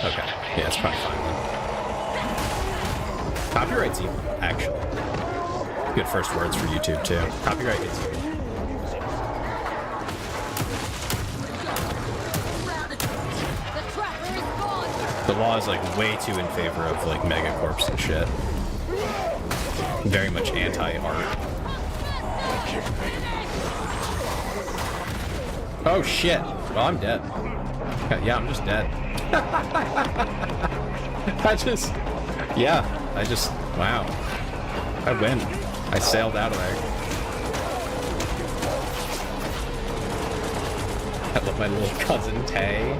Okay. Yeah, it's probably fine then. Copyright's evil, actually. Good first words for YouTube, too. Copyright is evil. The law is, like, way too in favor of, like, megacorps and shit. Very much anti-art. Oh, shit. Well, I'm dead. Yeah, I'm just dead. Wow. I win. I sailed out of there. I love my little cousin, Tay.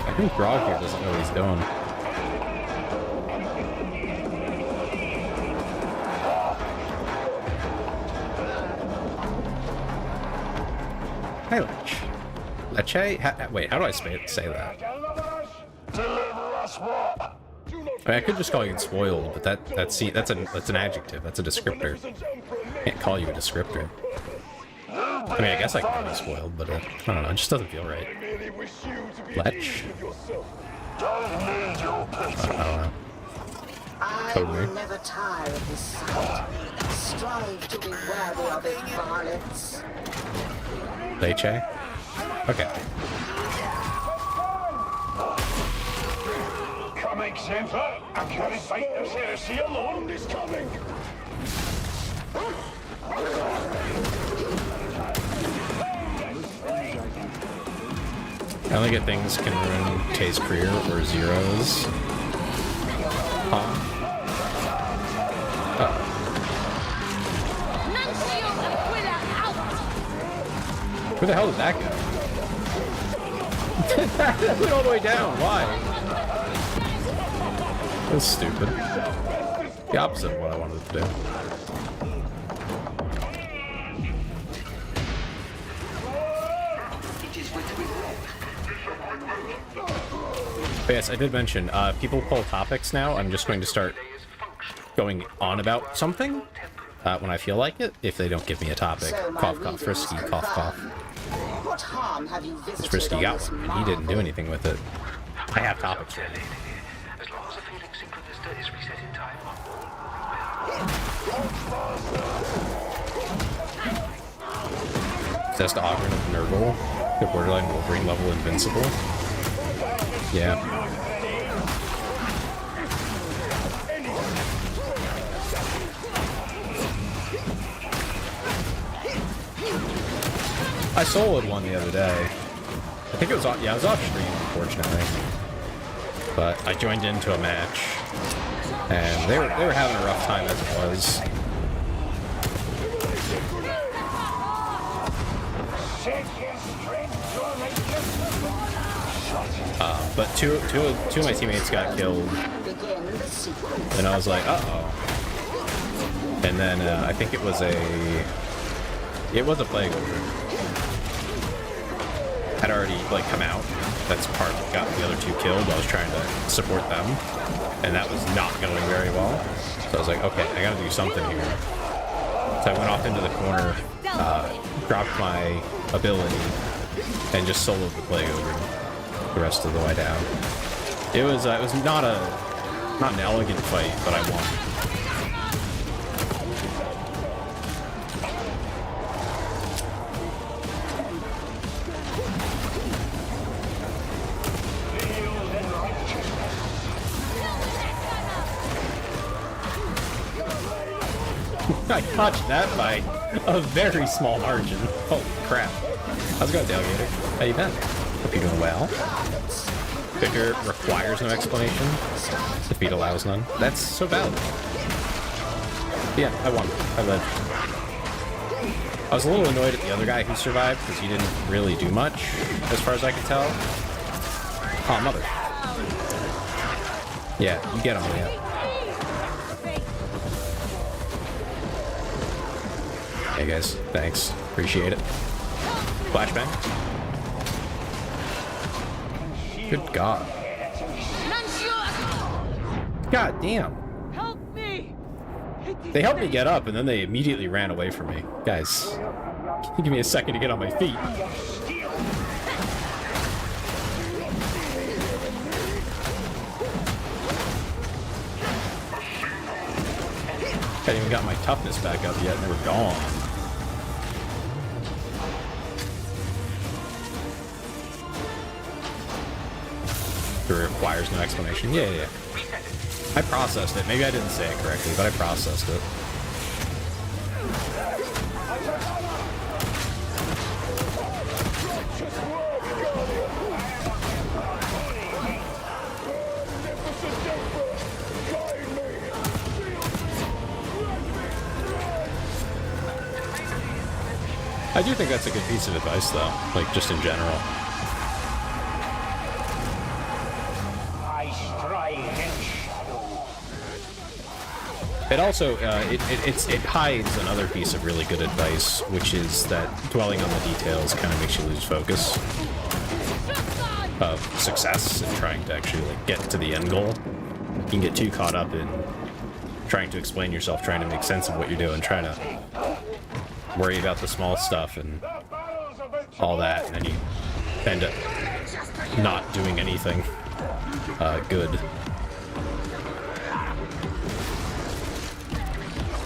I think Grog here doesn't know what he's doing. Hey, Lech. Leche? Wait, how do I say that? I mean, I could just call you spoiled, but that's an adjective. That's a descriptor. Can't call you a descriptor. I mean, I guess I can call you spoiled, but I don't know. It just doesn't feel right. Lech? I will never tire of this sight. Strive to be worthy of it, varlets. Leche? Okay. Come, exemplar! I can't fight the heresy alone is coming! I only get things can ruin Tay's career or zeros. Huh? Where the hell did that go? That went all the way down. Why? That was stupid. The opposite of what I wanted to do. But yes, I did mention, people pull topics now. I'm just going to start going on about something when I feel like it, if they don't give me a topic. So Cough, cough, Frisky, cough, cough. What harm have you visited? Frisky got one, and he didn't do anything with it. I have topics ready. As long as the feeling synchronicity is reset in time. Test Ogren of Nurgle. The borderline Wolverine level invincible. Yeah. I soloed one the other day. I think it was off, yeah, it was off stream, unfortunately. But I joined into a match, and they were having a rough time as it was. But two of my teammates got killed, and I was like, uh-oh. And then I think it was a Plague Ogre. Had already like come out. That's part that got the other two killed. I was trying to support them, and that was not going very well. So I was like, okay, I gotta do something here. So I went off into the corner, dropped my ability, and just soloed the Plague Ogre the rest of the way down. It was not an elegant fight, but I won. I touched that by a very small margin. Holy crap. How's it going, Delegator? How you been? Hope you're doing well. Victor requires no explanation. Defeat allows none. That's so valid. Yeah, I won. I led. I was a little annoyed at the other guy who survived because he didn't really do much, as far as I could tell. Oh, mother. Yeah, you get him, yeah. Hey guys, thanks. Appreciate it. Flashbang. Good God. God damn. Help me! They helped me get up and then they immediately ran away from me. Guys, Give me a second to get on my feet. Haven't even got my toughness back up yet, and we're gone. It requires no explanation. Yeah. I processed it. Maybe I didn't say it correctly, but I processed it. I do think that's a good piece of advice, though, like, just in general. I strive in shadow. It also, it hides another piece of really good advice, which is that dwelling on the details kind of makes you lose focus of success and trying to actually, like, get to the end goal. You can get too caught up in trying to explain yourself, trying to make sense of what you're doing, trying to worry about the small stuff and all that, and then you end up not doing anything good.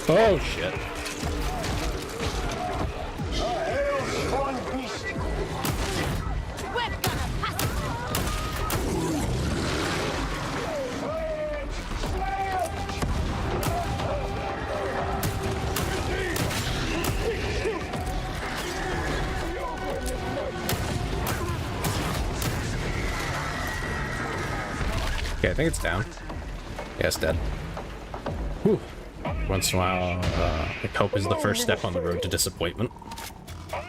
Oh shit. Okay, I think it's down. Yeah, it's dead. Whew. Once in a while, like, hope is the first step on the road to disappointment. Yeah,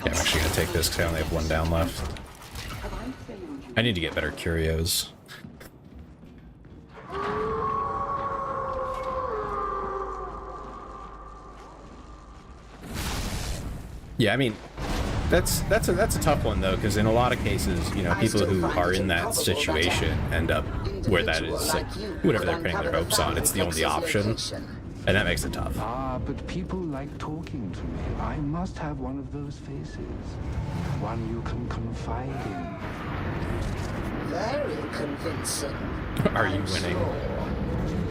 I'm actually gonna take this because I only have one down left. I need to get better curios. Yeah, I mean, that's a tough one though, because in a lot of cases, you know, people who are in that situation end up where that is, like, whatever they're putting their hopes on, it's the only option, and that makes it tough. But people like talking to me. I must have one of those faces. One you can confide in. Very convincing. Are you winning?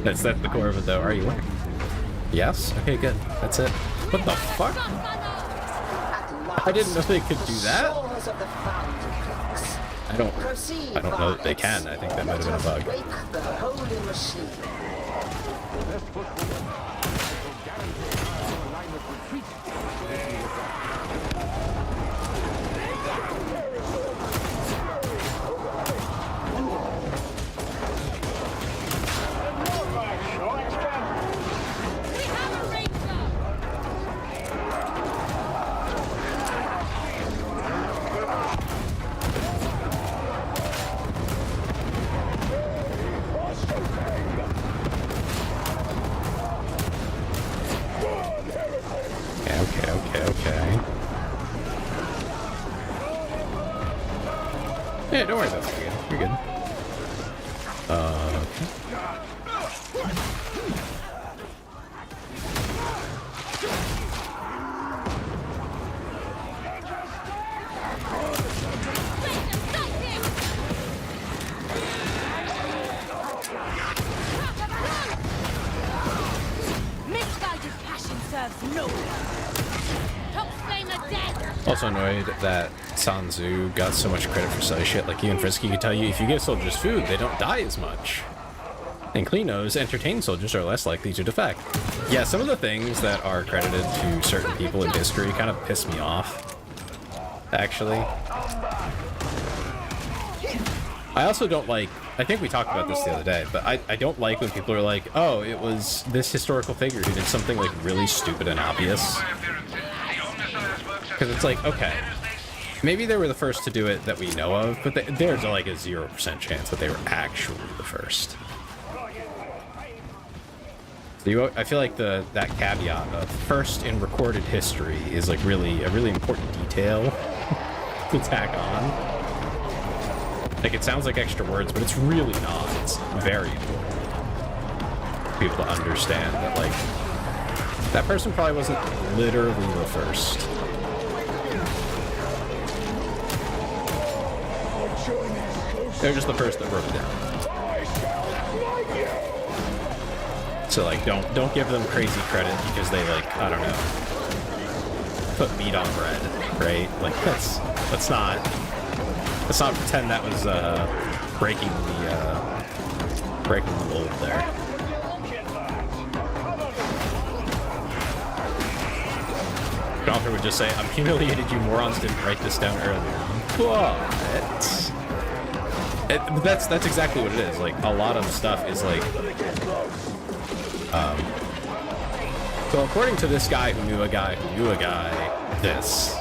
That's the core of it though. Are you winning? Yes? Okay, good. That's it. What the fuck? I didn't know they could do that. I don't know that they can. I think that might have been a bug. Okay. Yeah, don't worry about that again. You're good. Also annoyed that Sanzu got so much credit for silly shit. Like, even Frisky could tell you, if you give soldiers food, they don't die as much. And Klinos, entertained soldiers are less likely to defect. Yeah, some of the things that are credited to certain people in history kind of piss me off, actually. I also don't like, I think we talked about this the other day, but I don't like when people are like, oh, it was this historical figure who did something, like, really stupid and obvious. Because it's like, okay, maybe they were the first to do it that we know of, but there's like a 0% chance that they were actually the first. So I feel like that caveat of first in recorded history is like really a really important detail to tack on. Like, it sounds like extra words, but it's really not. It's very important for people to understand that, like, That person probably wasn't literally the first. They're just the first that wrote it down. So like, don't give them crazy credit because they like, I don't know, put meat on bread, right? Like let's not pretend that was breaking the mold there. The author would just say, "I'm humiliated you morons didn't write this down earlier." But that's exactly what it is. Like a lot of stuff is like, so according to this guy who knew a guy who knew a guy, this,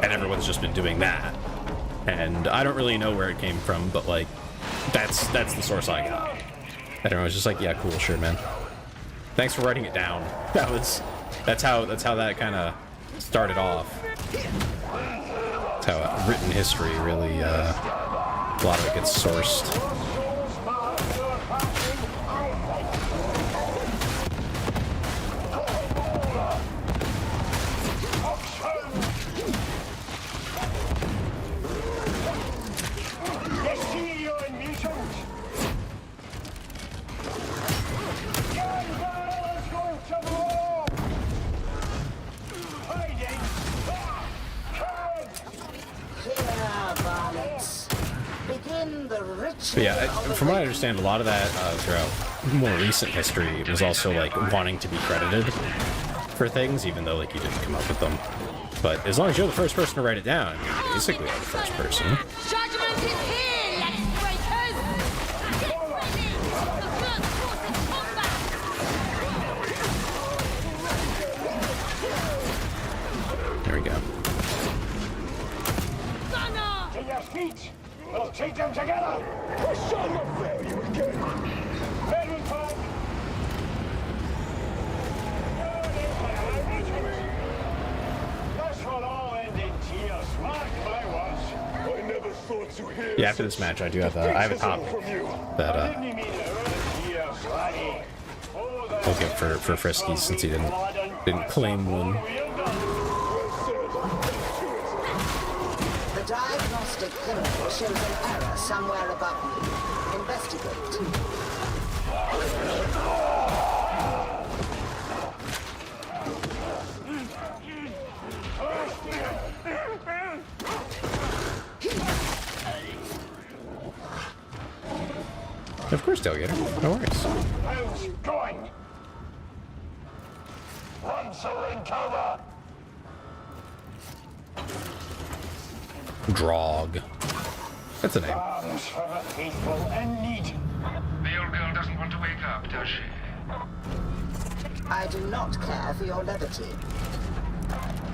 and everyone's just been doing that. And I don't really know where it came from, but like, that's the source I got. And everyone's just like, yeah, cool, sure, man. Thanks for writing it down. That's how that kind of started off. That's how written history really, a lot of it gets sourced. But yeah, from what I understand, a lot of that throughout more recent history was also like wanting to be credited for things, even though like you didn't come up with them. But as long as you're the first person to write it down, you're basically the first person. Judgment is here, let's breakers! Get ready! The first force in combat! There we go. Gunner! To your feet! We'll take them together! Push on the failure again! Battle time! This will all end in tears, mark my words. I never thought to hear. Yeah, after this match, I do have I have a top that I'll give for Frisky since he didn't claim one. The diagnostic pinnacle shows an error somewhere above me. Investigate. Of course, Delegator. No worries. How's it going? Once in cover! Drog. That's a name. Arms for the faithful in need. The old girl doesn't want to wake up, does she? I do not care for your levity.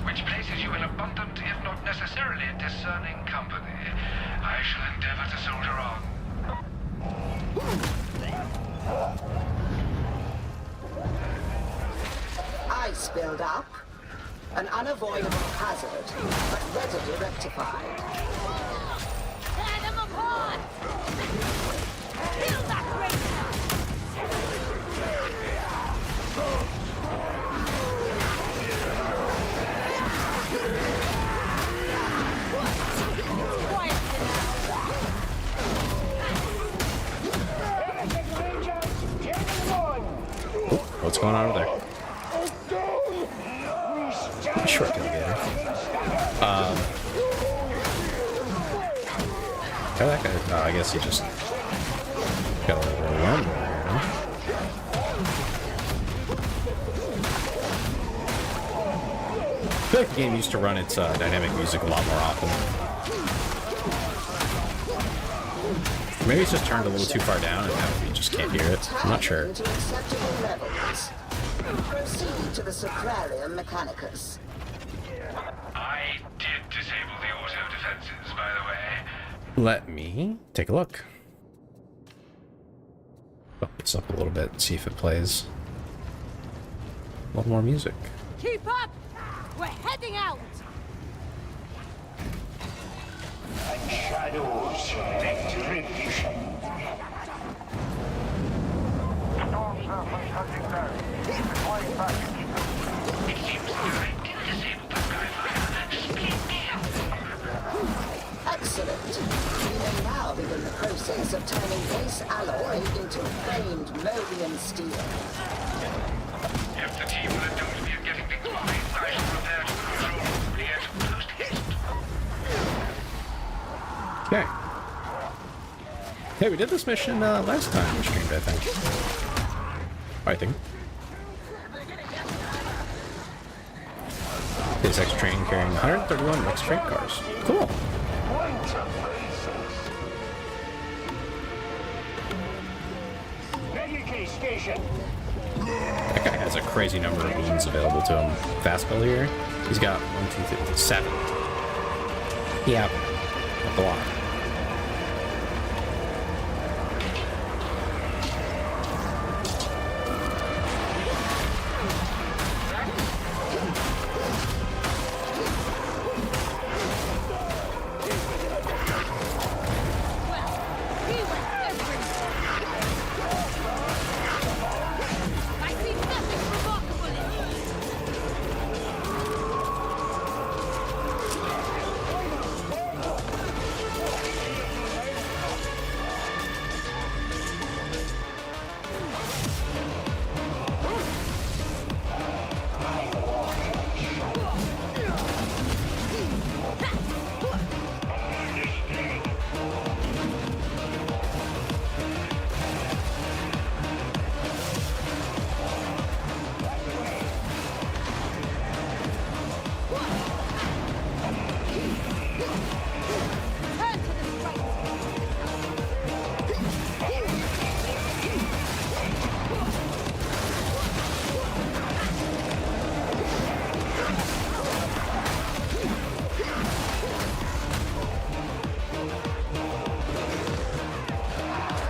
Which places you in abundant, if not necessarily discerning company. I shall endeavor to soldier on. Ice build up. An unavoidable hazard, but readily rectified. Tear them apart! Kill that creature! Quiet What's going on over there? Sure, Delegator. Oh, that guy. Oh, I guess he just got a little overwhelmed there. I feel like the game used to run its dynamic music a lot more often. Maybe it's just turned a little too far down and now we just can't hear it. I'm not sure. To acceptable levels. Proceed to the Sacrarium Mechanicus. I did disable the auto defenses, by the way. Let me take a look. Bump this up a little bit and see if it plays. A little more music. Keep up! We're heading out! And shadows, retribution. Storm surface touching down. Deploying package. Hey, we did this mission last time we streamed, I think. This X train carrying 131 mixed train cars. Cool. That guy has a crazy number of wounds available to him. Fastball here. He's got 1, 2, 3, 7. Yeah, a block.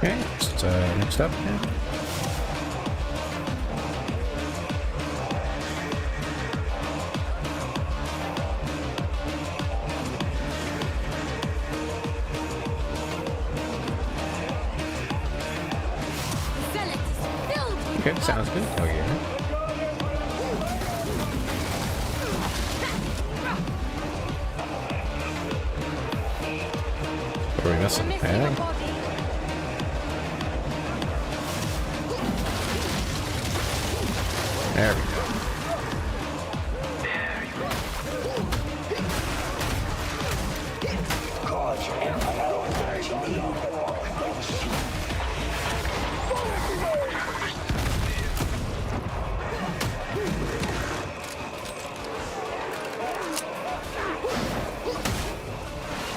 Okay, just next up here. Okay, sounds good. Oh yeah. What are we missing? Anything? There we go.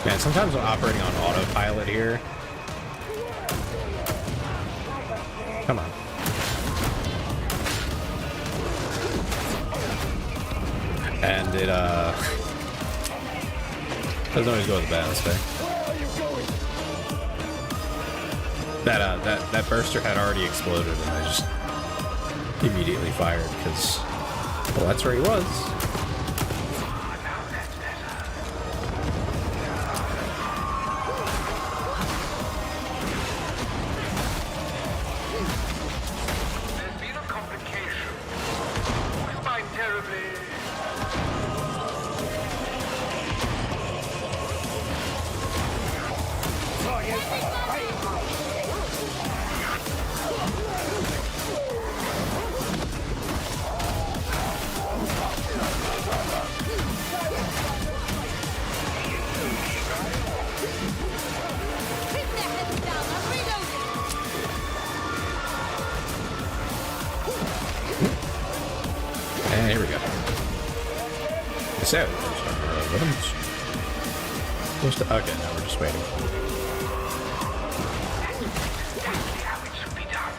Man, sometimes I'm operating on autopilot here. Come on. And it doesn't always go the best, eh? That burster had already exploded and I just immediately fired because, well, that's where he was. There's been a complication. We find terribly. And here we go. So, okay, now we're just waiting. How it should be done.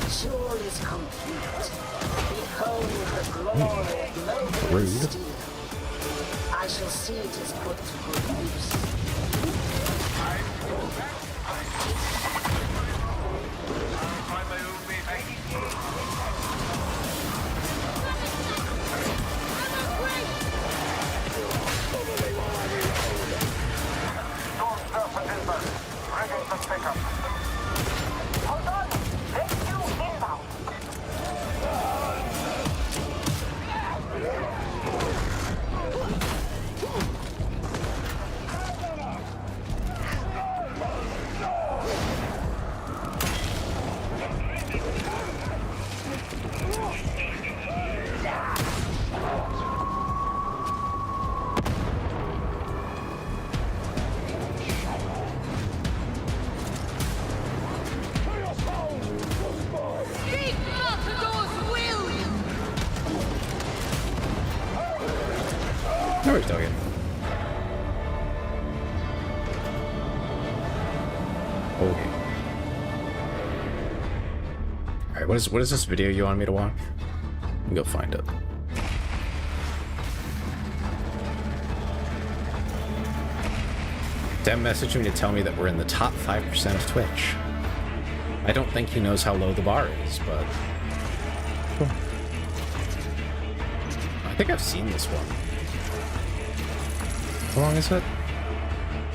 Ritual is complete. Behold the glory of global Rude. steel. I shall see it is put to good use. No worries, Doggy. Okay. Alright, what is this video you want me to watch? Let me go find it. Dem messaged me to tell me that we're in the top 5% of Twitch. I don't think he knows how low the bar is, but... Cool. I think I've seen this one. How long is it?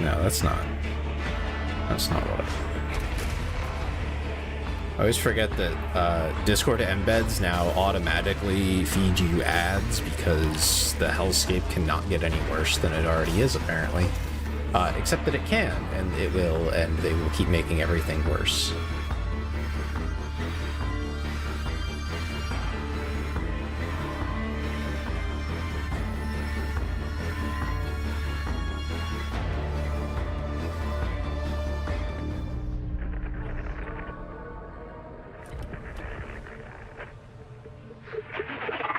No, that's not. That's not what I always forget that Discord embeds now automatically feed you ads because the hellscape cannot get any worse than it already is, apparently. Except that it can, and it will, and they will keep making everything worse.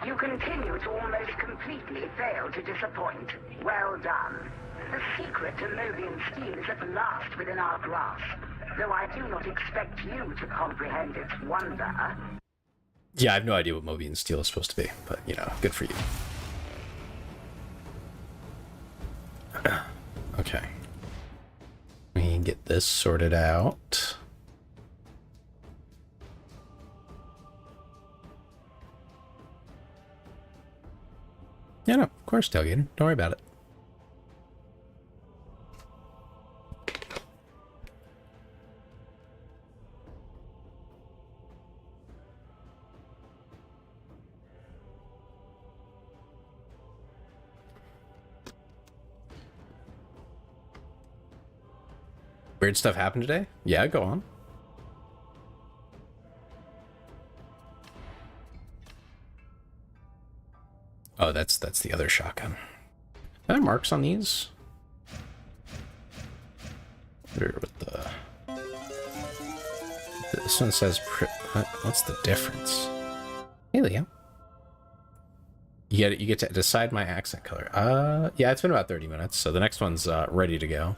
You continue to almost completely fail to disappoint. Well done. The secret to Mobian steel is at last within our grasp, though I do not expect you to comprehend its wonder. Yeah, I have no idea what Mobian steel is supposed to be, but, you know, good for you. Okay. Let me get this sorted out. Yeah, no, of course, Tailgater. Don't worry about it. Weird stuff happened today? Yeah, go on. Oh, that's the other shotgun. Are there marks on these? Where with the... This one says... What's the difference? Hey, Leo. You get to decide my accent color. Yeah, it's been about 30 minutes, so the next one's ready to go.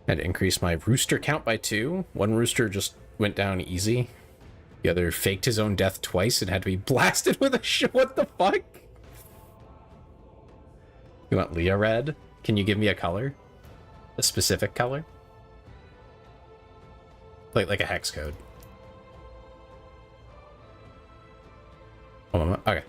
Had to increase my rooster count by 2. One rooster just went down easy. The other faked his own death twice and had to be blasted with a what the fuck? You want Leah red? Can you give me a color? A specific color? Like a hex code. Hold on. Okay.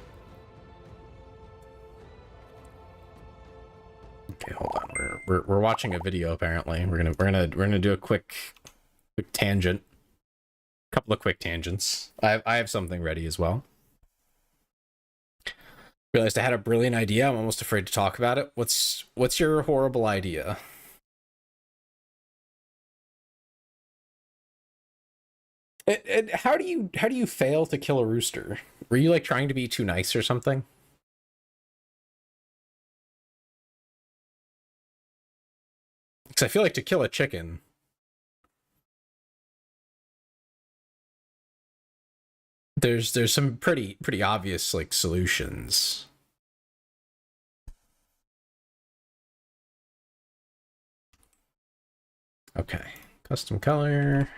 Okay, hold on. We're watching a video apparently. We're gonna do a quick tangent. Couple of quick tangents. I have something ready as well. Realized I had a brilliant idea. I'm almost afraid to talk about it. What's your horrible idea? And how do you fail to kill a rooster? Were you like trying to be too nice or something? Because I feel like to kill a chicken, there's some pretty obvious like solutions. Okay, custom color.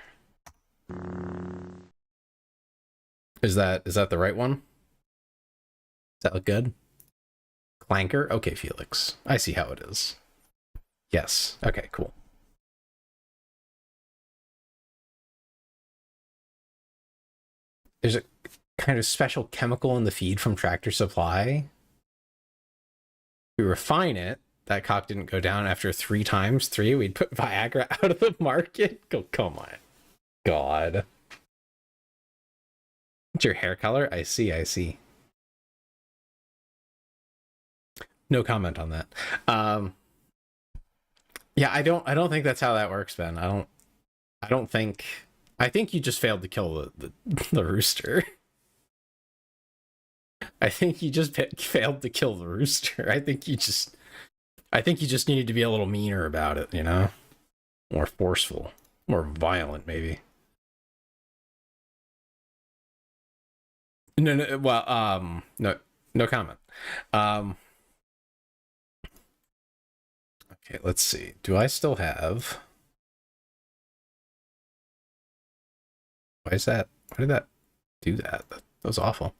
Is that the right one? Does that look good? Clanker? Okay, Felix. I see how it is. Yes. Okay, cool. There's a kind of special chemical in the feed from Tractor Supply. We refine it. That cock didn't go down after 3 times 3. We'd put Viagra out of the market. Come on. God. What's your hair color? I see. No comment on that. Yeah, I don't think that's how that works, Ben. I don't think. I think you just failed to kill the rooster. I think you just failed to kill the rooster. I think you just needed to be a little meaner about it, you know? More forceful, more violent, maybe. No, well, no, No comment. Okay, let's see. Do I still have... Why is that? Why did that do that? That was awful.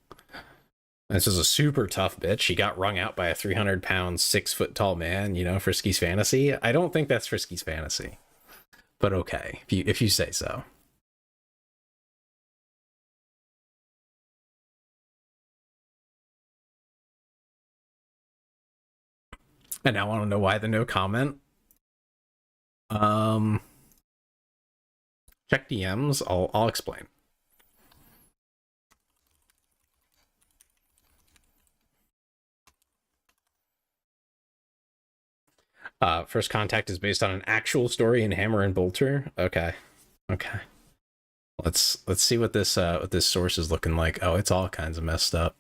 This is a super tough bitch. She got wrung out by a 300-pound, 6-foot-tall man, you know, Frisky's Fantasy. I don't think that's Frisky's Fantasy. But okay, if you say so. And now I want to know why the no comment. Check DMs. I'll explain. First Contact is based on an actual story in Hammer and Bolter. Okay. Let's see what this source is looking like. Oh, it's all kinds of messed up.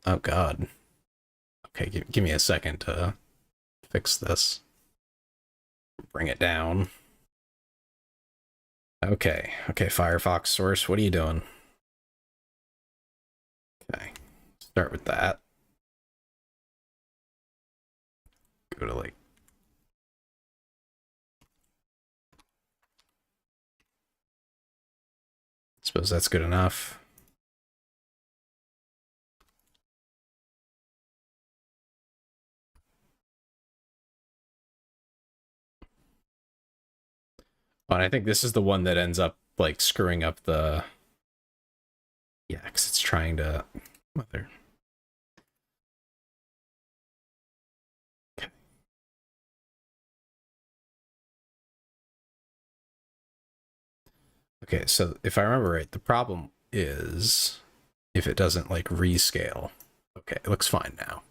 Oh God. Okay, give me a second to fix this. Bring it down. Okay, Firefox source, what are you doing? Okay, start with that. Go to like... Suppose that's good enough. Oh, and I think this is the one that ends up like screwing up the... Yeah, because it's trying to... Mother... Okay, so if I remember right, the problem is if it doesn't like rescale. Okay, it looks fine now.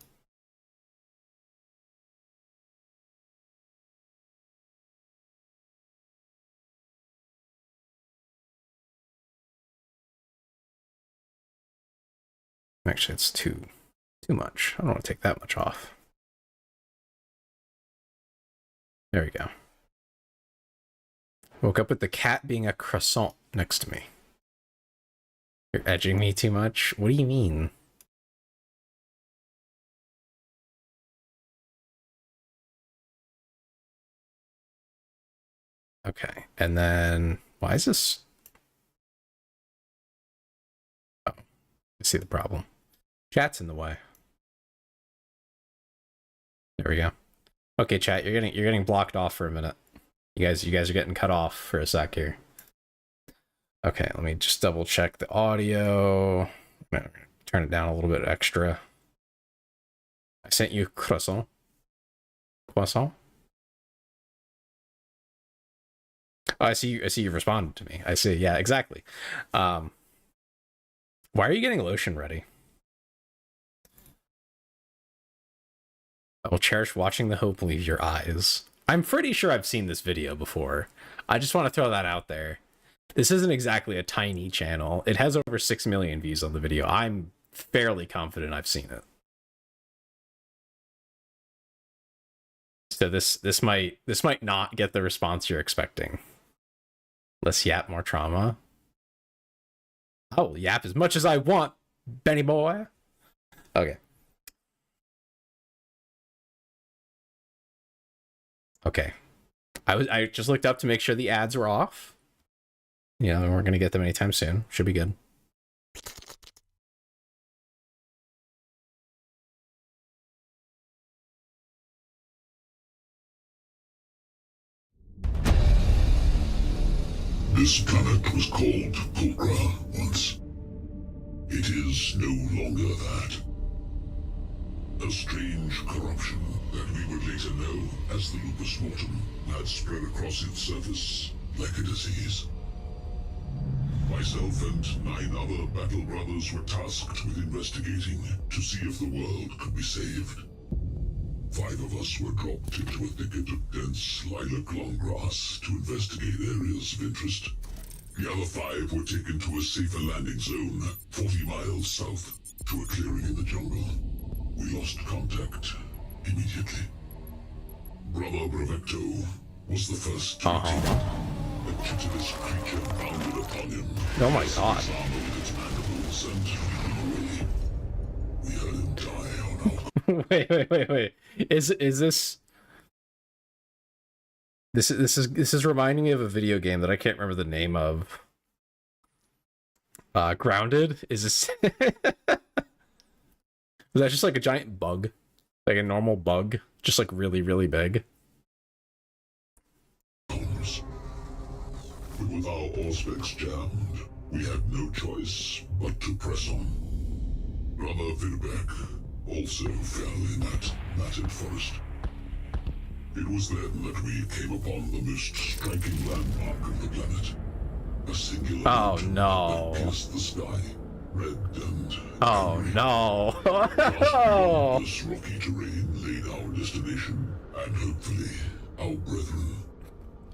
Actually, it's too much. I don't want to take that much off. There we go. Woke up with the cat being a croissant next to me. You're edging me too much? What do you mean? Okay, and then why is this? Oh, I see the problem. Chat's in the way. There we go. Okay, chat, you're getting blocked off for a minute. You guys are getting cut off for a sec here. Okay, let me just double check the audio. Turn it down a little bit extra. I sent you croissant. Croissant? Oh, I see you responded to me. I see. Yeah, exactly. Why are you getting lotion ready? I will cherish watching the hope leave your eyes. I'm pretty sure I've seen this video before. I just want to throw that out there. This isn't exactly a tiny channel. It has over 6 million views on the video. I'm fairly confident I've seen it. So this might not get the response you're expecting. Less yap, more trauma. Oh, yap as much as I want, Benny boy. Okay. Okay. I just looked up to make sure the ads were off. Yeah, we're gonna get them anytime soon. Should be good. This planet was called Pulchra once. It is no longer that. A strange corruption that we would later know as the lupus mortem had spread across its surface like a disease. Myself and 9 other battle brothers were tasked with investigating to see if the world could be saved. 5 of us were dropped into a thicket of dense lilac-long grass to investigate areas of interest. The other 5 were taken to a safer landing zone, 40 miles south, to a clearing in the jungle. We lost contact immediately. Brother Brevecto was the first to attack. A chitinous creature bounded upon him. Oh my God. Its armor with its mandibles and Wait. Is this this is reminding me of a video game that I can't remember the name of. Grounded? Is this is that just like a giant bug? Like a normal bug? Just like really, really big? But with our auspex jammed, we had no choice but to press on. Brother Vilbeck also fell in that matted forest. It was then that we came upon the most striking landmark of the planet. A singular mountain no. that pierced the sky, red and Oh no. this rocky terrain laid our destination, and hopefully our brethren.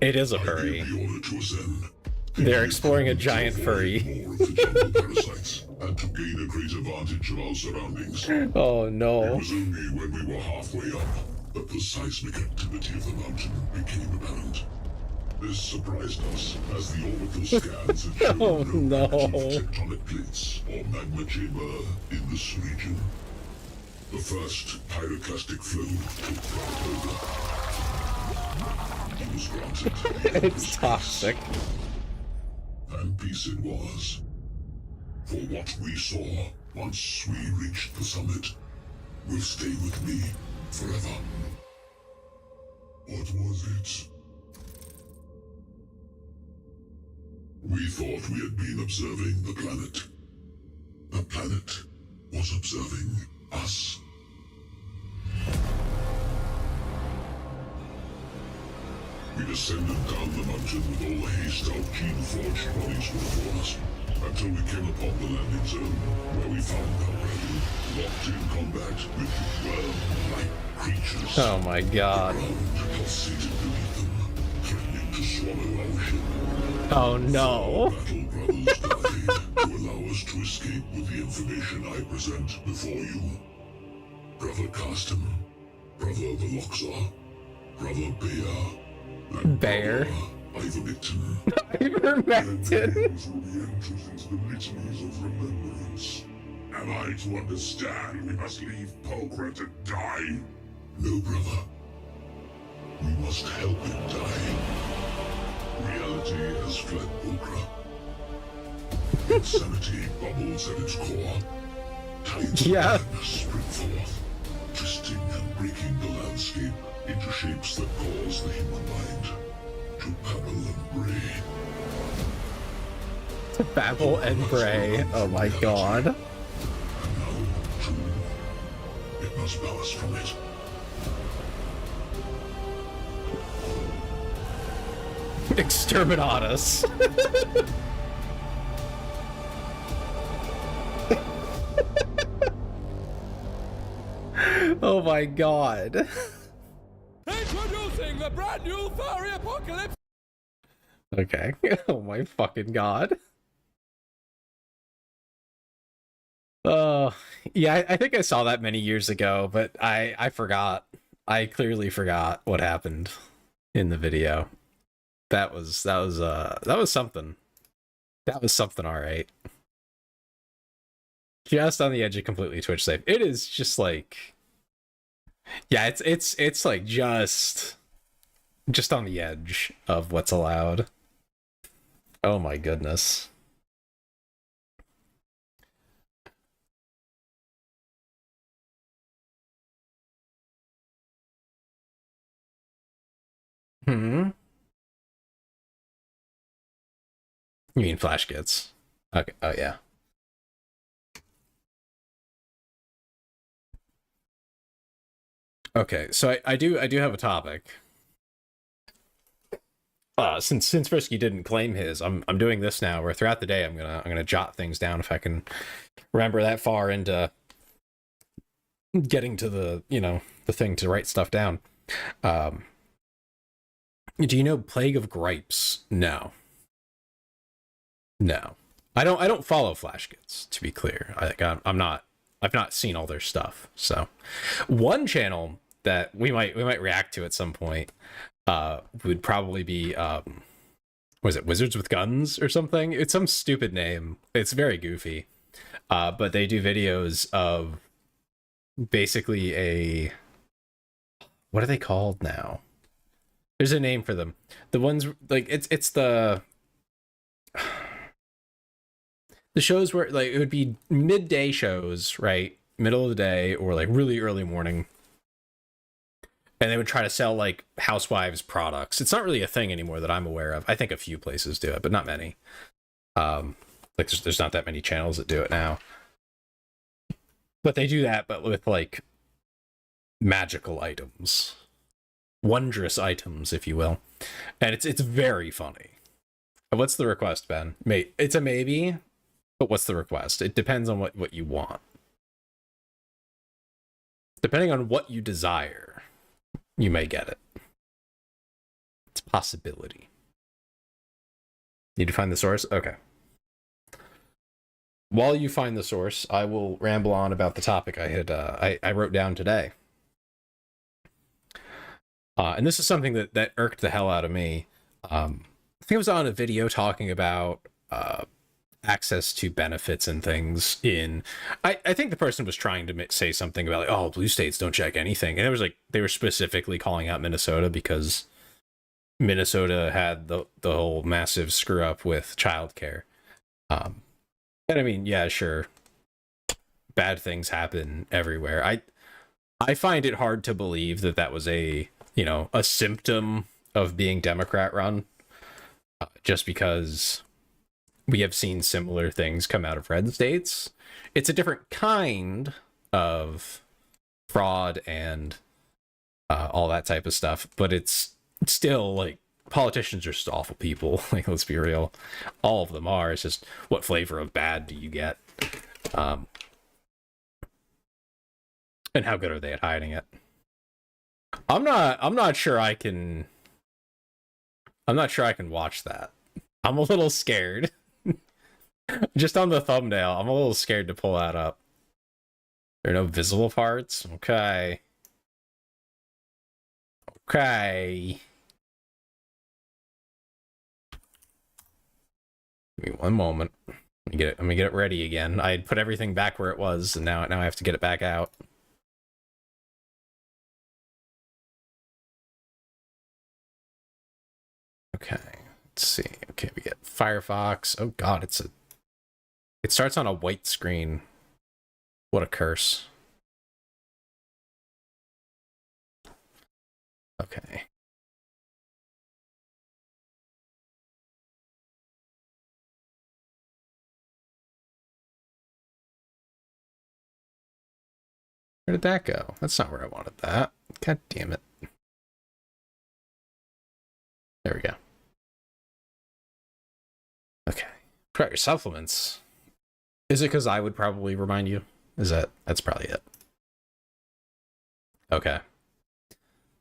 It is a I furry. gave the order to ascend. They're exploring a giant furry. More of the jungle parasites, and to gain a greater vantage of our surroundings. Oh It no. was only when we were halfway up that the seismic activity of the mountain became apparent. This surprised us, as the orbital scans had shown Oh, no no. active tectonic plates or magma chamber in this region. The first pyroclastic flow took right over. It was granted. It's toxic. And peace it was. For what we saw once we reached the summit will stay with me forever. What was it? We thought we had been observing the planet. The planet was observing us. We descended down the mountain with all the haste our gene-forged bodies would afford us, until we came upon the landing zone, where we found our brethren locked in combat with worm-like creatures. Oh my god. The ground pulsated beneath them, threatening to swallow our ship. Oh no. Battle brothers died to allow us to escape with the information I present before you. Brother Carsten, Brother Veloxar, Brother Bear, and Bear? Brother Ivermectin. Ivermectin. Names will be entered into the litanies of remembrance. Am I to understand we must leave Pulchra to die? No, brother. We must help it die. Reality has fled Pulchra. Insanity bubbles at its core. Tides Yeah. of madness spring forth, twisting and breaking the landscape into shapes that cause the human mind to babble and bray. Babble and bray. Oh my god. And now, too, it must bow us from it. Exterminatus. Oh my god. Introducing the brand new furry apocalypse. Okay. Oh my fucking god. Yeah, I think I saw that many years ago, but I forgot. I clearly forgot what happened in the video. That was something. That was something, all right. Just on the edge of completely Twitch safe. It is just like, yeah, it's like just on the edge of what's allowed. Oh my goodness. You mean flash kits? Okay. Oh yeah. Okay, so I do have a topic. Since Frisky didn't claim his, I'm doing this now. Where throughout the day I'm gonna jot things down if I can remember that far into getting to the the thing to write stuff down. Do you know Plague of Gripes? No. I don't follow Flash Kids, to be clear. I've not seen all their stuff. So one channel that we might react to at some point would probably be was it Wizards with Guns or something? It's some stupid name. It's very goofy. But they do videos of basically a... What are they called now? There's a name for them. The ones, like, it's the shows where, like, it would be midday shows, right? Middle of the day, or, like, really early morning. And they would try to sell, like, housewives products. It's not really a thing anymore that I'm aware of. I think a few places do it, but not many. Like, there's not that many channels that do it now. But they do that, but with, like, magical items. Wondrous items, if you will. And it's very funny. What's the request, Ben? It's a maybe, but what's the request? It depends on what you want. Depending on what you desire, you may get it. It's a possibility. Need to find the source? Okay. While you find the source, I will ramble on about the topic I wrote down today. And this is something that irked the hell out of me. I think I was on a video talking about access to benefits and things in... I think the person was trying to say something about, like, oh, blue states don't check anything. And it was like, they were specifically calling out Minnesota because Minnesota had the whole massive screw up with childcare. And I mean, yeah, sure. Bad things happen everywhere. I find it hard to believe that was a symptom of being Democrat run, just because we have seen similar things come out of red states. It's a different kind of fraud and all that type of stuff, but it's still, like, politicians are just awful people. Like, let's be real. All of them are. It's just, what flavor of bad do you get? And how good are they at hiding it? I'm not sure I can watch that. I'm a little scared. Just on the thumbnail, I'm a little scared to pull that up. There are no visible parts? Okay. Okay. Give me one moment. Let me get it ready again. I had put everything back where it was, and now I have to get it back out. Okay, let's see. Okay, we get Firefox. Oh god, it starts on a white screen. What a curse. Okay. Where did that go? That's not where I wanted that. God damn it. There we go. Okay. Put out your supplements. Is it because I would probably remind you? That's probably it. Okay.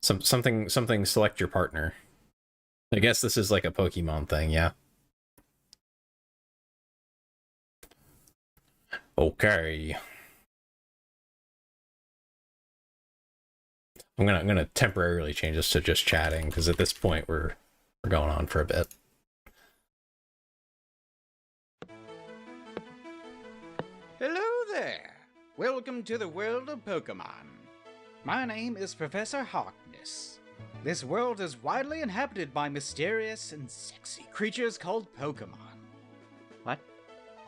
Something select your partner. I guess this is like a Pokemon thing, yeah. Okay. I'm gonna temporarily change this to just chatting, because at this point we're going on for a bit. Hello there! Welcome to the world of Pokemon. My name is Professor Harkness. This world is widely inhabited by mysterious and sexy creatures called Pokemon. What?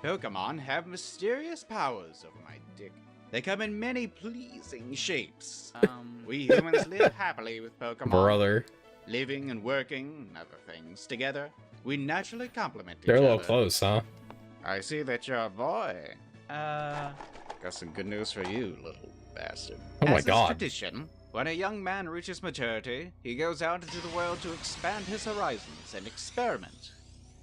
Pokemon have mysterious powers over my dick. They come in many pleasing shapes. We humans live happily with Pokemon. Brother. Living and working and other things together. We naturally complement each They're a other. little close, huh? I see that you're a boy. Got some good news for you, little bastard. Oh my As god. is tradition, when a young man reaches maturity, he goes out into the world to expand his horizons and experiment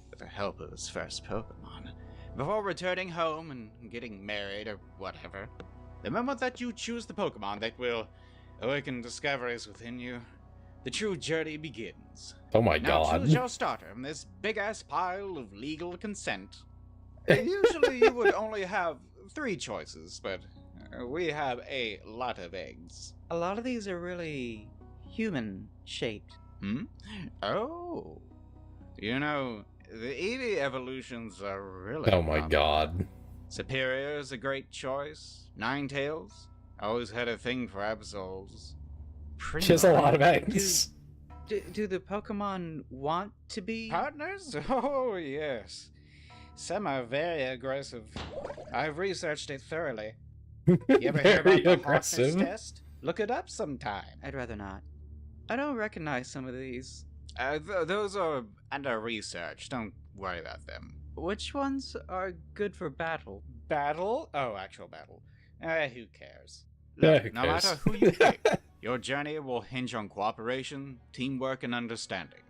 with the help of his first Pokemon, before returning home and getting married or whatever. The moment that you choose the Pokemon that will awaken discoveries within you, the true journey begins. Oh my Now god. choose your starter from this big-ass pile of legal consent. Usually you would only have 3 choices, but we have a lot of eggs. A lot of these are really human-shaped. Hmm? Oh. You know, the Eevee evolutions are really Oh my common. god. Superior is a great choice. Ninetales, I always had a thing for Absols. She has a lot of eggs. Do the Pokemon want to be Partners? Oh, yes. Some are very aggressive. I've researched it thoroughly. You ever hear Very about the aggressive. Hawkness test? Look it up sometime. I'd rather not. I don't recognize some of these. Those are under research. Don't worry about them. Which ones are good for battle? Battle? Oh, actual battle. Who cares? Yeah, Look, who no cares? matter who you pick, your journey will hinge on cooperation, teamwork, and understanding.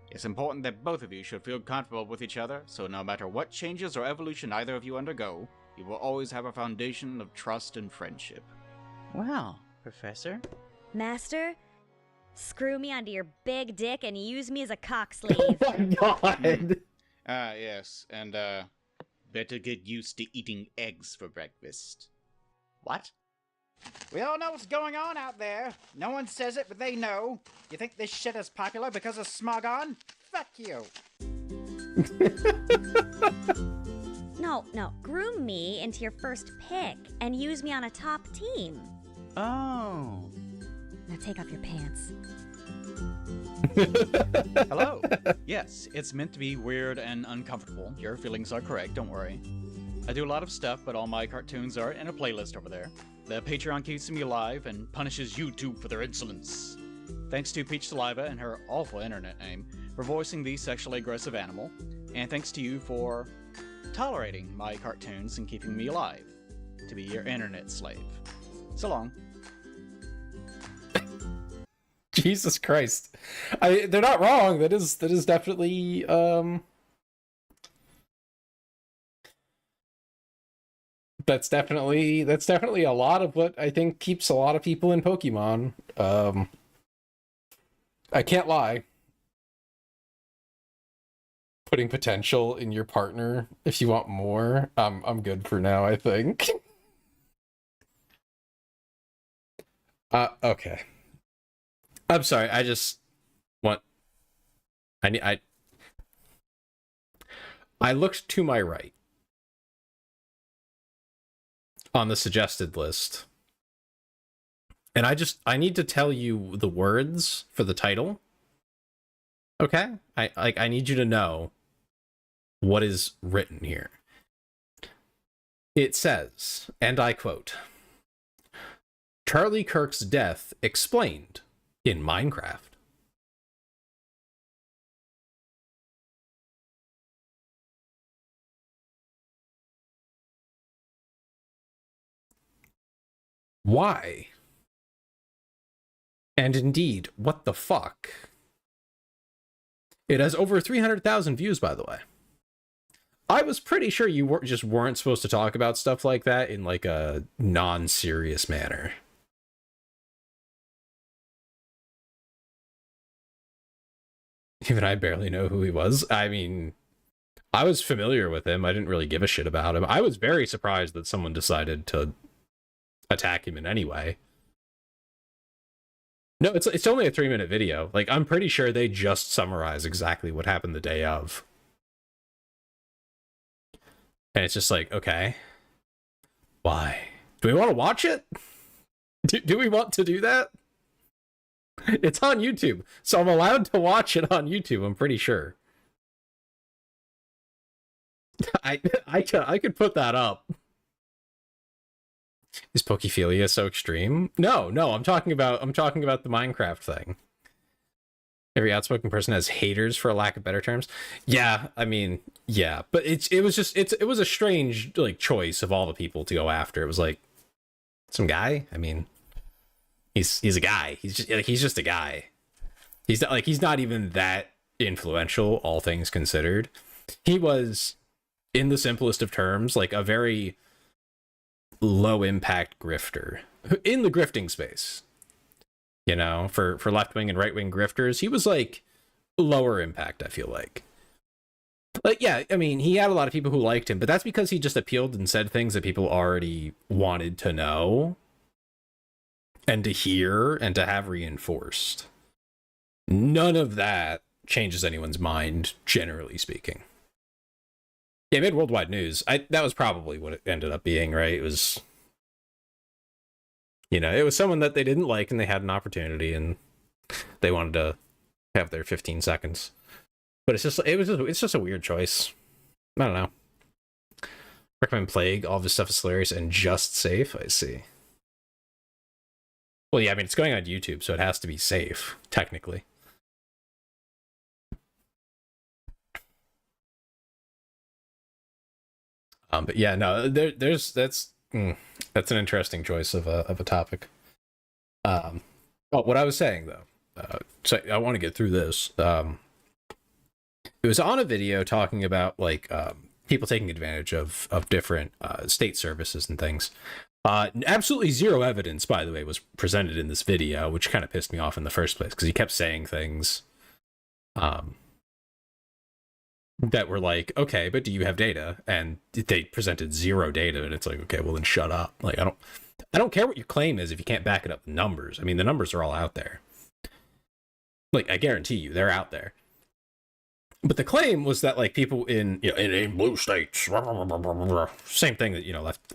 It's important that both of you should feel comfortable with each other, so no matter what changes or evolution either of you undergo, you will always have a foundation of trust and friendship. Wow, Professor. Master, screw me onto your big dick and use me as a cock sleeve. Oh my god! Yes, and, better get used to eating eggs for breakfast. What? We all know what's going on out there. No one says it, but they know. You think this shit is popular because of Smogon? Fuck you. No, groom me into your first pick and use me on a top team. Oh. Now take off your pants. Hello. Yes, it's meant to be weird and uncomfortable. Your feelings are correct, don't worry. I do a lot of stuff, but all my cartoons are in a playlist over there. The Patreon keeps me alive and punishes YouTube for their insolence. Thanks to Peach Saliva and her awful internet name for voicing the sexually aggressive animal, and thanks to you for tolerating my cartoons and keeping me alive to be your internet slave. So long. Jesus Christ. They're not wrong. That is definitely that's definitely a lot of what I think keeps a lot of people in Pokemon. I can't lie. Putting potential in your partner if you want more, I'm good for now, I think. Okay. I'm sorry, I just want... I looked to my right on the suggested list, and I need to tell you the words for the title. Okay? I need you to know what is written here. It says, and I quote, Charlie Kirk's death explained in Minecraft. Why? And indeed, what the fuck? It has over 300,000 views, by the way. I was pretty sure you weren't supposed to talk about stuff like that in like a non-serious manner. Even I barely know who he was. I mean, I was familiar with him. I didn't really give a shit about him. I was very surprised that someone decided to attack him in any way. No, it's only a 3-minute video. Like, I'm pretty sure they just summarize exactly what happened the day of. And it's just like, okay. Why? Do we want to watch it? Do we want to do that? It's on YouTube, so I'm allowed to watch it on YouTube, I'm pretty sure. I could put that up. Is Pokephilia so extreme? No, I'm talking about the Minecraft thing. Every outspoken person has haters, for a lack of better terms. Yeah, I mean, yeah, but it was a strange like choice of all the people to go after. It was like some guy. I mean, he's a guy. He's just a guy. He's not even that influential, all things considered. He was, in the simplest of terms, like a very low impact grifter in the grifting space. You know, for left-wing and right-wing grifters, he was like lower impact, I feel like. Like, yeah, I mean, he had a lot of people who liked him, but that's because he just appealed and said things that people already wanted to know and to hear and to have reinforced. None of that changes anyone's mind, generally speaking. Yeah, it made worldwide news. That was probably what it ended up being, right? It was You know, it was someone that they didn't like and they had an opportunity and they wanted to have their 15 seconds. But it's just a weird choice. I don't know. Recommend Plague. All of his stuff is hilarious and just safe. I see. Well, yeah, I mean, it's going on YouTube, so it has to be safe, technically. But yeah, no, that's an interesting choice of a topic. Well, what I was saying though, so I want to get through this. It was on a video talking about like people taking advantage of different state services and things. Absolutely zero evidence, by the way, was presented in this video, which kind of pissed me off in the first place because he kept saying things that were like, okay, but do you have data? And they presented zero data, and it's like, okay, well then shut up. Like I don't care what your claim is if you can't back it up with numbers. I mean, the numbers are all out there. Like I guarantee you, they're out there. But the claim was that like people in in blue states, same thing that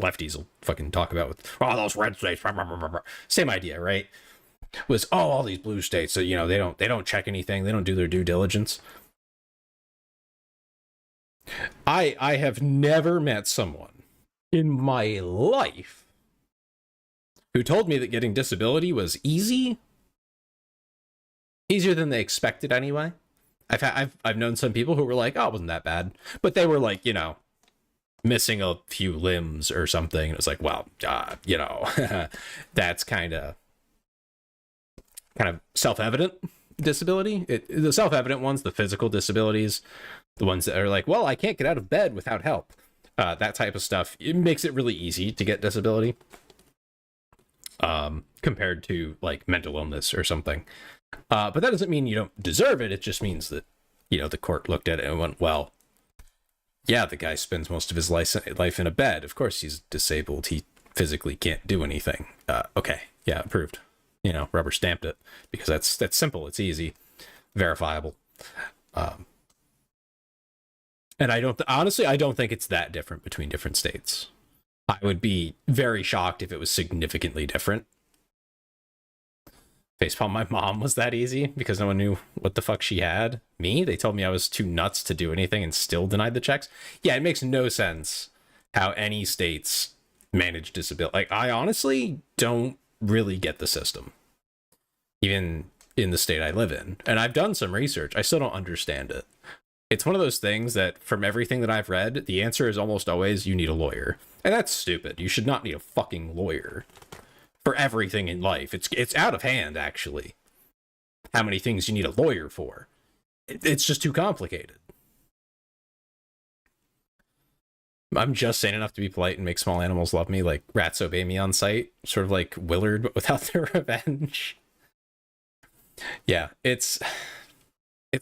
lefties will fucking talk about with those red states, same idea, right? Was all these blue states, so they don't check anything, they don't do their due diligence. I have never met someone in my life who told me that getting disability was easier than they expected anyway. I've known some people who were like, oh, it wasn't that bad, but they were like, missing a few limbs or something. It was like, well, that's kind of self-evident disability. The self-evident ones, the physical disabilities, the ones that are like, well, I can't get out of bed without help. That type of stuff, it makes it really easy to get disability compared to like mental illness or something. But that doesn't mean you don't deserve it. It just means that, the court looked at it and went, well, yeah, the guy spends most of his life in a bed. Of course he's disabled. He physically can't do anything. Okay, yeah, approved. Rubber stamped it because that's simple. It's easy, verifiable. And I don't think it's that different between different states. I would be very shocked if it was significantly different. Facepalm, my mom was that easy because no one knew what the fuck she had. Me? They told me I was too nuts to do anything and still denied the checks. Yeah, it makes no sense how any states manage disability. Like, I honestly don't really get the system, even in the state I live in. And I've done some research. I still don't understand it. It's one of those things that from everything that I've read, the answer is almost always you need a lawyer. And that's stupid. You should not need a fucking lawyer for everything in life. It's out of hand, actually, how many things you need a lawyer for. It's just too complicated. I'm just sane enough to be polite and make small animals love me, like rats obey me on sight, sort of like Willard, but without their revenge. Yeah, it's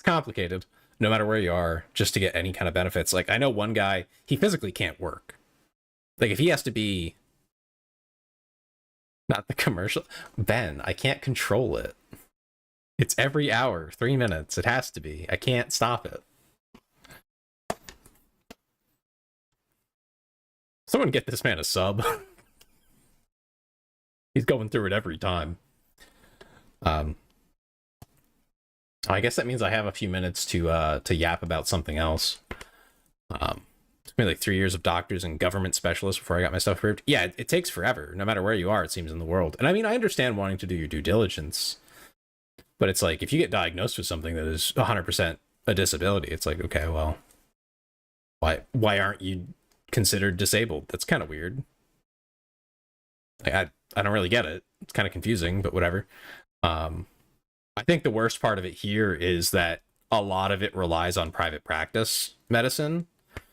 complicated, no matter where you are, just to get any kind of benefits. Like, I know one guy, he physically can't work. Like, if he has to be... Not the commercial. Ben, I can't control it. It's every hour, 3 minutes. It has to be. I can't stop it. Someone get this man a sub. He's going through it every time. I guess that means I have a few minutes to yap about something else. It took me like 3 years of doctors and government specialists before I got my stuff approved. Yeah, it takes forever, no matter where you are, it seems, in the world. And I mean, I understand wanting to do your due diligence, but it's like, if you get diagnosed with something that is 100% a disability, it's like, okay, well, why aren't you considered disabled? That's kind of weird. Like, I don't really get it. It's kind of confusing, but whatever. I think the worst part of it here is that a lot of it relies on private practice medicine.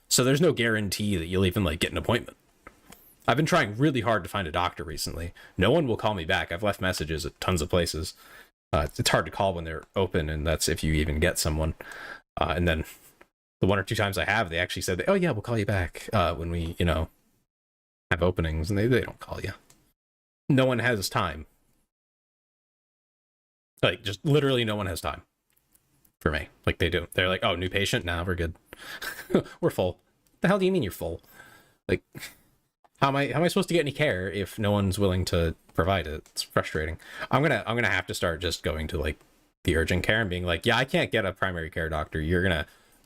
So there's no guarantee that you'll even like get an appointment. I've been trying really hard to find a doctor recently. No one will call me back. I've left messages at tons of places. It's hard to call when they're open, and that's if you even get someone. And then the 1 or 2 times I have, they actually said, oh yeah, we'll call you back when we, have openings, and they don't call you. No one has time. Like, just literally no one has time for me. Like, they do. They're like, oh, new patient? Nah, we're good. We're full. The hell do you mean you're full? Like, how am I supposed to get any care if no one's willing to provide it. It's frustrating. I'm gonna have to start just going to like the urgent care and being like, yeah, I can't get a primary care doctor.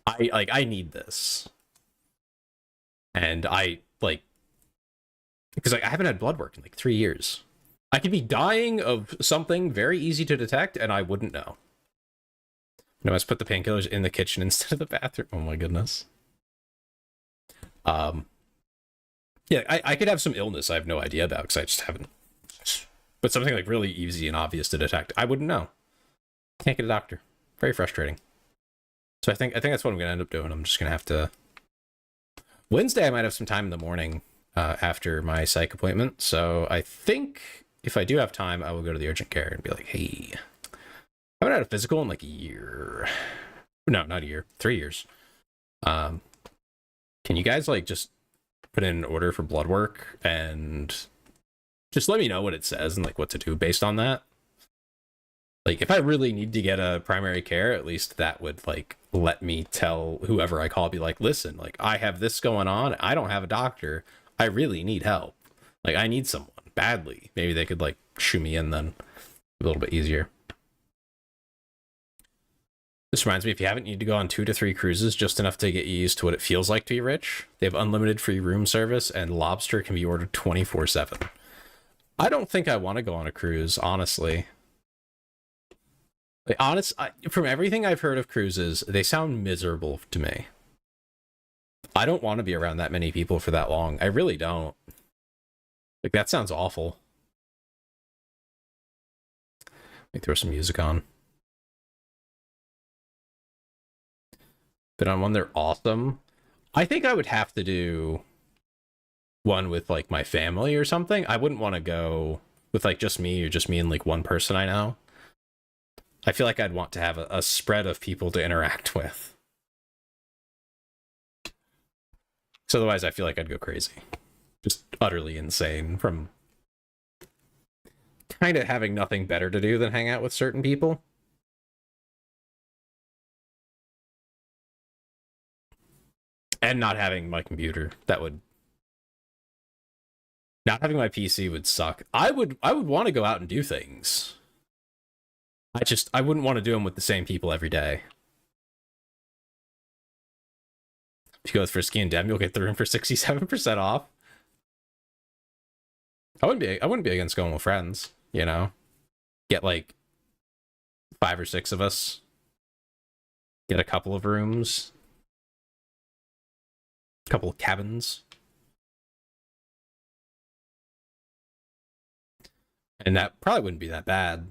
I need this. And I like, because like, I haven't had blood work in like 3 years. I could be dying of something very easy to detect and I wouldn't know. No, let's put the painkillers in the kitchen instead of the bathroom. Oh my goodness. Yeah, I could have some illness I have no idea about because I just haven't. But something like really easy and obvious to detect, I wouldn't know. Can't get a doctor. Very frustrating. So I think that's what I'm gonna end up doing. I'm just gonna have to. Wednesday I might have some time in the morning after my psych appointment. So I think if I do have time, I will go to the urgent care and be like, hey, I haven't had a physical in like a year. No, not a year. 3 years. Can you guys like just put in an order for blood work and just let me know what it says and like what to do based on that? Like if I really need to get a primary care, at least that would like let me tell whoever I call, be like, listen, like I have this going on. I don't have a doctor. I really need help. Like I need someone badly. Maybe they could like shoo me in then a little bit easier. This reminds me, if you haven't, you need to go on 2 to 3 cruises, just enough to get you used to what it feels like to be rich. They have unlimited free room service, and lobster can be ordered 24/7. I don't think I want to go on a cruise, honestly. Like, from everything I've heard of cruises, they sound miserable to me. I don't want to be around that many people for that long. I really don't. Like, that sounds awful. Let me throw some music on. But on one, they're awesome. I think I would have to do one with like my family or something. I wouldn't want to go with like just me or just me and like one person I know. I feel like I'd want to have a spread of people to interact with. So otherwise I feel like I'd go crazy. Just utterly insane from kind of having nothing better to do than hang out with certain people. And not having my computer. Not having my PC would suck. I would want to go out and do things. I wouldn't want to do them with the same people every day. If you go with Frisky and Dem, you'll get the room for 67% off. I wouldn't be against going with friends, you know? Get like 5 or 6 of us. Get a couple of rooms. Couple of cabins. And that probably wouldn't be that bad.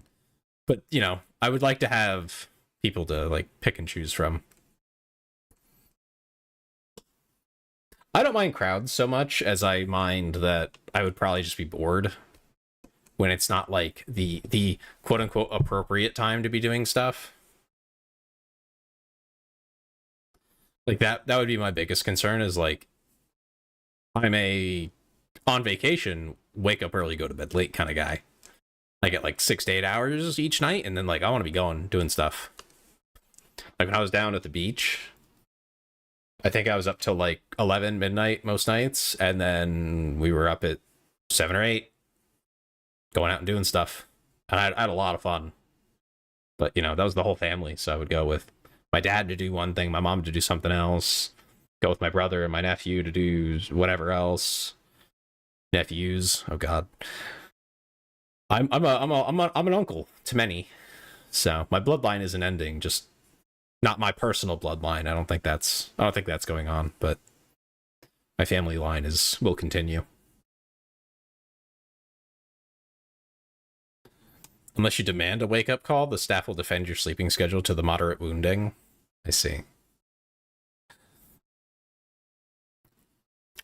But, you know, I would like to have people to, like, pick and choose from. I don't mind crowds so much as I mind that I would probably just be bored when it's not, like, the quote-unquote appropriate time to be doing stuff. Like, that would be my biggest concern is, like, I'm on vacation, wake up early, go to bed late kind of guy. I get, like, 6 to 8 hours each night, and then, like, I want to be doing stuff. Like, when I was down at the beach, I think I was up till, like, 11 midnight most nights, and then we were up at 7 or 8, going out and doing stuff. And I had a lot of fun. But, you know, that was the whole family, so I would go with my dad to do one thing, my mom to do something else, go with my brother and my nephew to do whatever else. Nephews, oh god. I'm an uncle to many, so my bloodline isn't ending. Just not my personal bloodline. I don't think that's going on, but my family line will continue. Unless you demand a wake-up call, the staff will defend your sleeping schedule to the moderate wounding. I see.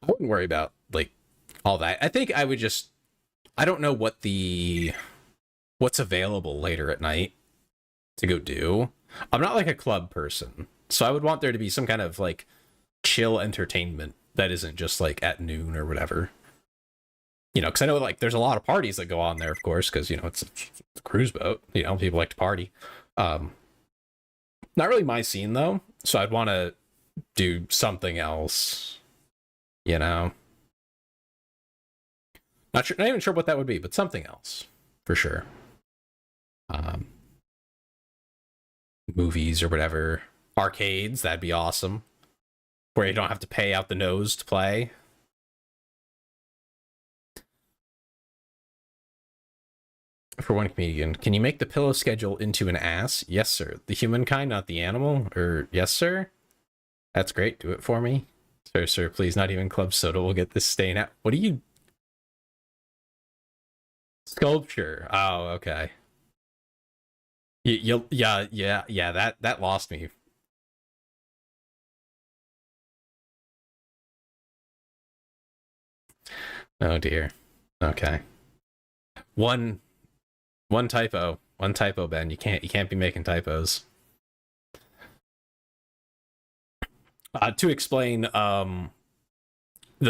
I wouldn't worry about, like, all that. I think I would just... I don't know what's available later at night to go do. I'm not, like, a club person, so I would want there to be some kind of, like, chill entertainment that isn't just, like, at noon or whatever. You know, because I know, like, there's a lot of parties that go on there, of course, because, you know, it's a cruise boat. You know, people like to party. Not really my scene, though, so I'd want to do something else, you know? Not even sure what that would be, but something else for sure. Movies or whatever, arcades, that'd be awesome, where you don't have to pay out the nose to play. For one comedian, can you make the pillow schedule into an ass? Yes, sir. The humankind, not the animal? Or yes, sir? That's great. Do it for me. Sir, please. Not even club soda will get this stain out. What are you? Sculpture. Oh, okay. Yeah. That lost me. Oh dear. Okay. One typo, Ben. You can't be making typos. To explain, the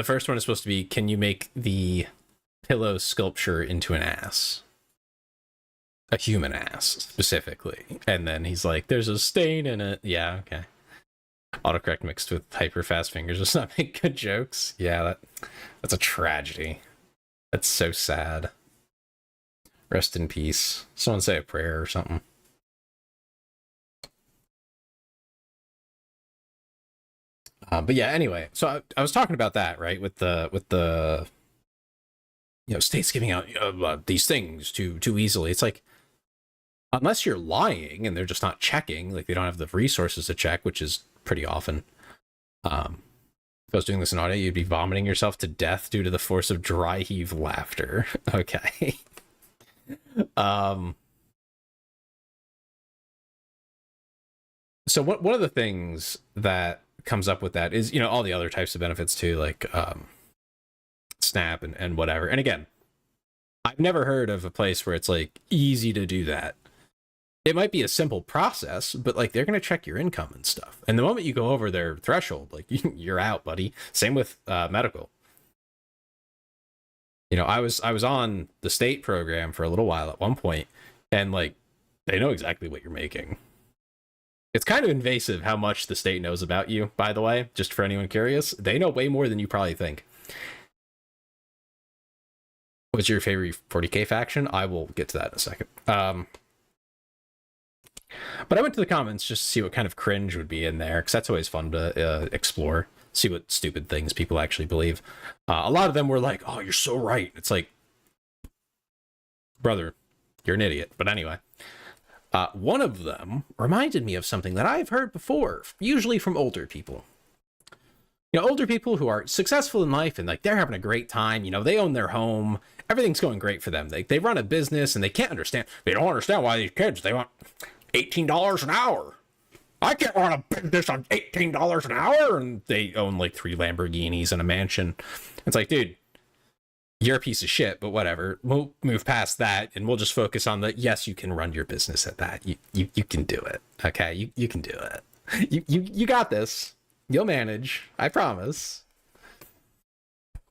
first one is supposed to be, can you make the pillow sculpture into an ass? A human ass, specifically. And then he's like, there's a stain in it. Yeah, okay. Autocorrect mixed with hyper fast fingers does not make good jokes. Yeah, that's a tragedy. That's so sad. Rest in peace. Someone say a prayer or something. But yeah, anyway, so I was talking about that, right? With the states giving out these things too easily. It's like, unless you're lying and they're just not checking, like they don't have the resources to check, which is pretty often. If I was doing this in audio, you'd be vomiting yourself to death due to the force of dry heave laughter. Okay. So one of the things that comes up with that is, all the other types of benefits too, like Snap and whatever. And again, I've never heard of a place where it's like easy to do that. It might be a simple process, but like they're going to check your income and stuff. And the moment you go over their threshold, like you're out, buddy. Same with medical. I was on the state program for a little while at one point, and like they know exactly what you're making. It's kind of invasive how much the state knows about you, by the way, just for anyone curious. They know way more than you probably think. What's your favorite 40K faction? I will get to that in a second. But I went to the comments just to see what kind of cringe would be in there, because that's always fun to explore, see what stupid things people actually believe. A lot of them were like, oh, you're so right. It's like, brother, you're an idiot. But anyway, one of them reminded me of something that I've heard before, usually from older people. Older people who are successful in life and like they're having a great time. They own their home. Everything's going great for them. They run a business and they can't understand. They don't understand why these kids, they want $18 an hour. I can't run a business on $18 an hour. And they own like 3 Lamborghinis and a mansion. It's like, dude, you're a piece of shit, but whatever. We'll move past that and we'll just focus on the, yes, you can run your business at that. You can do it. Okay. You can do it. You got this. You'll manage. I promise.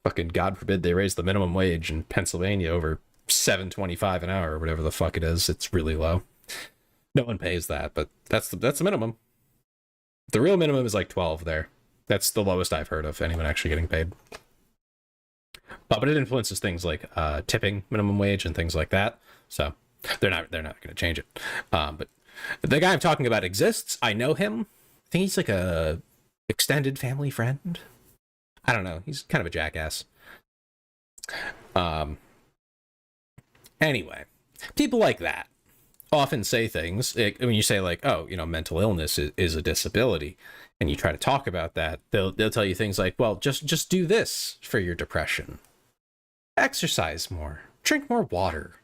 Fucking God forbid they raise the minimum wage in Pennsylvania over $7.25 an hour or whatever the fuck it is. It's really low. No one pays that, but that's the minimum. The real minimum is like 12 there. That's the lowest I've heard of anyone actually getting paid. But it influences things like tipping minimum wage and things like that. So they're not going to change it. But the guy I'm talking about exists. I know him. I think he's like a extended family friend. I don't know. He's kind of a jackass. Anyway, people like that often say things when you say like, oh, mental illness is a disability, and you try to talk about that, they'll tell you things like, well, just do this for your depression. Exercise more, drink more water,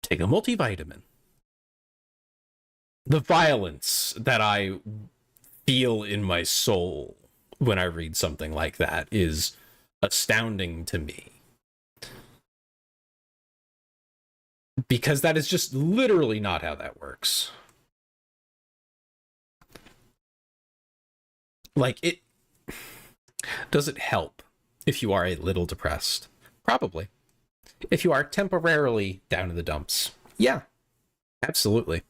take a multivitamin. The violence that I feel in my soul when I read something like that is astounding to me. Because that is just literally not how that works. Like, does it help if you are a little depressed? Probably. If you are temporarily down in the dumps? Yeah, absolutely.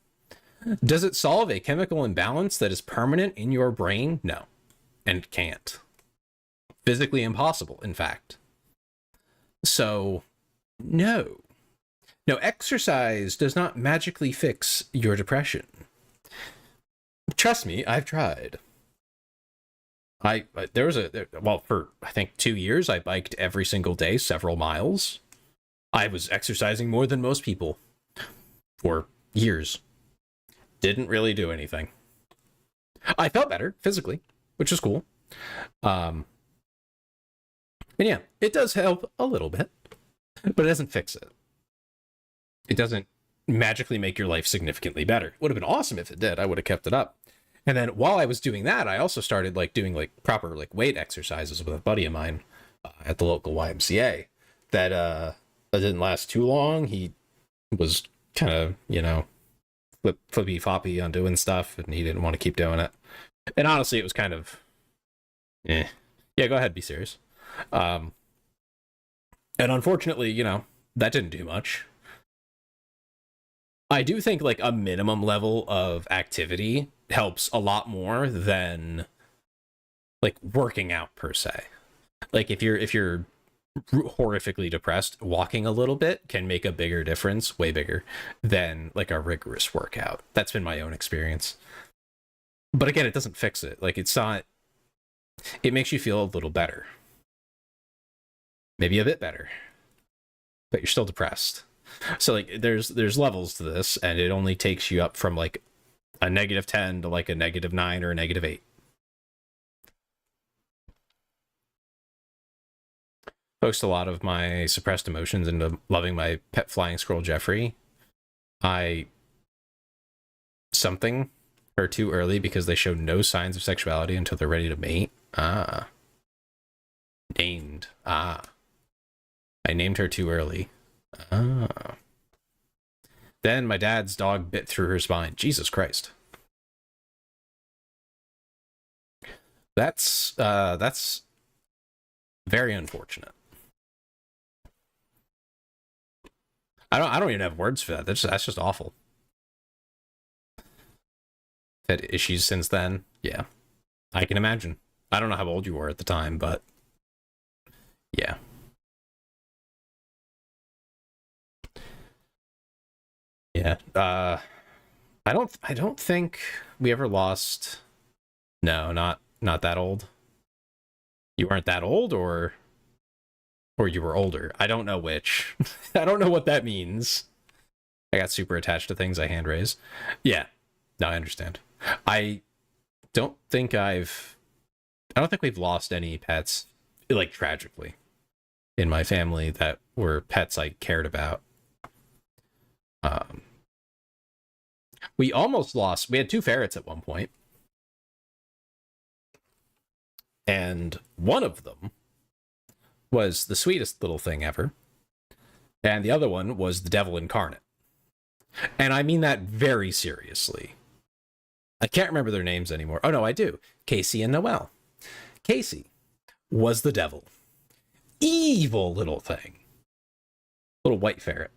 Does it solve a chemical imbalance that is permanent in your brain? No, and can't. Physically impossible, in fact. So, no. No, exercise does not magically fix your depression. Trust me, I've tried. For I think 2 years, I biked every single day, several miles. I was exercising more than most people for years. Didn't really do anything. I felt better physically, which is cool. And yeah, it does help a little bit, but it doesn't fix it. It doesn't magically make your life significantly better. It would have been awesome if it did. I would have kept it up. And then while I was doing that, I also started doing proper weight exercises with a buddy of mine at the local YMCA. That didn't last too long. He was kind of, flippy floppy on doing stuff, and he didn't want to keep doing it. And honestly, it was kind of, yeah, go ahead, be serious. And unfortunately, that didn't do much. I do think a minimum level of activity helps a lot more than working out per se. If you're horrifically depressed, walking a little bit can make a bigger difference, way bigger than a rigorous workout. That's been my own experience. But again, it doesn't fix it. It's not, it makes you feel a little better. Maybe a bit better. But you're still depressed. So there's levels to this, and it only takes you up from a -10 to a -9 or a -8. Post a lot of my suppressed emotions into loving my pet flying squirrel Jeffrey. Something her too early because they show no signs of sexuality until they're ready to mate. Named. I named her too early. Then my dad's dog bit through her spine. Jesus Christ. That's very unfortunate. I don't even have words for that. That's just awful. Had issues since then. Yeah. I can imagine. I don't know how old you were at the time, but yeah. Yeah. I don't think we ever lost. No, not that old. You weren't that old, or you were older. I don't know which. I don't know what that means. I got super attached to things I hand raise. Yeah. No, I understand. I don't think we've lost any pets, tragically, in my family that were pets I cared about. We almost lost. We had 2 ferrets at one point, and one of them was the sweetest little thing ever, and the other one was the devil incarnate. And I mean that very seriously. I can't remember their names anymore. Oh no, I do. Casey and Noelle. Casey was the devil. Evil little thing. Little white ferret.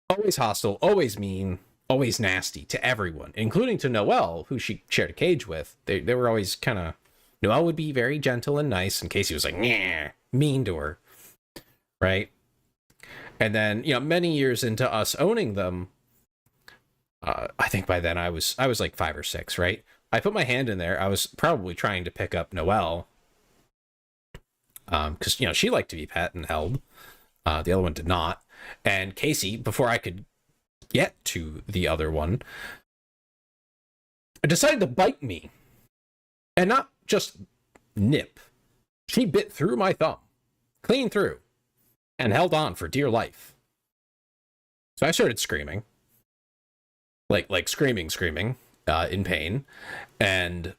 Always hostile, always mean, always nasty to everyone, including to Noelle, who she shared a cage with. They were always kind of... Noelle would be very gentle and nice, and Casey was mean to her. Right? And then, many years into us owning them, I think by then I was 5 or 6, right? I put my hand in there. I was probably trying to pick up Noelle. Because, she liked to be pet and held. The other one did not. And Casey, before I could get to the other one, decided to bite me. And not just nip. She bit through my thumb. Clean through. And held on for dear life. So I started screaming. Like screaming, in pain. And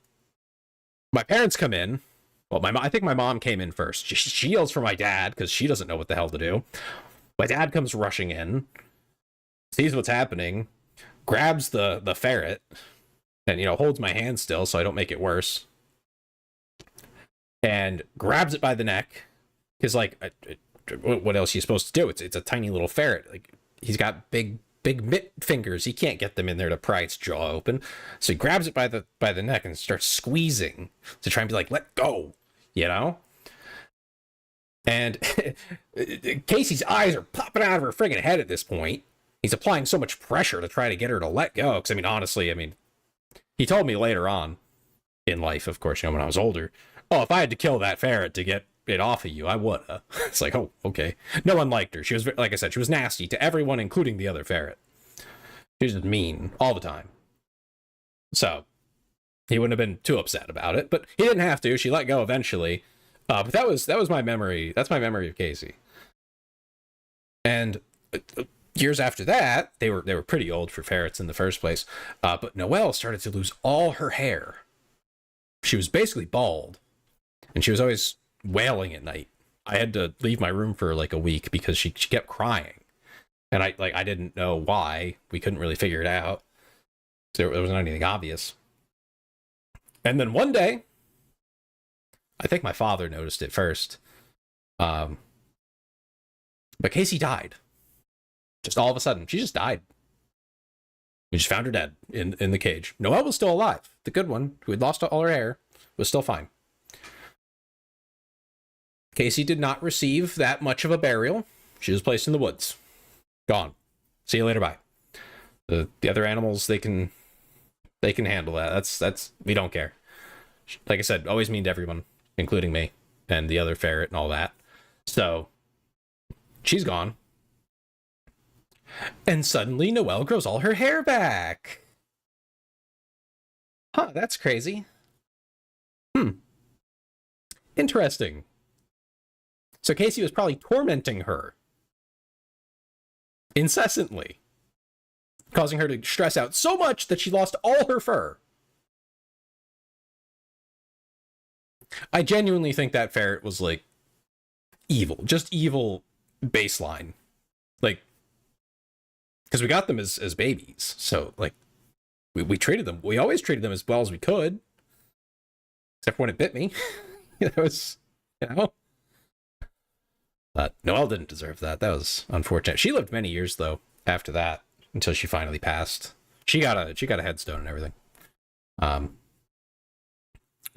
my parents come in. Well, I think my mom came in first. She yells for my dad because she doesn't know what the hell to do. My dad comes rushing in, sees what's happening, grabs the ferret, and, holds my hand still so I don't make it worse. And grabs it by the neck. Because, what else are you supposed to do? It's a tiny little ferret. He's got big mitt fingers. He can't get them in there to pry its jaw open. So he grabs it by the neck and starts squeezing to try and be like, let go, And Casey's eyes are popping out of her friggin' head at this point. He's applying so much pressure to try to get her to let go. Because, I mean, honestly, I mean, he told me later on in life, of course, you know, when I was older, oh, if I had to kill that ferret to get it off of you, I would. It's like, oh, okay. No one liked her. She was, like I said, she was nasty to everyone, including the other ferret. She was just mean all the time. So he wouldn't have been too upset about it, but he didn't have to. She let go eventually. But that was my memory. That's my memory of Casey. And years after that, they were pretty old for ferrets in the first place. But Noelle started to lose all her hair. She was basically bald, and she was always wailing at night. I had to leave my room for like a week because she kept crying, and I didn't know why. We couldn't really figure it out. There wasn't anything obvious. And then one day, I think my father noticed it first. But Casey died. Just all of a sudden, she just died. We just found her dead in the cage. Noelle was still alive. The good one, who had lost all her hair, was still fine. Casey did not receive that much of a burial. She was placed in the woods. Gone. See you later, bye. The other animals, they can handle that. That's we don't care. Like I said, always mean to everyone, including me and the other ferret and all that. So she's gone. And suddenly Noelle grows all her hair back. Huh, that's crazy. Interesting. So Casey was probably tormenting her incessantly, causing her to stress out so much that she lost all her fur. I genuinely think that ferret was like evil, just evil baseline. Like, because we got them as babies, so like we treated them. We always treated them as well as we could, except for when it bit me. It was, you know. Noelle didn't deserve that. That was unfortunate. She lived many years though after that until she finally passed. She got a headstone and everything. But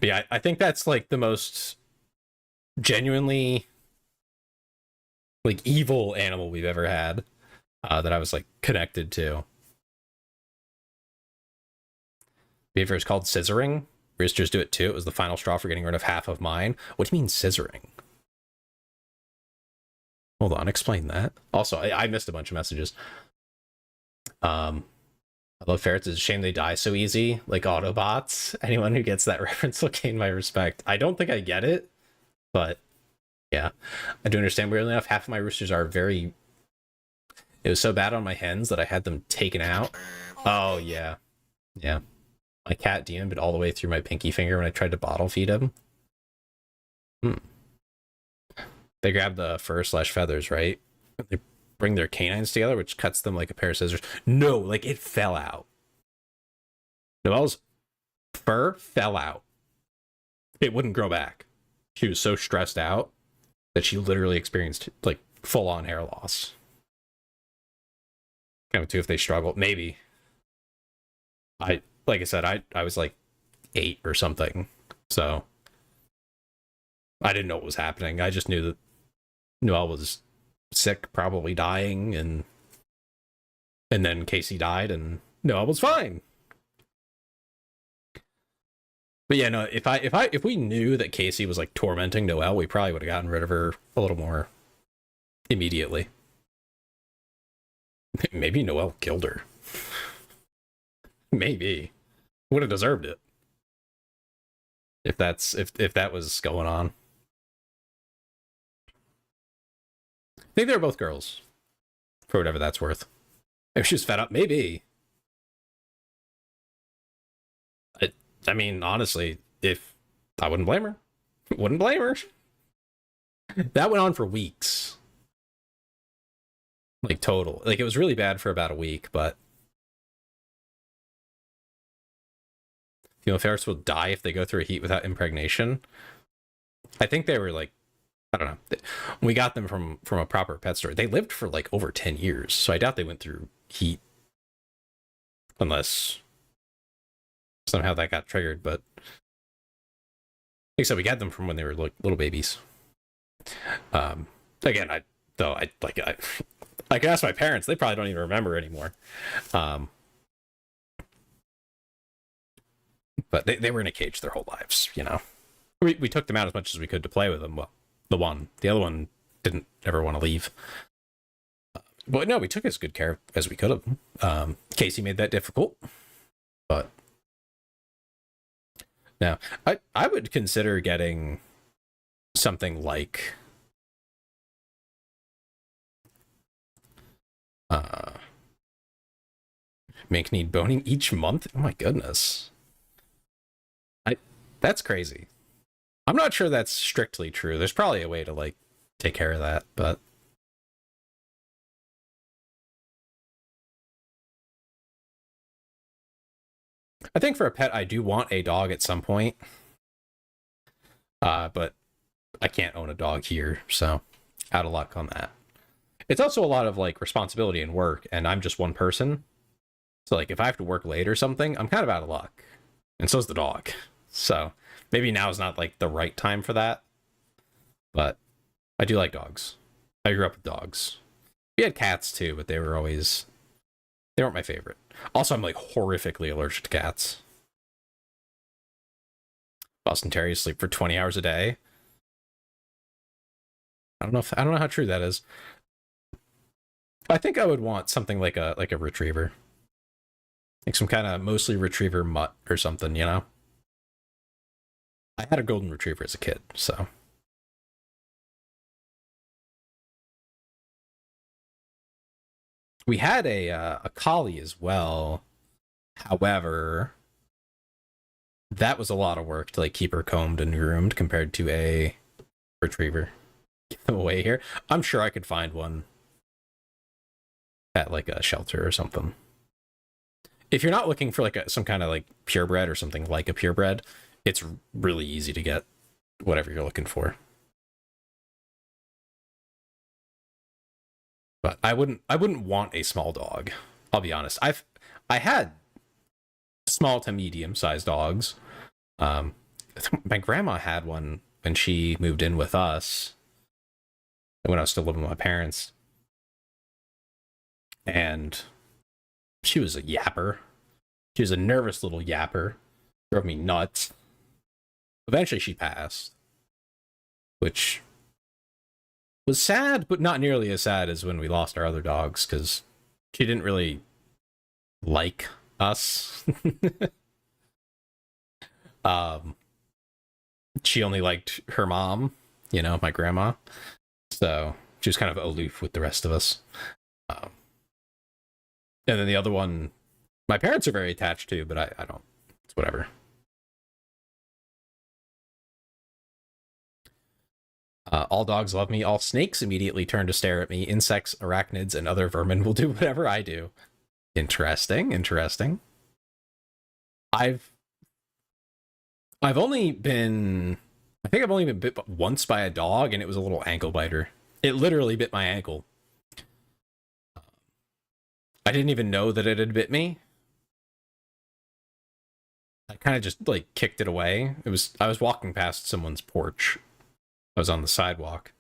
yeah, I think that's like the most genuinely like evil animal we've ever had. That I was like connected to. Behavior is called scissoring. Roosters do it too. It was the final straw for getting rid of half of mine. What do you mean scissoring? Hold on, explain that. Also, I missed a bunch of messages. I love ferrets. It's a shame they die so easy, like Autobots. Anyone who gets that reference will gain my respect. I don't think I get it, but yeah, I do understand. Weirdly enough, half of my roosters are very... It was so bad on my hens that I had them taken out. Oh, yeah. Yeah. My cat demon bit all the way through my pinky finger when I tried to bottle feed him. They grab the fur/feathers, right? They bring their canines together, which cuts them like a pair of scissors. No, like it fell out. Noelle's fur fell out. It wouldn't grow back. She was so stressed out that she literally experienced like full-on hair loss. Kind of too if they struggle. Maybe. Like I said, I was like 8 or something. So I didn't know what was happening. I just knew that Noelle was sick, probably dying, and then Casey died and Noelle was fine. But yeah, no, if we knew that Casey was like tormenting Noelle, we probably would have gotten rid of her a little more immediately. Maybe Noelle killed her. Maybe. Would have deserved it. If that was going on. I think they were both girls. For whatever that's worth. If she was fed up, maybe. I mean, honestly, if I wouldn't blame her. Wouldn't blame her. That went on for weeks. Like total. Like it was really bad for about a week, but ferrets will die if they go through a heat without impregnation. I think they were like, I don't know. We got them from a proper pet store. They lived for like over 10 years, so I doubt they went through heat. Unless somehow that got triggered, but like I said, we got them from when they were like little babies. Again, I could ask my parents, they probably don't even remember anymore. But they were in a cage their whole lives, you know. We took them out as much as we could to play with them. Well, the other one didn't ever want to leave. But no, we took as good care as we could have. Casey made that difficult, but now I would consider getting something like Mink need boning each month. Oh my goodness, that's crazy. I'm not sure that's strictly true. There's probably a way to like take care of that, but I think for a pet, I do want a dog at some point. But I can't own a dog here, so out of luck on that. It's also a lot of like responsibility and work, and I'm just one person. So like if I have to work late or something, I'm kind of out of luck. And so's the dog. So maybe now is not like the right time for that. But I do like dogs. I grew up with dogs. We had cats too, but they weren't my favorite. Also, I'm like horrifically allergic to cats. Boston Terriers sleep for 20 hours a day. I don't know how true that is. I think I would want something like a retriever. Like some kind of mostly retriever mutt or something, you know? I had a golden retriever as a kid, so. We had a collie as well. However, that was a lot of work to like keep her combed and groomed compared to a retriever. Give them away here. I'm sure I could find one at like a shelter or something. If you're not looking for like some kind of like purebred or something like a purebred, it's really easy to get whatever you're looking for. But I wouldn't want a small dog. I'll be honest. I had small to medium sized dogs. My grandma had one when she moved in with us, when I was still living with my parents. And she was a yapper. She was a nervous little yapper. Drove me nuts. Eventually she passed, which was sad, but not nearly as sad as when we lost our other dogs, because she didn't really like us. She only liked her mom, you know, my grandma. So she was kind of aloof with the rest of us. And then the other one, my parents are very attached to, but I don't. It's whatever. All dogs love me. All snakes immediately turn to stare at me. Insects, arachnids, and other vermin will do whatever I do. Interesting. I've only been bit once by a dog, and it was a little ankle biter. It literally bit my ankle. I didn't even know that it had bit me. I kind of just like kicked it away. I was walking past someone's porch. I was on the sidewalk,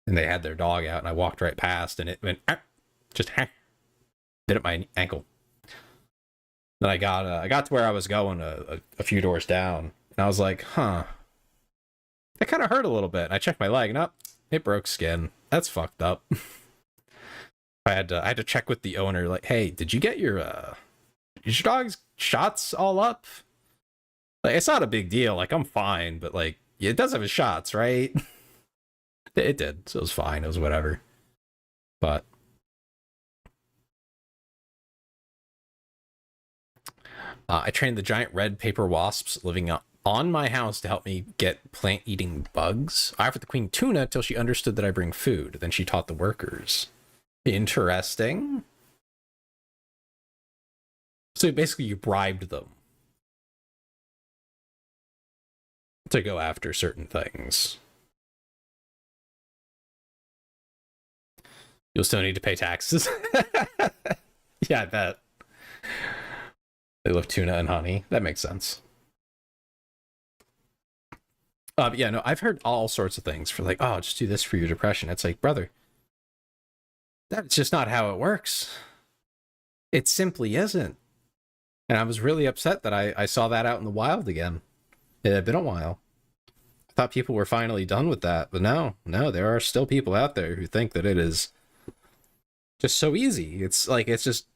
and they had their dog out, and I walked right past, and it went bit at my ankle. Then I got to where I was going, a few doors down, and I was like, huh, that kind of hurt a little bit. And I checked my leg, and it broke skin. That's fucked up. I had to check with the owner, like, hey, did you get your dog's shots all up? Like, it's not a big deal. Like, I'm fine, but like, it does have his shots, right? It did, so it was fine. It was whatever. But I trained the giant red paper wasps living on my house to help me get plant-eating bugs. I offered the queen tuna till she understood that I bring food. Then she taught the workers. Interesting. So basically you bribed them to go after certain things. You'll still need to pay taxes. Yeah, I bet. They love tuna and honey. That makes sense. Yeah, no, I've heard all sorts of things for like, oh, just do this for your depression. It's like, brother, that's just not how it works. It simply isn't. And I was really upset that I saw that out in the wild again. It had been a while. I thought people were finally done with that, but no, there are still people out there who think that it is just so easy. It's like, it's just,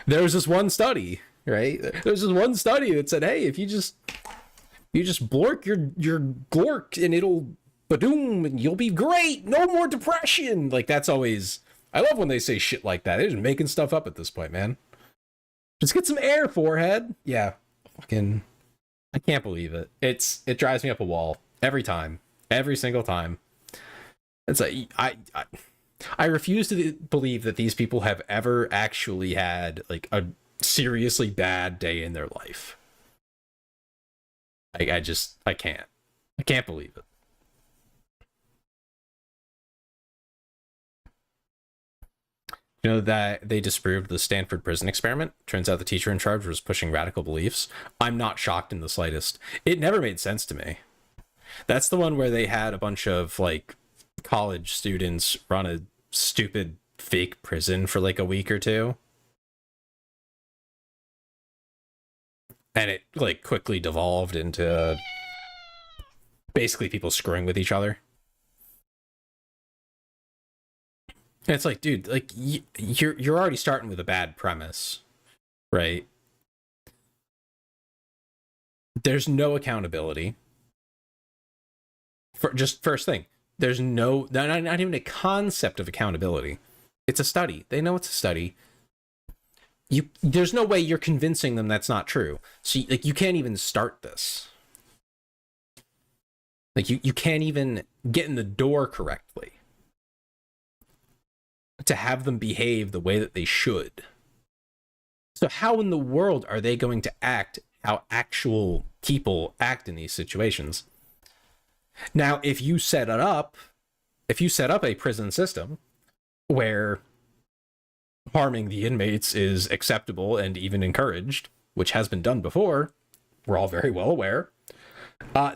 there was this one study, right? There's this one study that said, hey, if you just blork your glork and it'll badoom and you'll be great. No more depression. Like, that's always, I love when they say shit like that. They're just making stuff up at this point, man. Just get some air, forehead. Yeah. Fucking, I can't believe it. It drives me up a wall every time. Every single time. It's like, I refuse to believe that these people have ever actually had like a seriously bad day in their life. I can't. I can't believe it. You know that they disproved the Stanford prison experiment? Turns out the teacher in charge was pushing radical beliefs. I'm not shocked in the slightest. It never made sense to me. That's the one where they had a bunch of like college students run a stupid fake prison for like a week or two. And it like quickly devolved into basically people screwing with each other. And it's like, dude, like you're already starting with a bad premise, right? There's no accountability. For just first thing, there's not even a concept of accountability. It's a study. They know it's a study. There's no way you're convincing them that's not true. So like you can't even start this. Like you can't even get in the door correctly to have them behave the way that they should. So how in the world are they going to act how actual people act in these situations? Now, if you set up a prison system where harming the inmates is acceptable and even encouraged, which has been done before, we're all very well aware,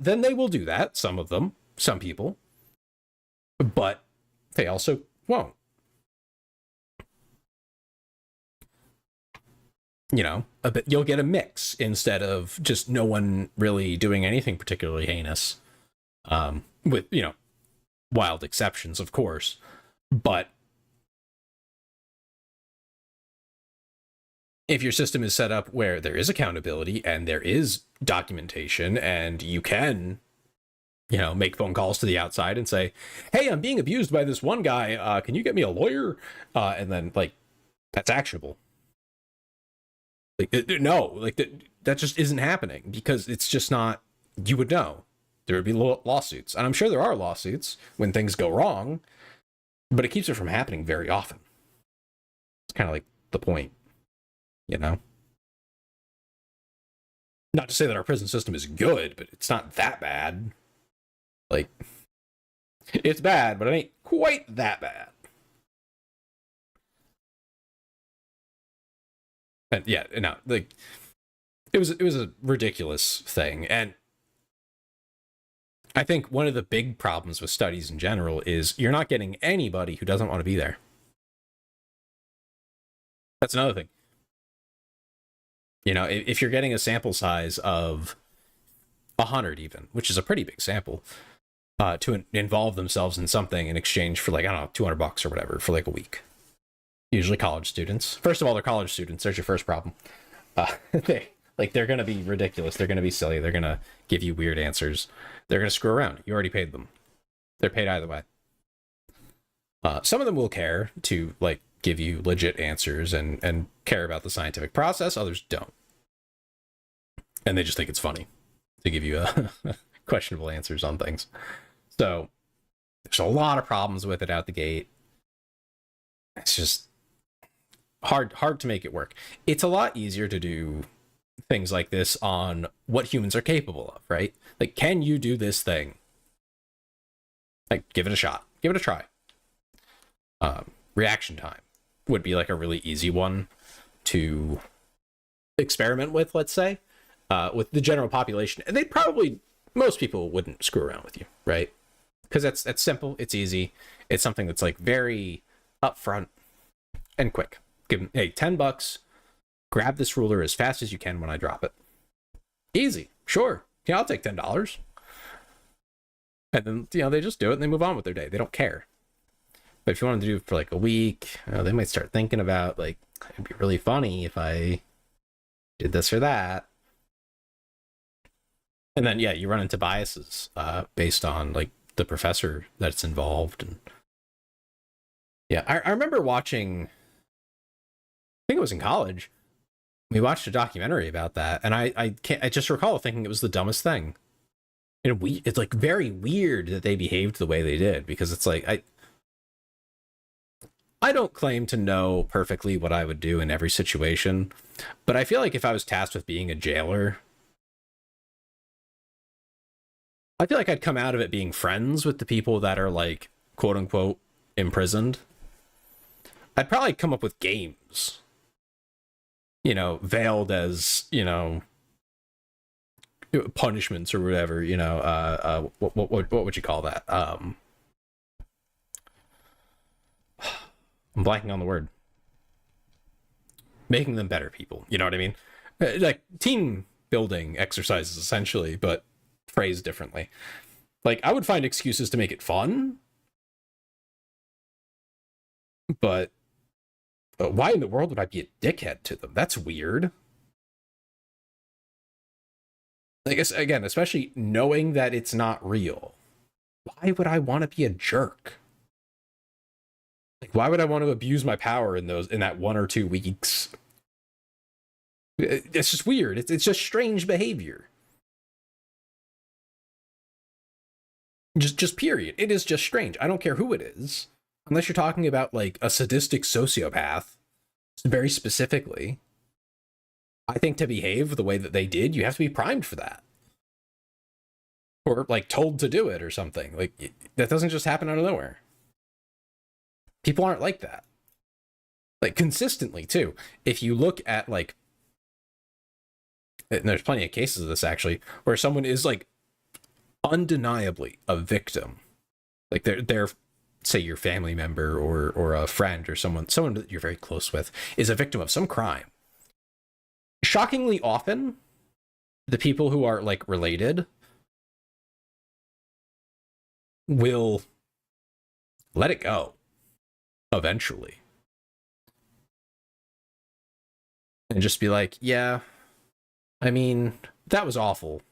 then they will do that, some of them, some people, but they also won't. You know, you'll get a mix instead of just no one really doing anything particularly heinous, with, you know, wild exceptions, of course, but if your system is set up where there is accountability and there is documentation and you can, you know, make phone calls to the outside and say, hey, I'm being abused by this one guy, can you get me a lawyer? And then like, that's actionable. Like, no, like that just isn't happening because it's just not, you would know. There would be lawsuits. And I'm sure there are lawsuits when things go wrong, but it keeps it from happening very often. It's kind of like the point, you know? Not to say that our prison system is good, but it's not that bad. Like, it's bad, but it ain't quite that bad. And yeah, no, like it was a ridiculous thing. And I think one of the big problems with studies in general is you're not getting anybody who doesn't want to be there. That's another thing. You know, if you're getting a sample size of 100 even, which is a pretty big sample, to involve themselves in something in exchange for like, I don't know, $200 or whatever for like a week. Usually college students. First of all, they're college students. There's your first problem. They're going to be ridiculous. They're going to be silly. They're going to give you weird answers. They're going to screw around. You already paid them. They're paid either way. Some of them will care to like give you legit answers and care about the scientific process. Others don't. And they just think it's funny to give you questionable answers on things. So there's a lot of problems with it out the gate. It's just hard to make it work. It's a lot easier to do things like this on what humans are capable of, right? Like, can you do this thing? Like, give it a shot. Give it a try. Reaction time would be like a really easy one to experiment with, let's say, with the general population. And they'd probably most people wouldn't screw around with you, right? Because that's simple, it's easy, it's something that's like very upfront and quick. Give them, hey, $10, grab this ruler as fast as you can when I drop it. Easy, sure, yeah, I'll take $10. And then, you know, they just do it and they move on with their day. They don't care. But if you want to do it for like a week, they might start thinking about like, it'd be really funny if I did this or that. And then, yeah, you run into biases based on like the professor that's involved. And yeah, I remember watching, I think it was in college, we watched a documentary about that. And I just recall thinking it was the dumbest thing. And it's like very weird that they behaved the way they did, because it's like, I don't claim to know perfectly what I would do in every situation, but I feel like if I was tasked with being a jailer, I feel like I'd come out of it being friends with the people that are like, quote unquote, imprisoned. I'd probably come up with games, you know, veiled as, you know, punishments or whatever, you know, what would you call that? I'm blanking on the word. Making them better people, you know what I mean? Like team building exercises essentially, but phrased differently. Like I would find excuses to make it fun, but why in the world would I be a dickhead to them? That's weird. I guess, again, especially knowing that it's not real. Why would I want to be a jerk? Like, why would I want to abuse my power in that 1 or 2 weeks? It's just weird. It's just strange behavior. Just period. It is just strange. I don't care who it is. Unless you're talking about, like, a sadistic sociopath, very specifically. I think to behave the way that they did, you have to be primed for that. Or, like, told to do it or something. Like, that doesn't just happen out of nowhere. People aren't like that. Like, consistently, too. If you look at, like... And there's plenty of cases of this, actually, where someone is, like, undeniably a victim. Like, they're say, your family member or a friend or someone that you're very close with is a victim of some crime. Shockingly often, the people who are, like, related will let it go eventually and just be like, yeah, I mean, that was awful.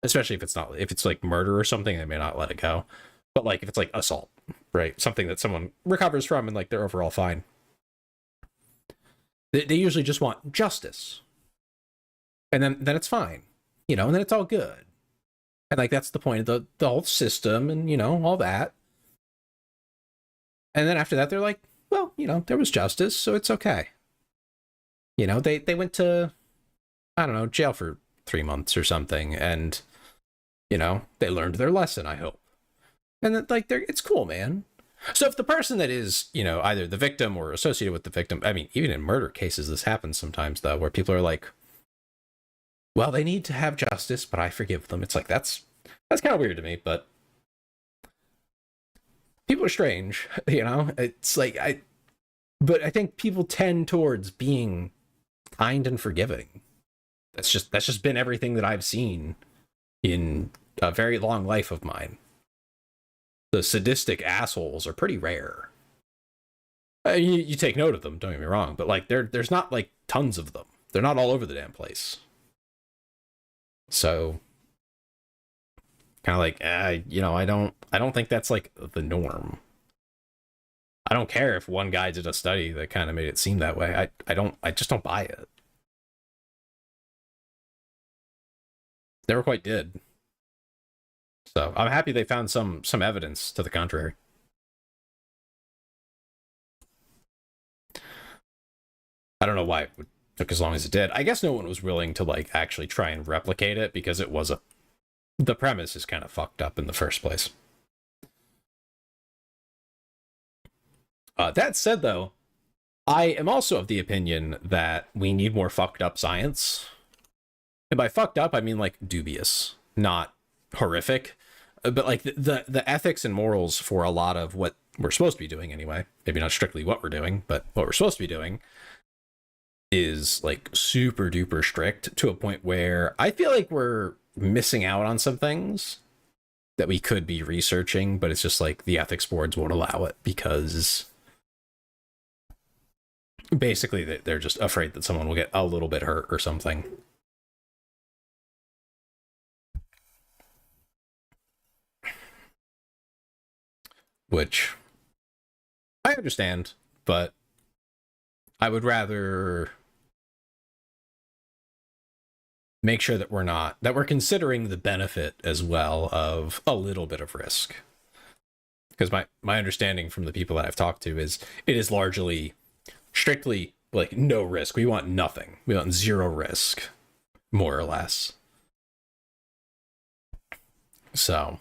Especially if it's like murder or something, they may not let it go. But like if it's like assault, right, something that someone recovers from and like they're overall fine, they usually just want justice, and then it's fine, you know, and then it's all good. And like that's the point of the whole system, and you know, all that. And then after that, they're like, well, you know, there was justice, so it's okay. You know, they went to, I don't know, jail for 3 months or something, and you know, they learned their lesson, I hope. And then, like, it's cool, man. So if the person that is, you know, either the victim or associated with the victim, I mean, even in murder cases, this happens sometimes, though, where people are like, well, they need to have justice, but I forgive them. It's like, that's kind of weird to me, but people are strange, you know? It's like, but I think people tend towards being kind and forgiving. That's just been everything that I've seen in a very long life of mine. The sadistic assholes are pretty rare. You take note of them, don't get me wrong, but like there's not like tons of them. They're not all over the damn place. So kind of like, you know, I don't think that's like the norm. I don't care if one guy did a study that kind of made it seem that way. I just don't buy it. Never quite did. So I'm happy they found some evidence to the contrary. I don't know why it took as long as it did. I guess no one was willing to like actually try and replicate it because it was the premise is kind of fucked up in the first place. That said, though, I am also of the opinion that we need more fucked up science. And by fucked up, I mean like dubious, not horrific. But like the ethics and morals for a lot of what we're supposed to be doing anyway, maybe not strictly what we're doing, but what we're supposed to be doing is like super duper strict to a point where I feel like we're missing out on some things that we could be researching, but it's just like the ethics boards won't allow it because basically they're just afraid that someone will get a little bit hurt or something. Which I understand, but I would rather make sure that we're considering the benefit as well of a little bit of risk. Because my understanding from the people that I've talked to is it is largely strictly like no risk. We want nothing. We want zero risk, more or less. So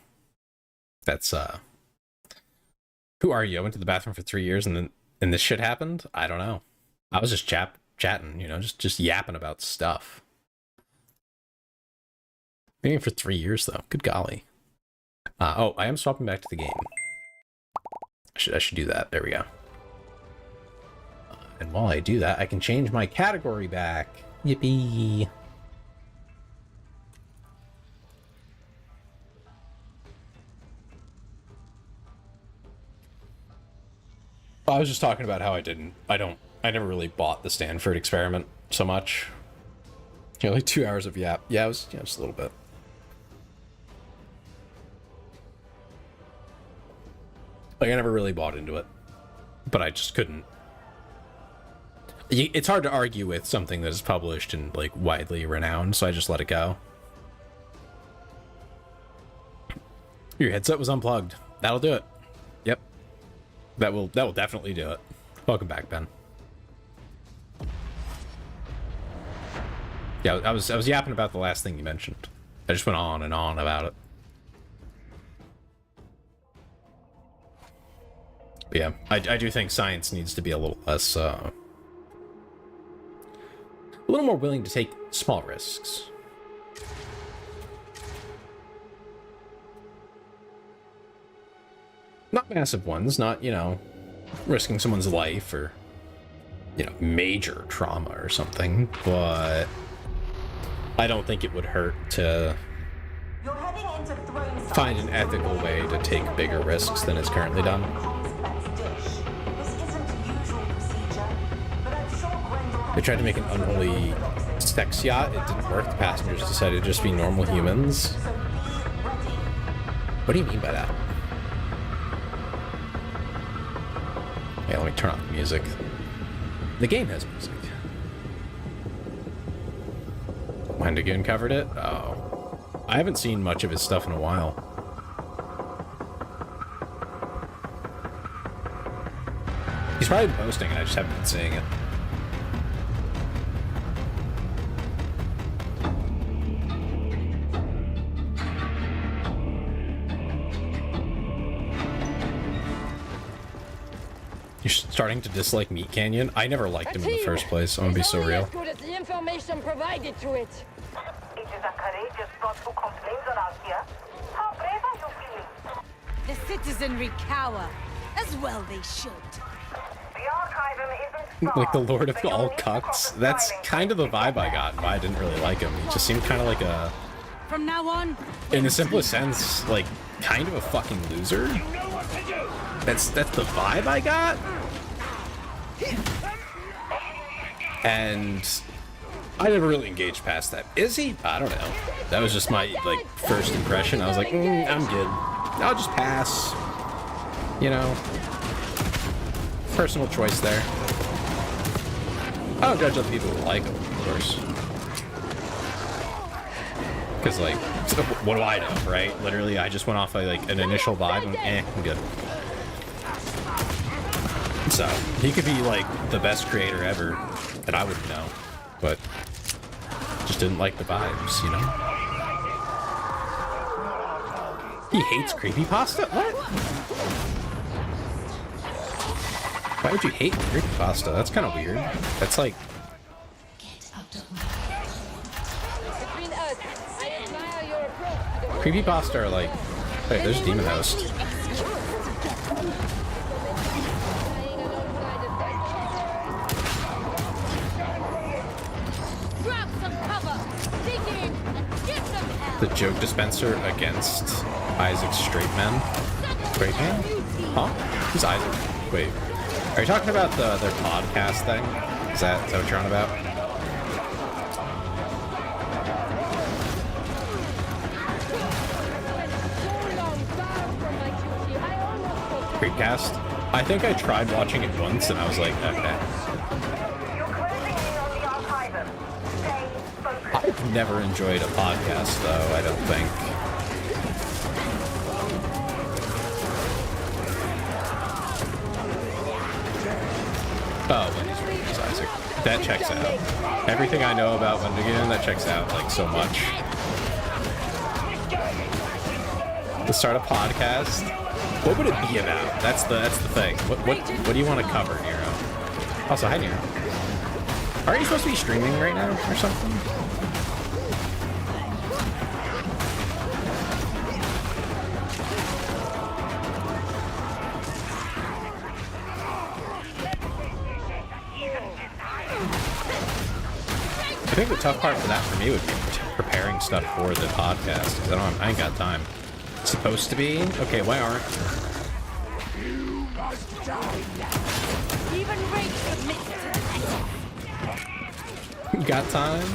that's who are you? I went to the bathroom for 3 years and this shit happened? I don't know. I was just chatting, you know, just yapping about stuff. Maybe for 3 years though. Good golly. Oh, I am swapping back to the game. I should do that. There we go. And while I do that, I can change my category back. Yippee. I was just talking about how I never really bought the Stanford experiment so much. You know, like 2 hours of yap. Yeah, it was just a little bit. Like, I never really bought into it, but I just couldn't. It's hard to argue with something that is published and like widely renowned, so I just let it go. Your headset was unplugged. That'll do it. Yep. That will definitely do it. Welcome back, Ben. Yeah, I was yapping about the last thing you mentioned. I just went on and on about it. But yeah, I do think science needs to be a little less, a little more willing to take small risks. Not massive ones, not, you know, risking someone's life or, you know, major trauma or something, but I don't think it would hurt to find an ethical way to take bigger risks than is currently done. They tried to make an unholy sex yacht. It didn't work. The passengers decided to just be normal humans. What do you mean by that? Yeah, let me turn on the music. The game has music. Wendigoon covered it? Oh. I haven't seen much of his stuff in a while. He's probably been posting and I just haven't been seeing it. You're starting to dislike Meat Canyon? I never liked him in the first place. I'm gonna be so real. Good at the information provided to it. It is a courageous thought who complains around here. How brave are you feeling? The citizenry cower. As well they should. The archivum isn't Like the Lord of all cucks? That's kind of the vibe I got, and why I didn't really like him. He just seemed kind of like a... From now on... in the simplest sense, like, kind of a fucking loser. That's the vibe I got. And I never really engaged past that. Is he? I don't know. That was just my, like, first impression. I was like, I'm good. I'll just pass. You know? Personal choice there. I don't judge other people who like him, of course. Because, like, what do I know, right? Literally, I just went off like an initial vibe and I'm good. So, he could be, like, the best creator ever, and I wouldn't know. But, just didn't like the vibes, you know? He hates creepypasta? What? Why would you hate creepypasta? That's kind of weird. That's like... Between us, I admire your approach to the Creepypasta are like... Wait, there's Demon Host. Grab some cover, dig in, and give them hell. The joke dispenser against Isaac's straight men. Straight man? Huh? Who's Isaac? Wait. Are you talking about their podcast thing? Is that what you're on about? Creepcast? I think I tried watching it once and I was like, okay. I've never enjoyed a podcast though, I don't think. Oh, Wendy's Rage is Isaac. That checks out. Everything I know about Wendigan, that checks out like so much. To start a podcast? What would it be about? That's the thing. What do you want to cover, Nero? Also, hi Nero. Aren't you supposed to be streaming right now or something? I think the tough part for that for me would be preparing stuff for the podcast because I ain't got time. It's supposed to be? Okay, why aren't You must die now. Even Rage submits to the you got time?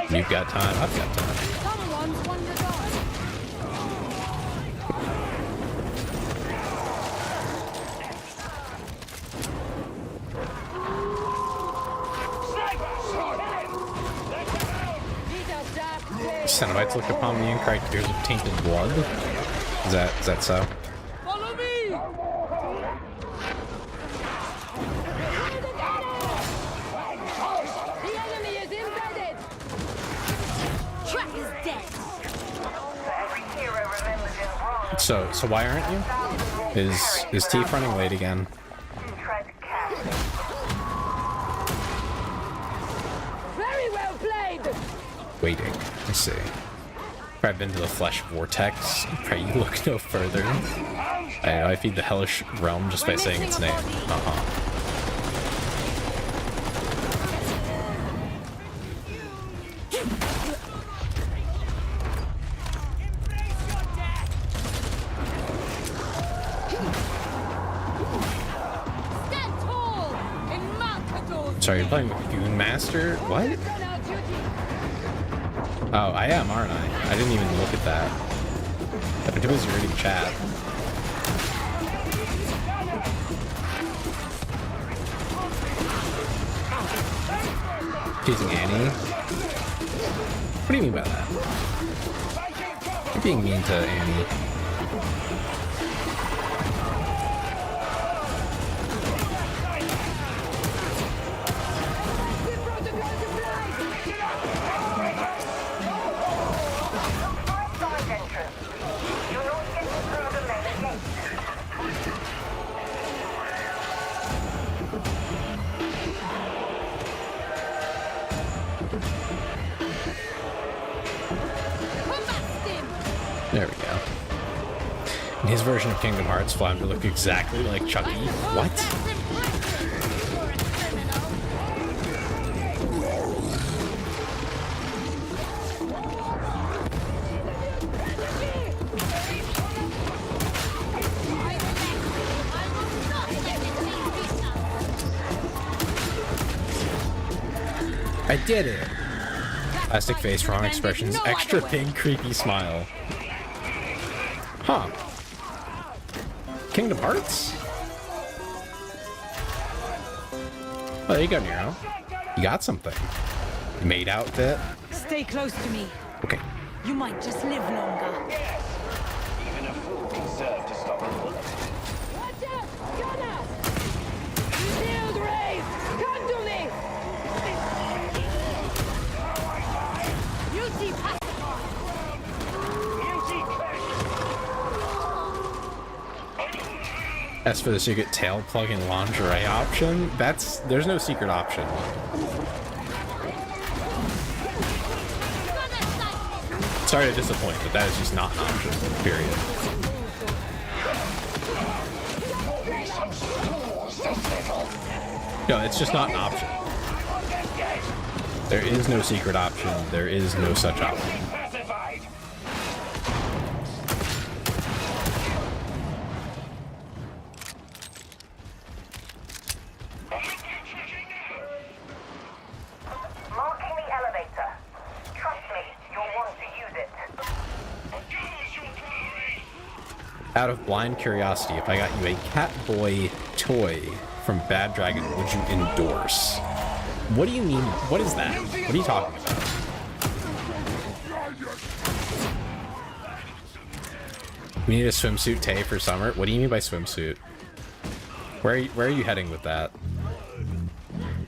You've got time, I've got time. Someone's wandered on. Cenobites look upon me and cry tears of tainted blood. Is that so? Follow me. The enemy is embedded. Trap is dead. So why aren't you? Is Teeth running late again? Very well played. Waiting. Let's see. I've been to the flesh vortex. Pray you look no further. I know I feed the hellish realm just by saying its name. Stand tall in Malcador's. Sorry, you're playing Goon Master? What? Oh, I am, aren't I? I didn't even look at that. I've been too busy reading chat. Teasing Annie? What do you mean by that? You're being mean to Annie. There we go. In his version of Kingdom Hearts, Flounder looked exactly like Chucky. What? I did it! Plastic face, wrong expressions, extra big creepy smile. Huh. Kingdom Hearts? Oh, there you go, Nero. You got something. Maid outfit? Stay close to me. Okay. You might just live longer. Even a fool can serve to stop a bullet. Watch out! Gunner! Shield raised! Come to me! Beauty pacified! As for the secret tail plug-in lingerie option, there's no secret option. Sorry to disappoint, but that is just not an option, period. No, it's just not an option. There is no secret option. There is no such option. Marking the elevator. Trust me, you'll want to use it. Out of blind curiosity, if I got you a Catboy toy from Bad Dragon, would you endorse? What do you mean? What is that? What are you talking about? We need a swimsuit Tay for summer? What do you mean by swimsuit? Where are you heading with that?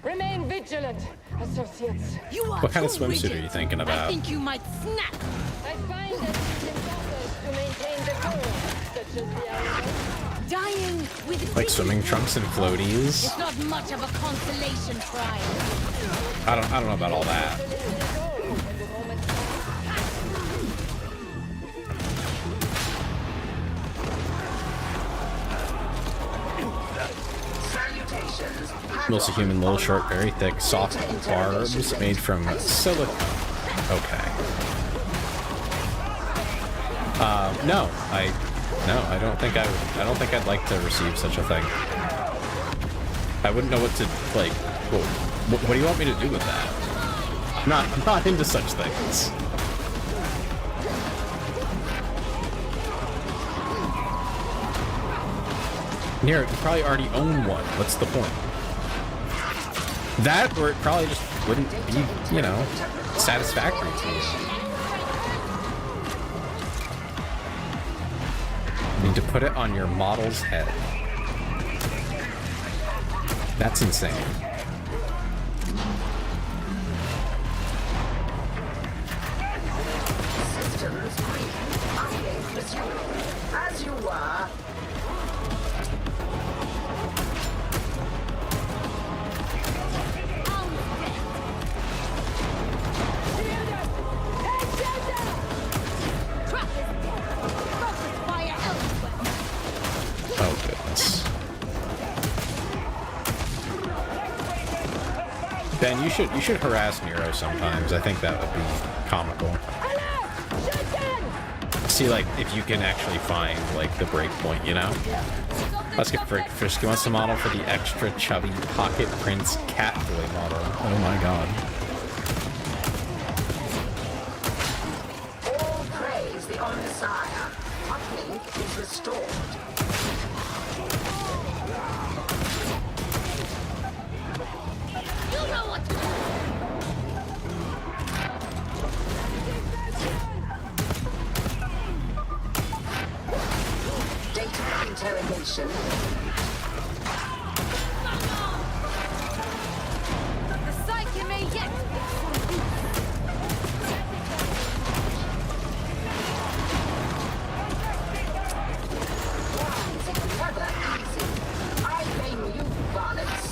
Remain vigilant, associates. What kind of swimsuit are you thinking I about? think you might snap. I find that it is important to maintain decorum, such as the animals. Dying with Like swimming trunks and floaties? It's not much of a consolation prize. I don't know about all that. Mostly human, little short, very thick, soft barbs made from silicone. Okay. No, I don't think I'd like to receive such a thing. I wouldn't know what to like. What do you want me to do with that? I'm not into such things. Here, you probably already own one. What's the point? That, or it probably just wouldn't be, you know, satisfactory to you. You need to put it on your model's head. That's insane. Systems green. Update resumed. As you were. Oh goodness. Ben, you should harass Nero sometimes. I think that would be comical. See, like, if you can actually find, like, the break point, you know? Let's get Frisky wants the model for the extra chubby Pocket Prince Catboy model. Oh my god. All praise the Omnissiah. Uplink is restored. You know what to do. Data interrogation. The psyche may yet. It's never easy. I blame you, varlets.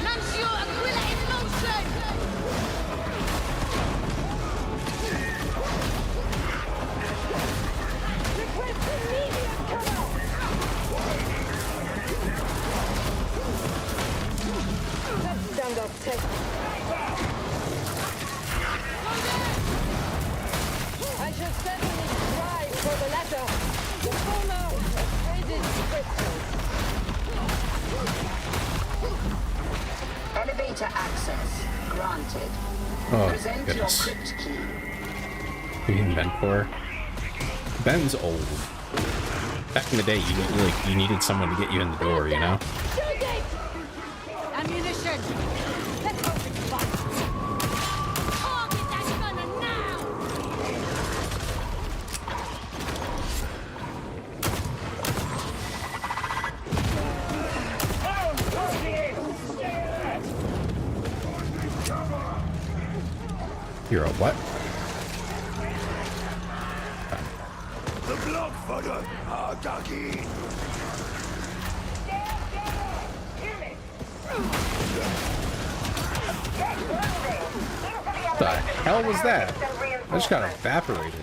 Nuncio Aquila in motion. Stand up, take. I shall certainly strive for the latter. The former traded crystals. Elevator access granted. Oh, Present goodness. your crypt key. Who you Ben for? Ben's old. Back in the day, you needed someone to get you in the door, you know? Ammunition. Let's hope it's fun. Target that gunner now. You're a what? The blood Look for the doggy. The hell was that? I just got evaporated.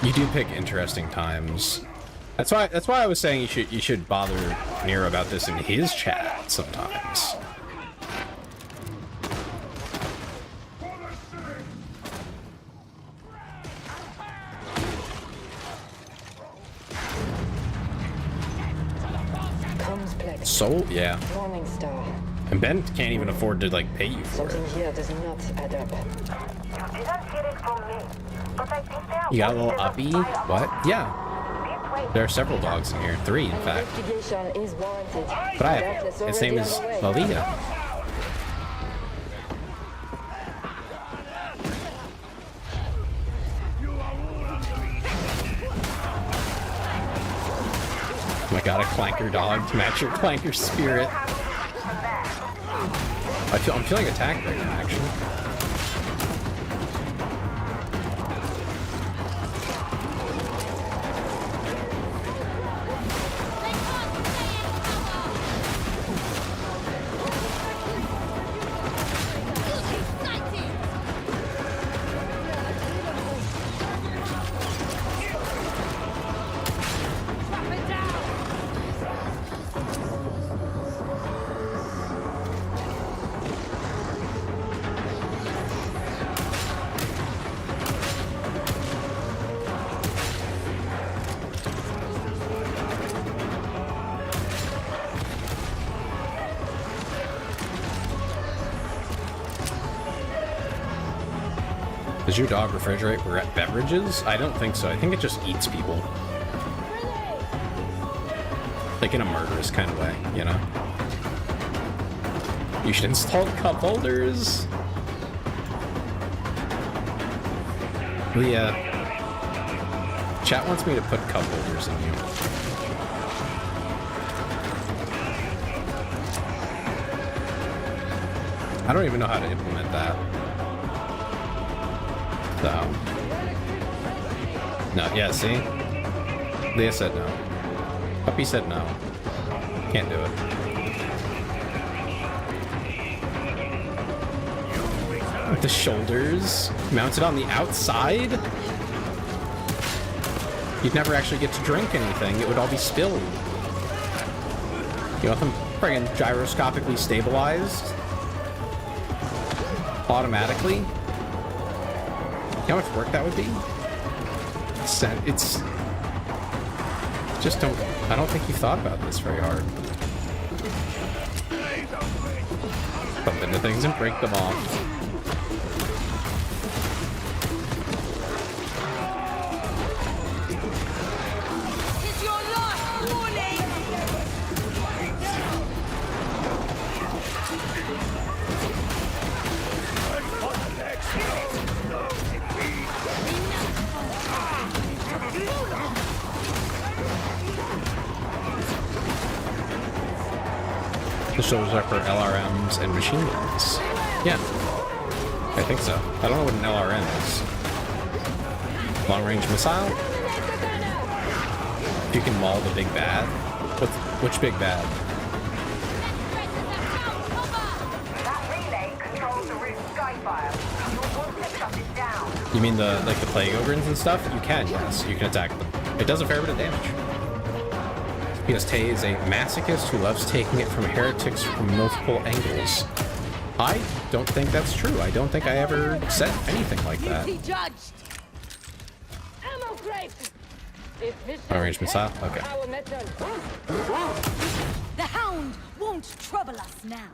You do pick interesting times. That's why I was saying you should bother Nero about this in his chat sometimes. So yeah. Morning Star. And Ben can't even afford to like pay you for it. Something here does not add up. You got a little uppy? What? Yeah. There are several dogs in here. 3, in fact. Investigation is warranted. But I have, its name is Lalita. Oh my god, a clanker dog to match your clanker spirit. I'm feeling attacked right now, actually. Does your dog refrigerate beverages? I don't think so. I think it just eats people. Like in a murderous kind of way, you know? You should install cup holders. Yeah. Chat wants me to put cup holders in you. I don't even know how to implement that. So. No, yeah, see? Leah said no. Puppy said no. Can't do it. With the shoulders mounted on the outside? You'd never actually get to drink anything. It would all be spilled. You want them friggin' gyroscopically stabilized? Automatically? You know how much work that would be? It's just don't. I don't think you've thought about this very hard. Bump into things and break them off. Those are for LRMs and machine guns. Yeah, I think so. I don't know what an LRM is. Long range missile? If you can maul the big bad? Which big bad? You mean the plague ogrins and stuff? You can, yes. You can attack them. It does a fair bit of damage. Because Tay is a masochist who loves taking it from heretics from multiple angles. I don't think that's true. I don't think I ever said anything like that. Long range missile? Okay. The hound won't trouble us now.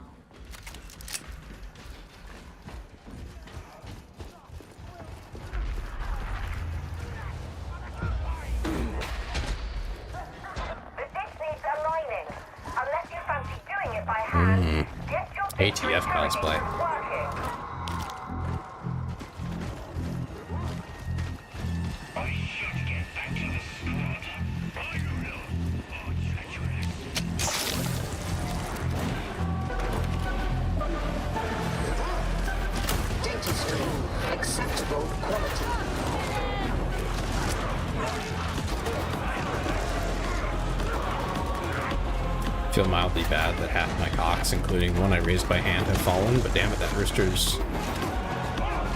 ATF cosplay. industry. Acceptable quality. I feel mildly bad that half my cocks, including the one I raised by hand, have fallen, but damn it, that rooster's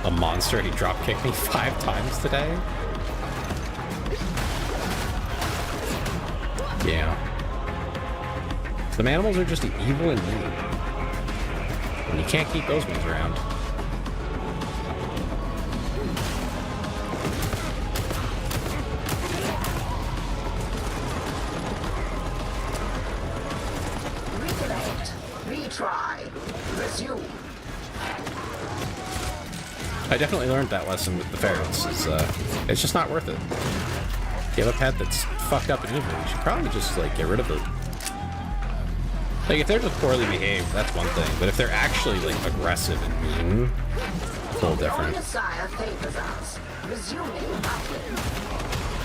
a monster. He drop kicked me 5 times today. Yeah. Some animals are just evil and mean. And you can't keep those ones around. Reconnect. Retry. Resume. I definitely learned that lesson with the ferrets. It's just not worth it. If you have a pet that's fucked up and evil, you should probably just, like, get rid of it. Like, if they're just poorly behaved, that's one thing. But if they're actually, like, aggressive and mean, it's a little different.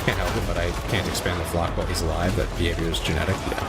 Can't help it, but I can't expand the flock while he's alive. That behavior is genetic. Yeah.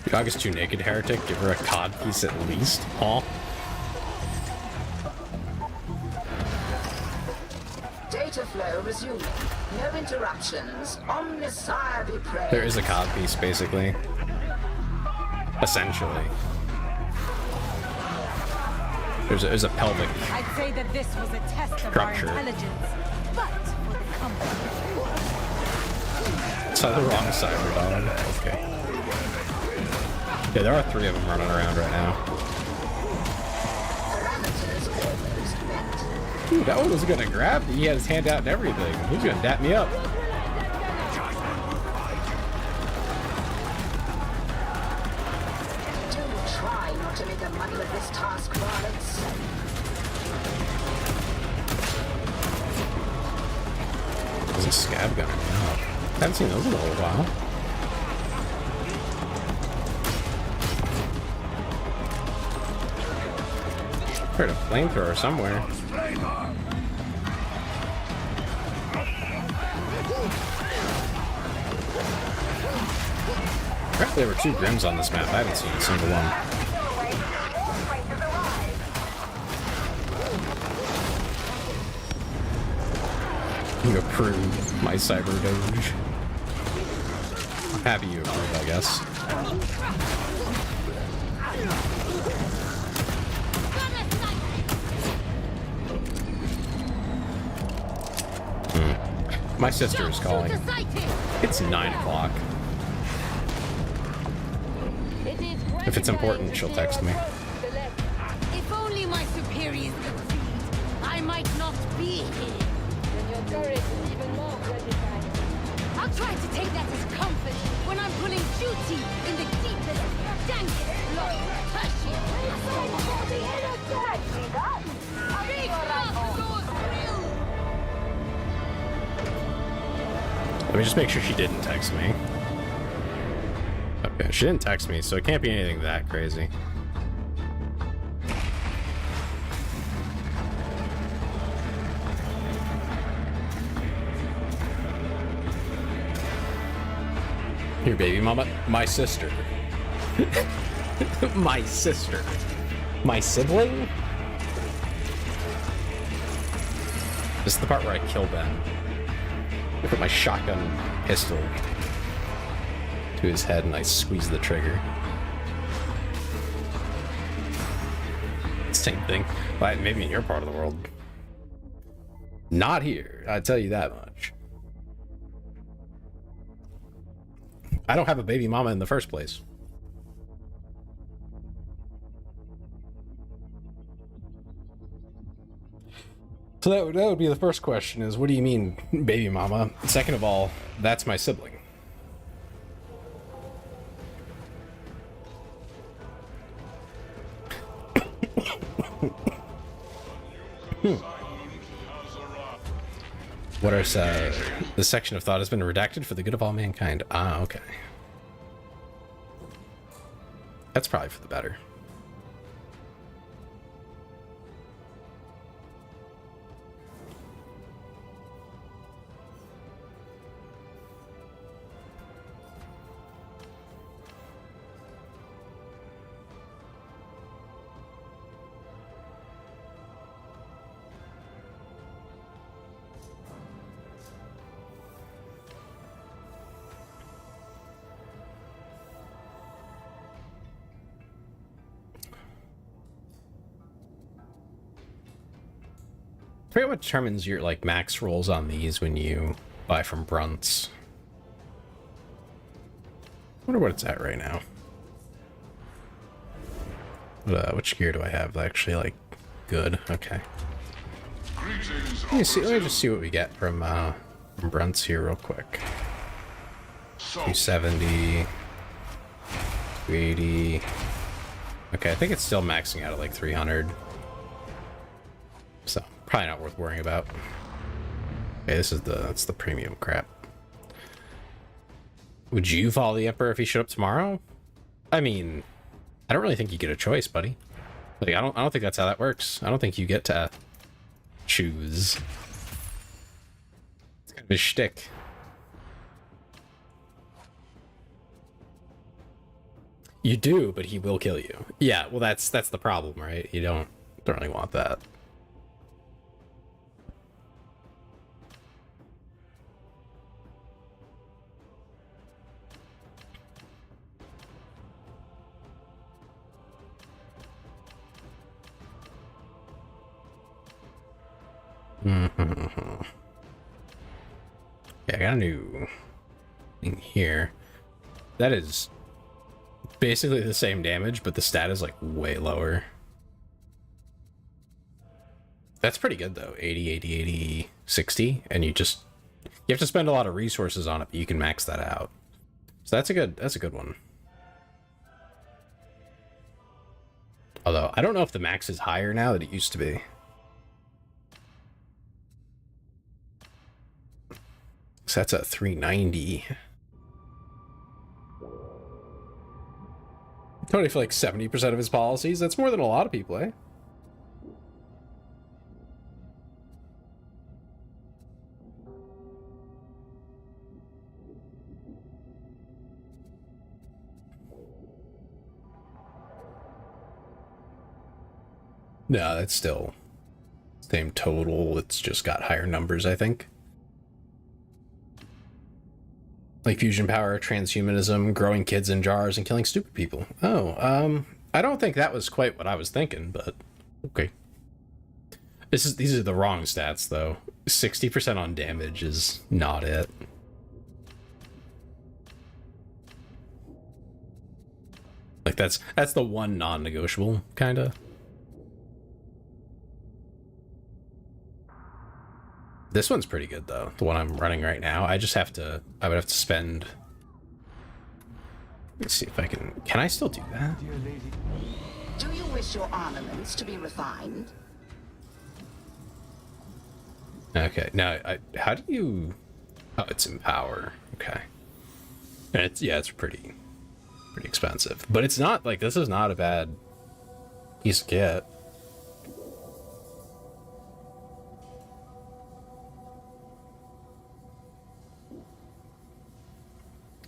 Dog is too naked, heretic. Give her a cod piece at least. Huh? Data flow resuming. No interruptions. Omnisire be praised. There is a cod piece, basically. Essentially. There's a pelvic I'd say that this was a test of structure. our intelligence, but for the company. It's on the wrong side, dog. Okay. Yeah, there are 3 of them running around right now. Ooh, that one was gonna grab me. He had his hand out and everything. He's gonna dap me up. Do try not to make a muddle of this task, varlets. There's a scab gunner now. Haven't seen those in a little while. Heard a flamethrower somewhere. Apparently there were 2 Grims on this map. I haven't seen a single one. You approve my cyber doge. I'm happy you approve, I guess. My sister is calling. It's 9 o'clock. If it's important, she'll text me. If only my superiors could see, I might not be here. Then your courage is even more gratifying. I'll try to take that as comfort when I'm pulling duty in the deepest, dankest lock of Tertiary. Big love goes through. Let me just make sure she didn't text me. Okay, she didn't text me, so it can't be anything that crazy. Your baby mama? My sister. My sister. My sibling? This is the part where I kill Ben. I put my shotgun pistol to his head and I squeeze the trigger. Same thing. Well, maybe in your part of the world. Not here, I tell you that much. I don't have a baby mama in the first place. So that would be the first question is, what do you mean, baby mama? Second of all, that's my sibling. What are this section of thought has been redacted for the good of all mankind. Ah, okay. That's probably for the better. I forget what determines your like max rolls on these when you buy from Brunts. I wonder what it's at right now. Which gear do I have that actually like good? Okay. Let me just see what we get from Brunts here real quick. 270, 280. Okay, I think it's still maxing out at like 300. So probably not worth worrying about. Okay, that's the premium crap. Would you follow the Emperor if he showed up tomorrow? I mean, I don't really think you get a choice, buddy. Like I don't think that's how that works. I don't think you get to choose. It's kind of a shtick. You do, but he will kill you. Yeah, well that's the problem, right? You don't really want that. Yeah, I got a new thing here. That is basically the same damage, but the stat is like way lower. That's pretty good though. 80, 80, 80, 60, and you have to spend a lot of resources on it, but you can max that out. So that's a good one. Although I don't know if the max is higher now than it used to be. So that's at 390. Tony for like 70% of his policies. That's more than a lot of people, eh? No, that's still same total. It's just got higher numbers, I think. Like fusion power, transhumanism, growing kids in jars, and killing stupid people. Oh, I don't think that was quite what I was thinking, but okay. These are the wrong stats, though. 60% on damage is not it. Like that's the one non-negotiable, kinda. This one's pretty good though, the one I'm running right now. I would have to spend... Let's see if I can I still do that? Do you wish your armaments to be refined? Okay, now, how do you... Oh, it's Empower, okay. And it's pretty expensive. But it's not, like, this is not a bad piece of kit.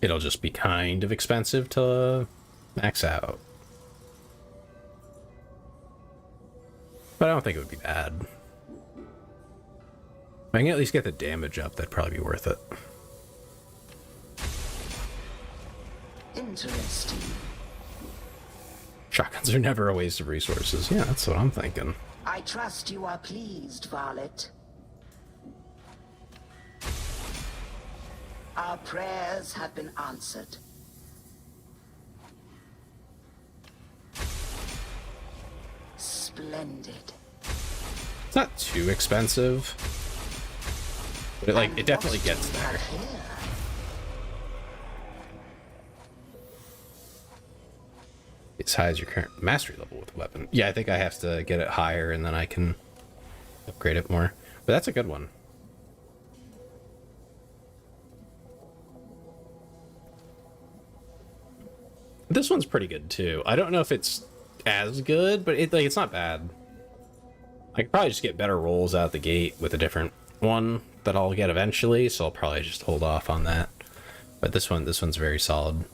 It'll just be kind of expensive to max out. But I don't think it would be bad. If I can at least get the damage up, that'd probably be worth it. Interesting. Shotguns are never a waste of resources. Yeah, that's what I'm thinking. I trust you are pleased, Varlet. Our prayers have been answered. Splendid. It's not too expensive, but it definitely gets there. As high as your current mastery level with the weapon. Yeah, I think I have to get it higher, and then I can upgrade it more. But that's a good one. This one's pretty good too. I don't know if it's as good, but it's not bad. I could probably just get better rolls out the gate with a different one that I'll get eventually, so I'll probably just hold off on that. But this one's very solid.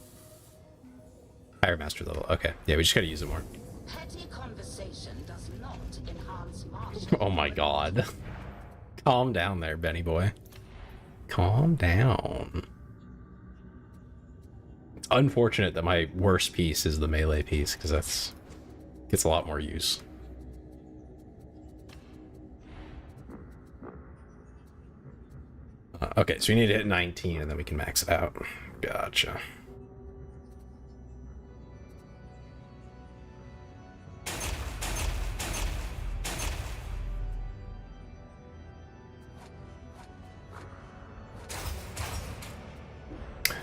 Higher master level. Okay, yeah, we just gotta use it more. Petty conversation does not enhance martial. Oh my god. Calm down there, Benny boy. Calm down. It's unfortunate that my worst piece is the melee piece, because that's gets a lot more use. Okay, so we need to hit 19 and then we can max it out. Gotcha.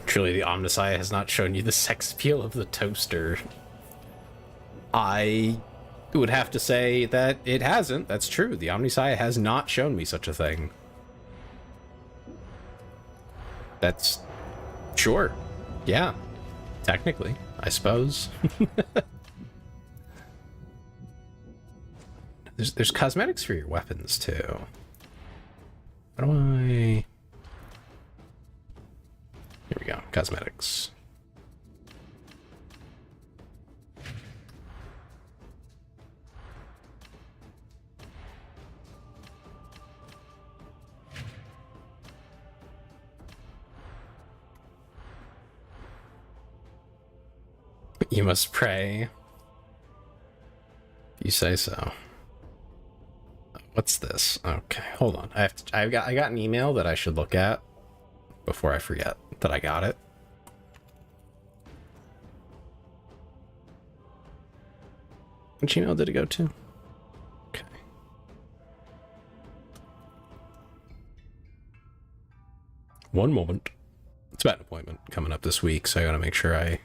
Truly, the Omnissiah has not shown you the sex appeal of the toaster. I would have to say that it hasn't. That's true. The Omnissiah has not shown me such a thing. That's... sure. Yeah. Technically, I suppose. There's cosmetics for your weapons, too. How do I... Here we go. Cosmetics. You must pray. You say so. What's this? Okay, hold on. I got an email that I should look at before I forget that I got it. Which email did it go to? Okay. One moment. It's about an appointment coming up this week, so I gotta make sure I...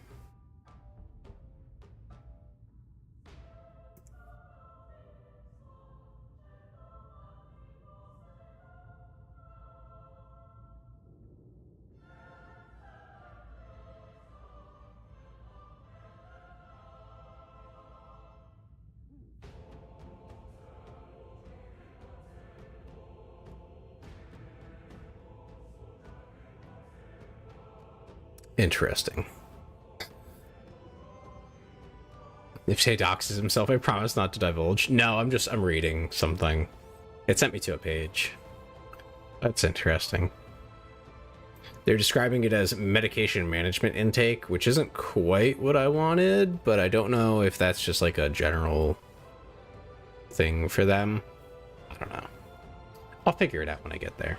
Interesting. If Shay doxes himself, I promise not to divulge. No, I'm reading something. It sent me to a page. That's interesting. They're describing it as medication management intake, which isn't quite what I wanted, but I don't know if that's just like a general thing for them. I don't know. I'll figure it out when I get there.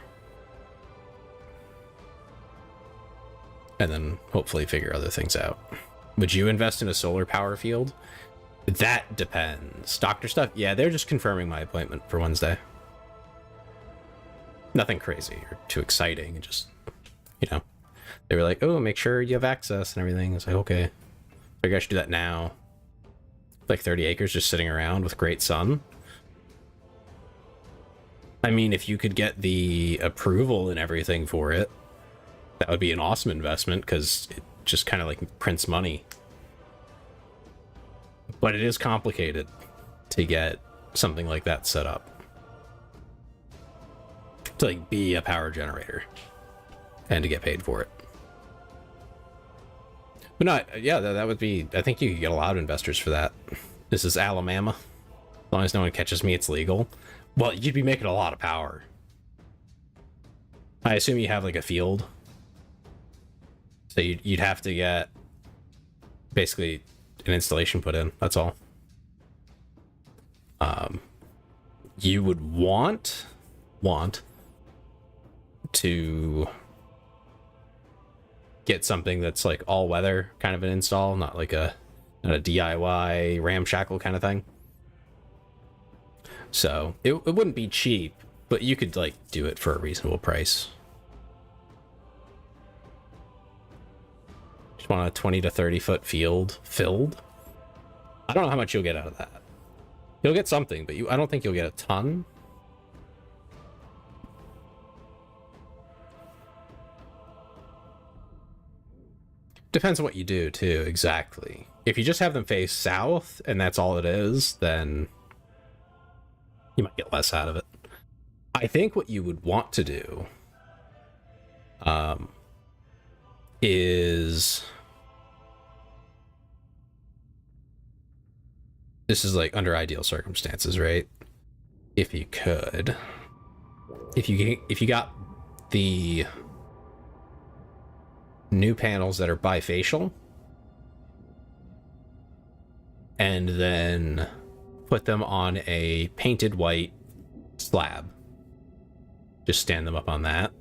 And then hopefully figure other things out. Would you invest in a solar power field? That depends. Doctor stuff? Yeah, they're just confirming my appointment for Wednesday. Nothing crazy or too exciting. Just, you know, they were like, oh, make sure you have access and everything. It's like, okay. I guess I should do that now. Like 30 acres just sitting around with great sun. I mean, if you could get the approval and everything for it, that would be an awesome investment, because it just kind of like prints money. But it is complicated to get something like that set up. To like be a power generator and to get paid for it. But no, yeah, that would be, I think you could get a lot of investors for that. This is Alabama. As long as no one catches me, it's legal. Well, you'd be making a lot of power. I assume you have like a field. So you'd have to get basically an installation put in. That's all. You would want to get something that's like all weather kind of an install, not like not a DIY ramshackle kind of thing. So it wouldn't be cheap, but you could like do it for a reasonable price. Just want a 20 to 30 foot field filled. I don't know how much you'll get out of that. You'll get something, but I don't think you'll get a ton. Depends on what you do, too, exactly. If you just have them face south, and that's all it is, then you might get less out of it. I think what you would want to do is... This is like under ideal circumstances, right? If you could... If you got the new panels that are bifacial, and then put them on a painted white slab, just stand them up on that,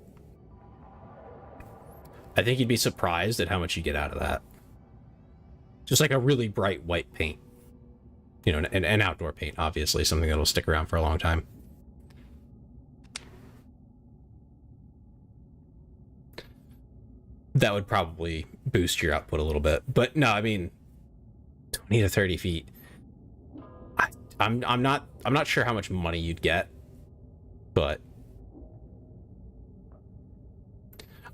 I think you'd be surprised at how much you get out of that. Just like a really bright white paint, you know, an outdoor paint, obviously, something that'll stick around for a long time. That would probably boost your output a little bit. But no, I mean, 20 to 30 feet. I'm not sure how much money you'd get, but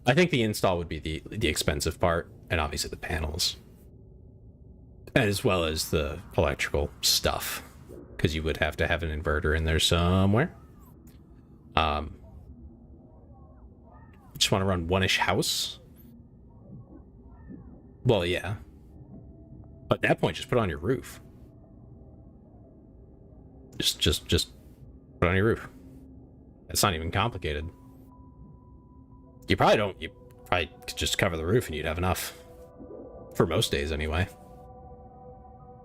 I think the install would be the expensive part, and obviously the panels, as well as the electrical stuff, because you would have to have an inverter in there somewhere. Just want to run one-ish house. Well, yeah. But at that point, just put it on your roof. Just put it on your roof. It's not even complicated. You probably could just cover the roof and you'd have enough. For most days, anyway.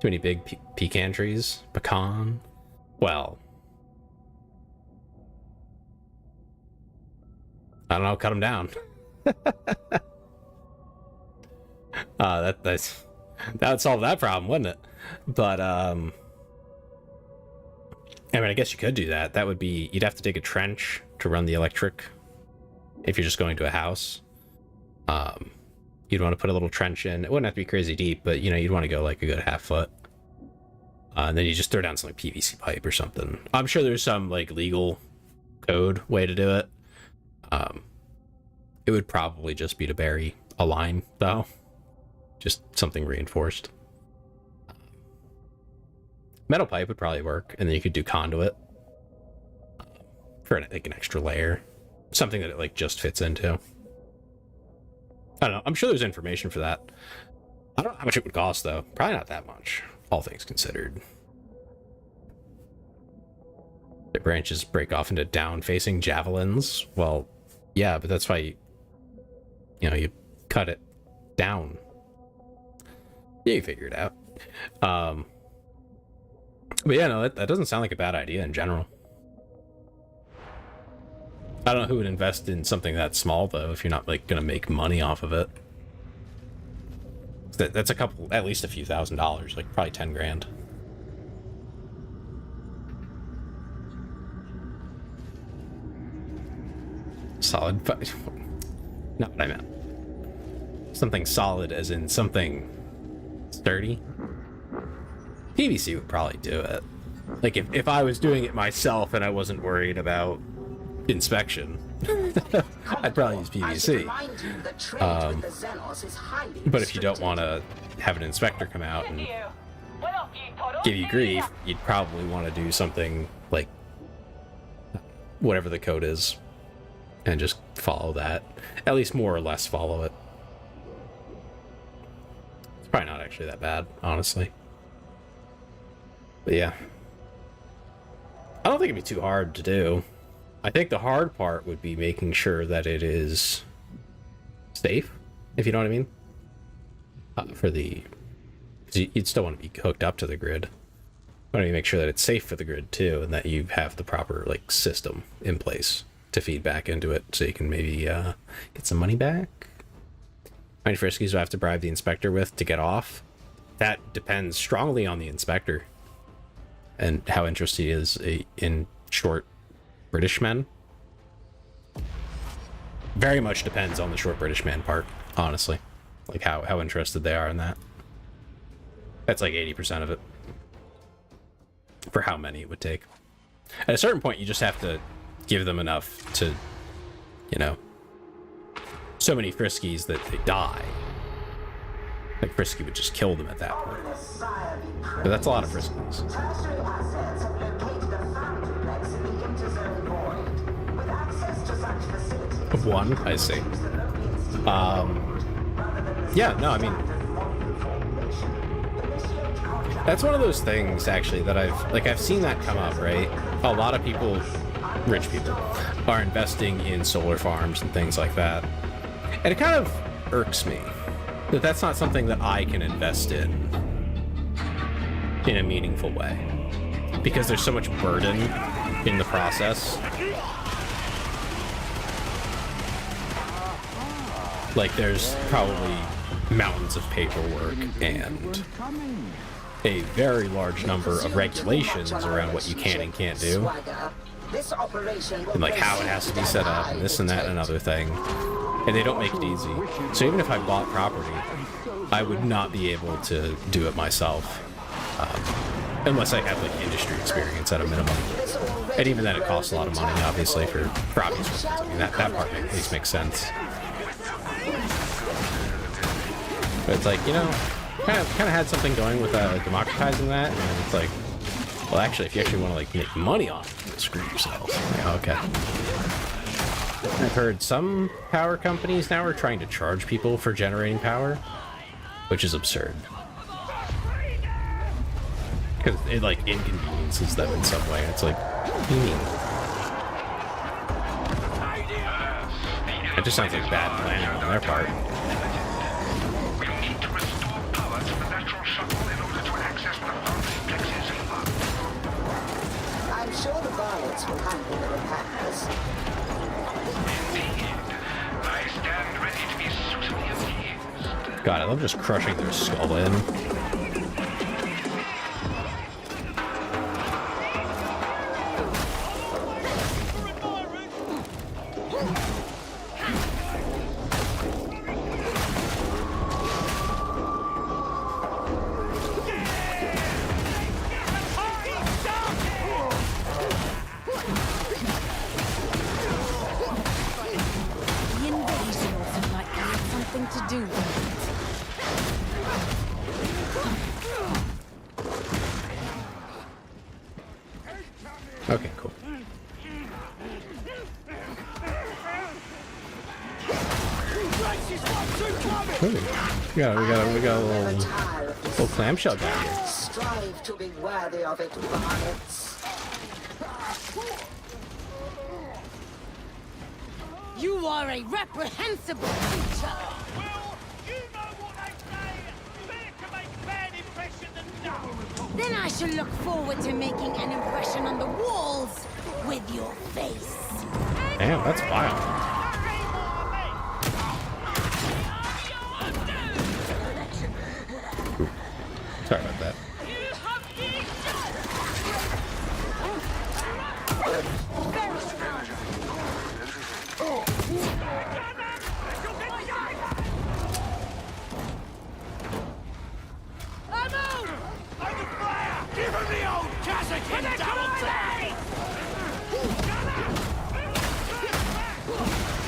Too many big pecan trees? Pecan? Well... I don't know, cut them down. That would solve that problem, wouldn't it? But I mean, I guess you could do that. That would be, you'd have to dig a trench to run the electric if you're just going to a house. You'd want to put a little trench in. It wouldn't have to be crazy deep, but you know, you'd want to go like a good half foot. And then you just throw down some like PVC pipe or something. I'm sure there's some like legal code way to do it. It would probably just be to bury a line, though. Just something reinforced. Metal pipe would probably work, and then you could do conduit for like an extra layer. Something that it like just fits into. I don't know. I'm sure there's information for that. I don't know how much it would cost, though. Probably not that much, all things considered. The branches break off into down-facing javelins. Well, yeah, but that's why you cut it down. Yeah, you figure it out. But yeah, no, that doesn't sound like a bad idea in general. I don't know who would invest in something that small, though, if you're not like gonna make money off of it. That's at least a few $1,000s, like probably 10 grand. Solid, not what I meant. Something solid as in something sturdy. PVC would probably do it. Like if I was doing it myself and I wasn't worried about inspection, I'd probably use PVC. But if you don't want to have an inspector come out and give you grief, you'd probably want to do something like whatever the code is and just follow that. At least more or less follow it. It's probably not actually that bad, honestly. But yeah. I don't think it'd be too hard to do. I think the hard part would be making sure that it is safe, if you know what I mean. You'd still want to be hooked up to the grid. You want to make sure that it's safe for the grid too, and that you have the proper like system in place to feed back into it, so you can maybe get some money back. How many friskies do I have to bribe the inspector with to get off? That depends strongly on the inspector and how interested he is in short British men. Very much depends on the short British man part, honestly. Like how interested they are in that. That's like 80% of it. For how many it would take. At a certain point, you just have to give them enough to, you know, so many friskies that they die. Like, Frisky would just kill them at that point. But that's a lot of Friskies. Tertiary assets have located a foundryplex in the interzone void. With access to such facilities... One, I see. Yeah, no, I mean... That's one of those things, actually, that I've seen that come up, right? A lot of people, rich people, are investing in solar farms and things like that. And it kind of irks me that that's not something that I can invest in a meaningful way. Because there's so much burden in the process. Like, there's probably mountains of paperwork and a very large number of regulations around what you can and can't do. And like how it has to be set up and this and that and another thing. And they don't make it easy. So even if I bought property, I would not be able to do it myself. Unless I have like industry experience at a minimum. And even then it costs a lot of money, obviously, for obvious reasons. I mean, that part at least makes sense. But it's like, you know, kind of had something going with democratizing that, and it's like, well, actually, if you actually want to like make money on it, screw yourself. Yeah, okay. I've heard some power companies now are trying to charge people for generating power, which is absurd. Because it like inconveniences them in some way. It's like, what do you mean? It just sounds like bad planning on their part. I'm sure the varlets will handle the repairs. I stand ready to be suitably appeased. God, I love just crushing their skull in. Okay, cool. Ooh, we got a little clamshell down here. Strive to be worthy of it, varlets. You are a reprehensible creature! Well, you know what they say. Better to make a bad impression than none. Then I shall look forward to making an impression on the walls with your face. Damn, that's wild. Ooh. Sorry about that.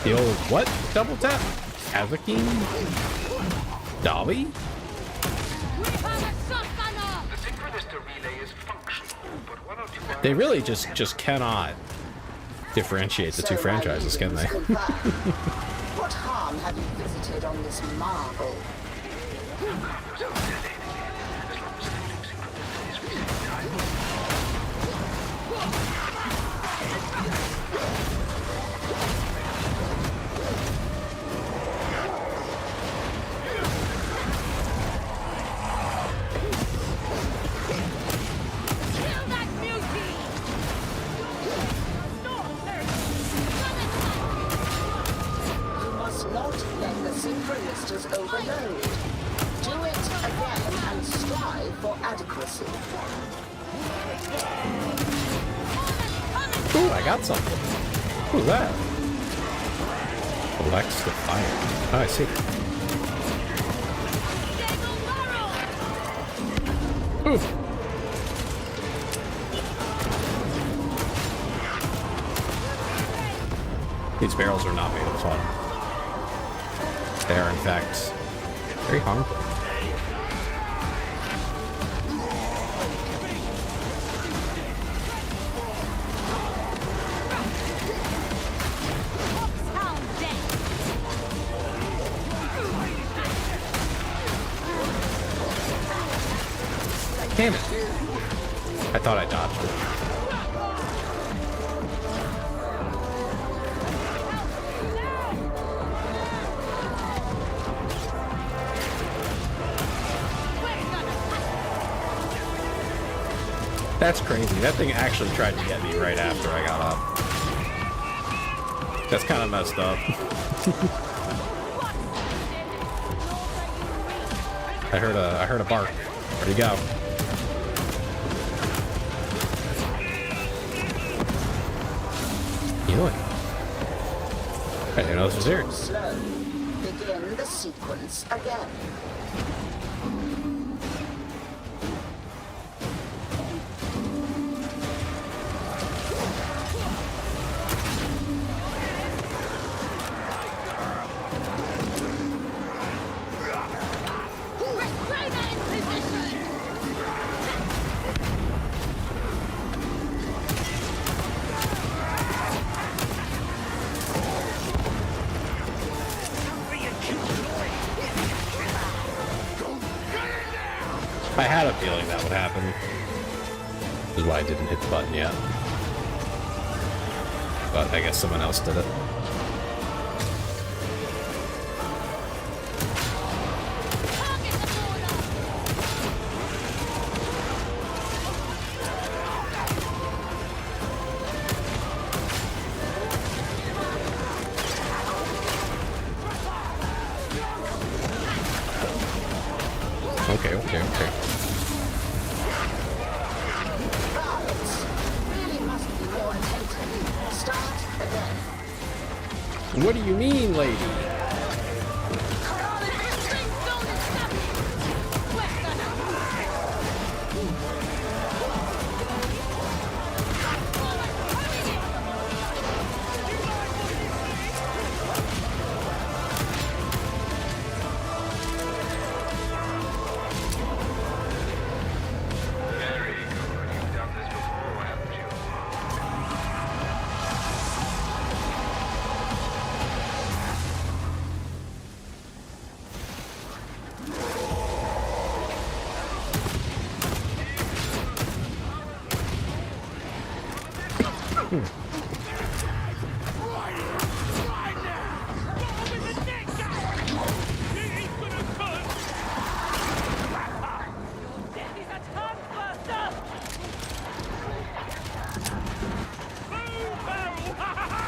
The old what? Double tap? Havoking? Dolly? They really just cannot differentiate the two franchises, can they? What harm have you visited on this marvel? Overload. Do it again and strive for adequacy. Ooh, I got something. Who's that? Alex the Fire. Oh, I see. Ooh. These barrels are not made of fun. They are, in fact, very harmful. Damn it. I thought I dodged it. That's crazy. That thing actually tried to get me right after I got up. That's kind of messed up. I heard a bark. Where'd he go? Healing. I didn't know this was here. Slow. Begin the sequence again. I had a feeling that would happen. This is why I didn't hit the button yet. But I guess someone else did it. Okay. What do you mean, lady?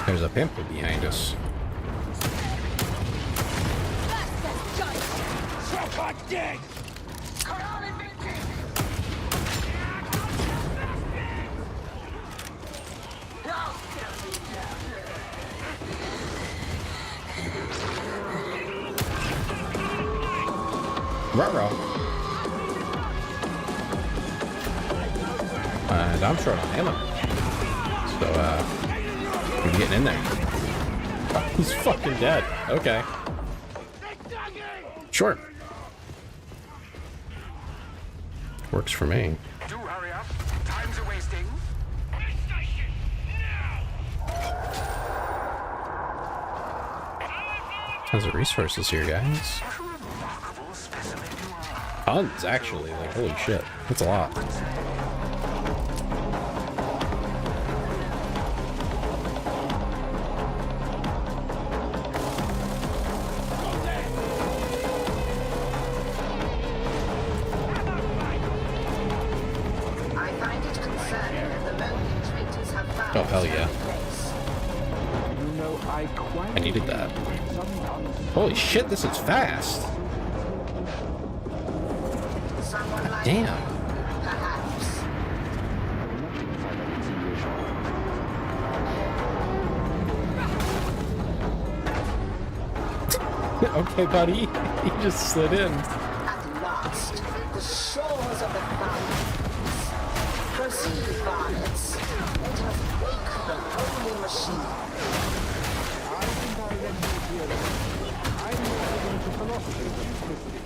There's a pimple behind us. Ruh-roh. And I'm short on ammo. So, we're getting in there. Oh, he's fucking dead. Okay. Sure. Works for me. Do hurry up. Time's wasting. Tons of resources here, guys. Tons, actually. Like, holy shit. That's a lot. Oh, hell yeah. I needed that. Holy shit, this is fast. Damn. Okay, buddy. He just slid in. At last, the shores of the mountains. Proceed, varlets. Let us wake the holy machine. I think I read you here. I'm not into philosophy than simplicity.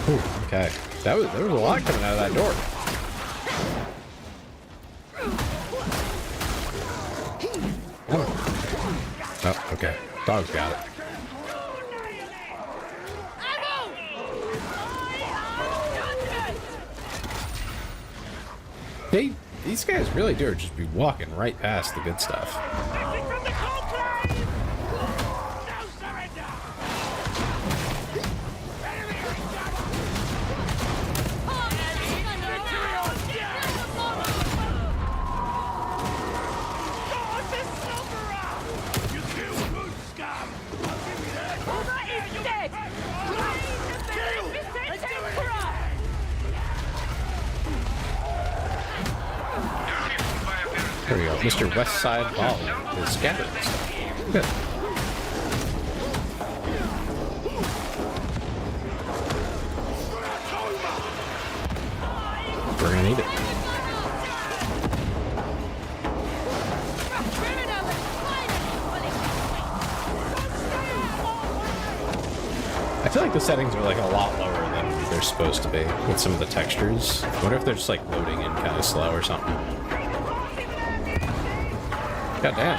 Ooh, okay. There was a lot coming out of that door. Oh, okay. Dog's got it. These guys really do just be walking right past the good stuff. There we go. Mr. West Side Ball is scattering stuff. Good. We're gonna need it. I feel like the settings are like a lot lower than they're supposed to be with some of the textures. I wonder if they're just like loading in kind of slow or something. God damn.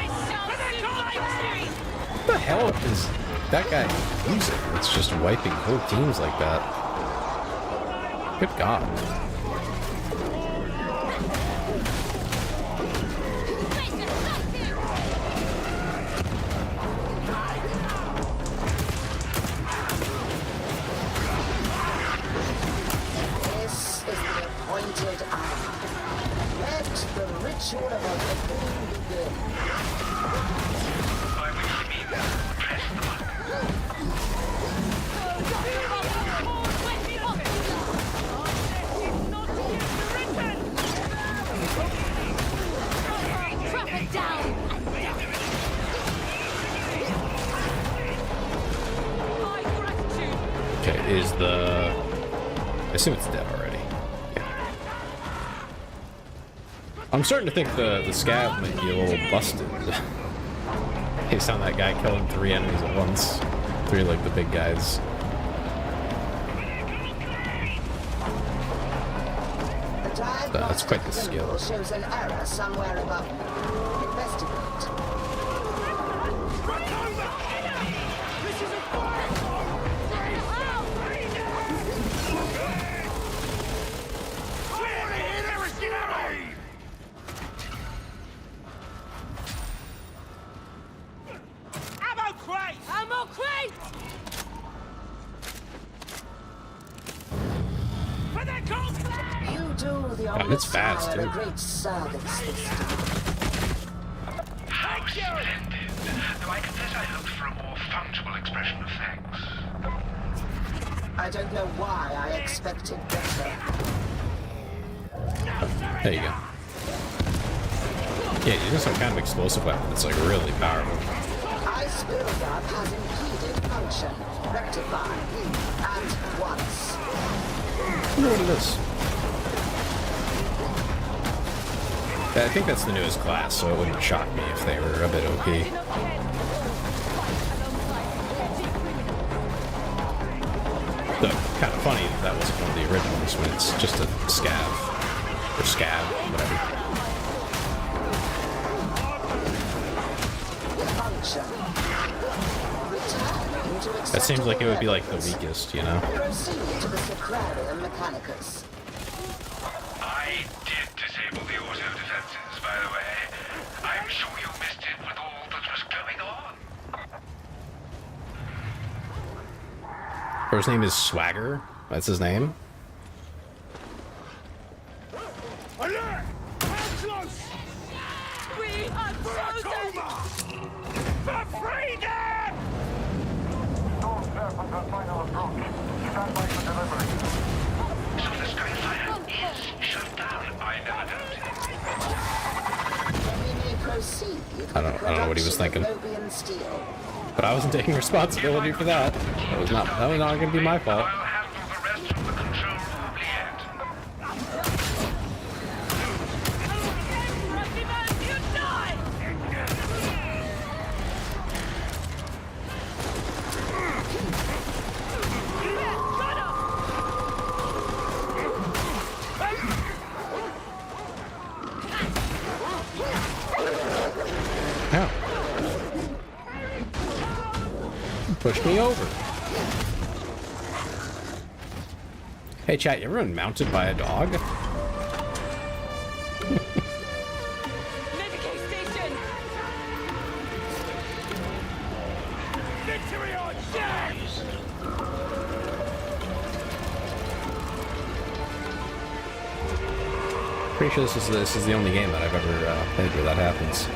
What the hell is that guy using? It's just wiping whole teams like that. Good God. This is the appointed hour. Let the ritual of awakening begin. Okay, is the... I assume it's dead already. Yeah. I'm starting to think the scav might be a little busted. Based on that guy killing 3 enemies at once. 3 like the big guys. That's quite the skill. Shows an error somewhere above. Investigate. Ammo crate! You do the God, it's fast, Messiah a too. great service this time. How splendid. Though I confess I hoped for a more fungible expression of thanks. I don't know why I expected better. There you go. Yeah, using some kind of explosive weapon that's like really powerful. Ice buildup has impeded function. Rectify. At once. I wonder what it is. Yeah, I think that's the newest class, so it wouldn't shock me if they were a bit OP. Though, kind of funny that wasn't one of the originals when it's just a scav. Or scab, whatever. That seems like it would be like the weakest, you know? Proceed to the Sacrarium Mechanicus. I did disable the auto defenses, by the way. I'm sure you missed it with all that was going on. Or his name is Swagger? That's his name? Alert! Hands close! We are chosen! For freedom! Don't prepare for the final approach. Stand by for delivery. So the Skyfire is shut down. I never noticed. We may proceed. I don't know what he was thinking. Lobian steel. But I wasn't taking responsibility for that. That was not gonna be my fault. I'll handle the rest from the control room yet. pushed me over. Hey chat, you ever been mounted by a dog? Medicaid station! Victory or death! Pretty sure this is the only game that I've ever played where that happens.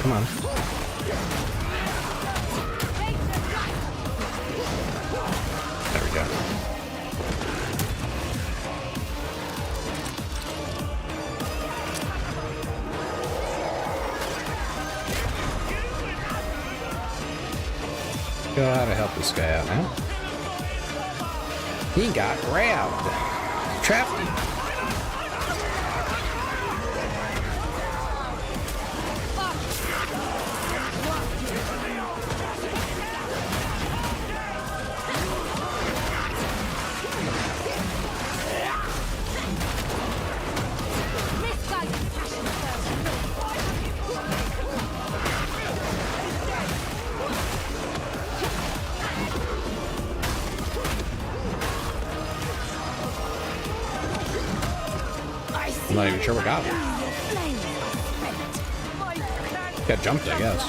Come on. There we go. Gotta help this guy out now. He got grabbed. Trapped him. I'm not even sure what got him. Got jumped, I guess.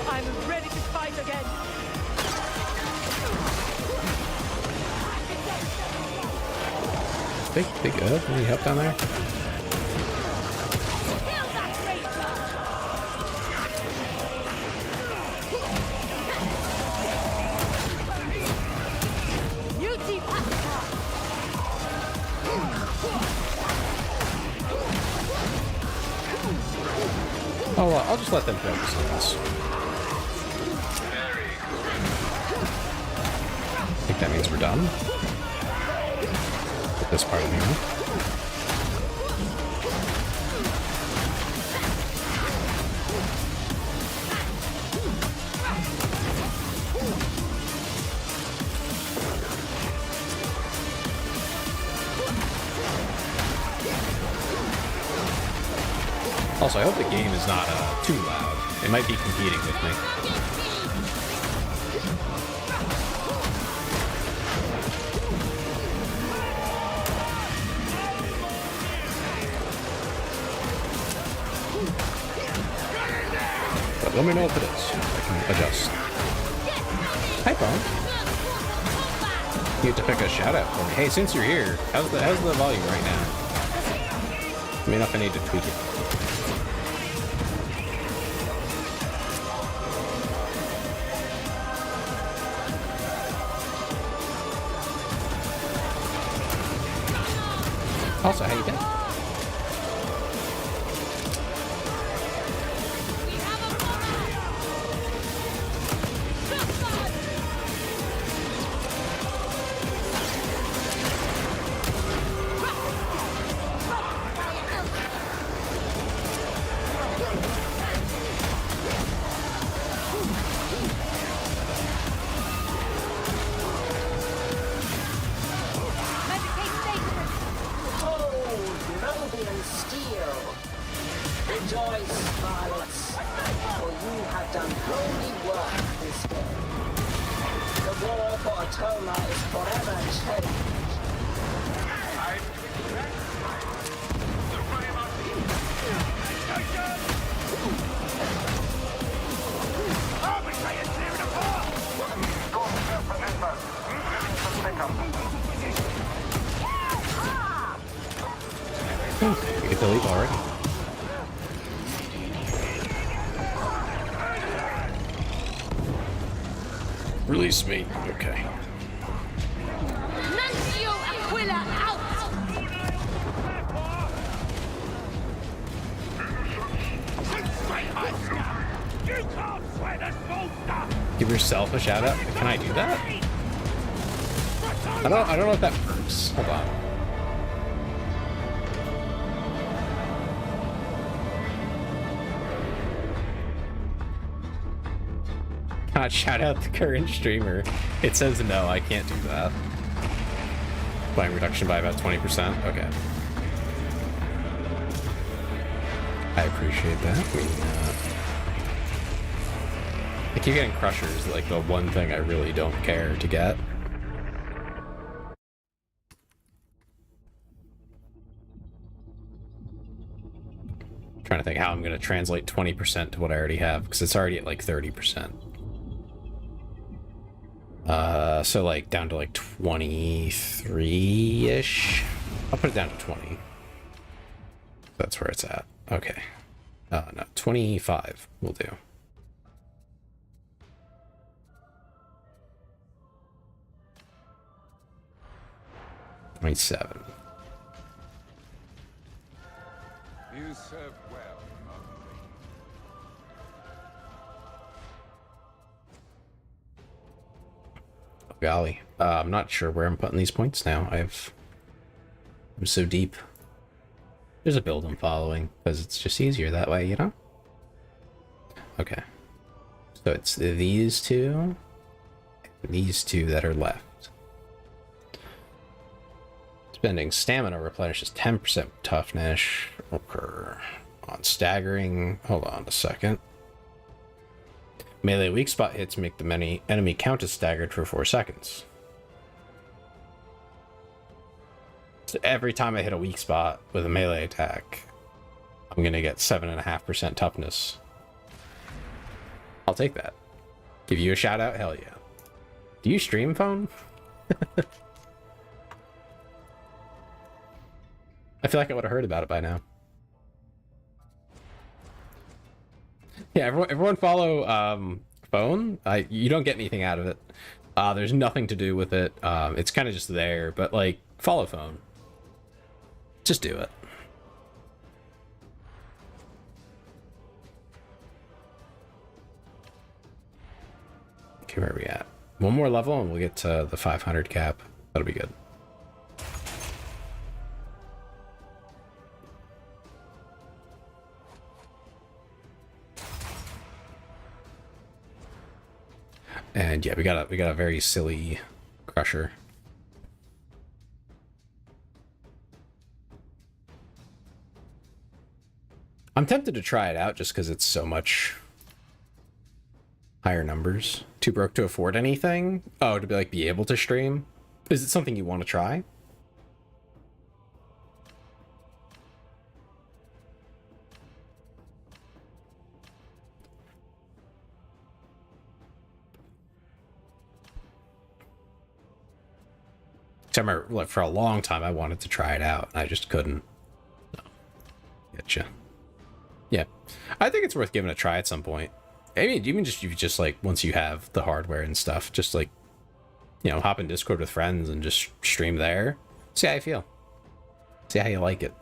I'm ready to fight again. Big good. Any help down there? Oh, I'll just let them focus on this. I think that means we're done. With this part of the game. Also, I hope the game is not too loud. It might be competing with me. But let me know if it is. I can adjust. Hi, Paul. You get to pick a shout out for me. Hey, since you're here, how's the volume right now? I mean, if I need to tweak it. Also, how you been? You can delete already. Release me. Okay. Nuncio Aquila out! Give yourself a shout out. Can I do that? I don't know if that works. Hold on. Not shout out the current streamer. It says no, I can't do that. Volume reduction by about 20%. Okay. I appreciate that. I keep getting crushers, like the one thing I really don't care to get. Trying to think how I'm going to translate 20% to what I already have, because it's already at like 30%. So like down to like 23-ish. I'll put it down to 20. That's where it's at. Okay. No, 25 will do. $27. You serve well, Oh, golly. I'm not sure where I'm putting these points now. I'm so deep. There's a build I'm following, because it's just easier that way, you know? Okay. So it's these two, and these two that are left. Spending stamina replenishes 10% toughness. Okay. On staggering, hold on a second. Melee weak spot hits make the enemy count as staggered for 4 seconds. So every time I hit a weak spot with a melee attack, I'm gonna get 7.5% toughness. I'll take that. Give you a shout out? Hell yeah. Do you stream, phone? I feel like I would have heard about it by now. Yeah, everyone follow phone. You don't get anything out of it. There's nothing to do with it. It's kind of just there, but like follow phone. Just do it. Okay, where are we at? One more level and we'll get to the 500 cap. That'll be good. And yeah, we got a very silly crusher. I'm tempted to try it out just because it's so much higher numbers. Too broke to afford anything? Oh, to be able to stream? Is it something you want to try? I remember, like, for a long time I wanted to try it out and I just couldn't. So, getcha. Yeah, I think it's worth giving a try at some point. I mean, even just like once you have the hardware and stuff, just like, you know, hop in Discord with friends and just stream there. See how you feel. See how you like it.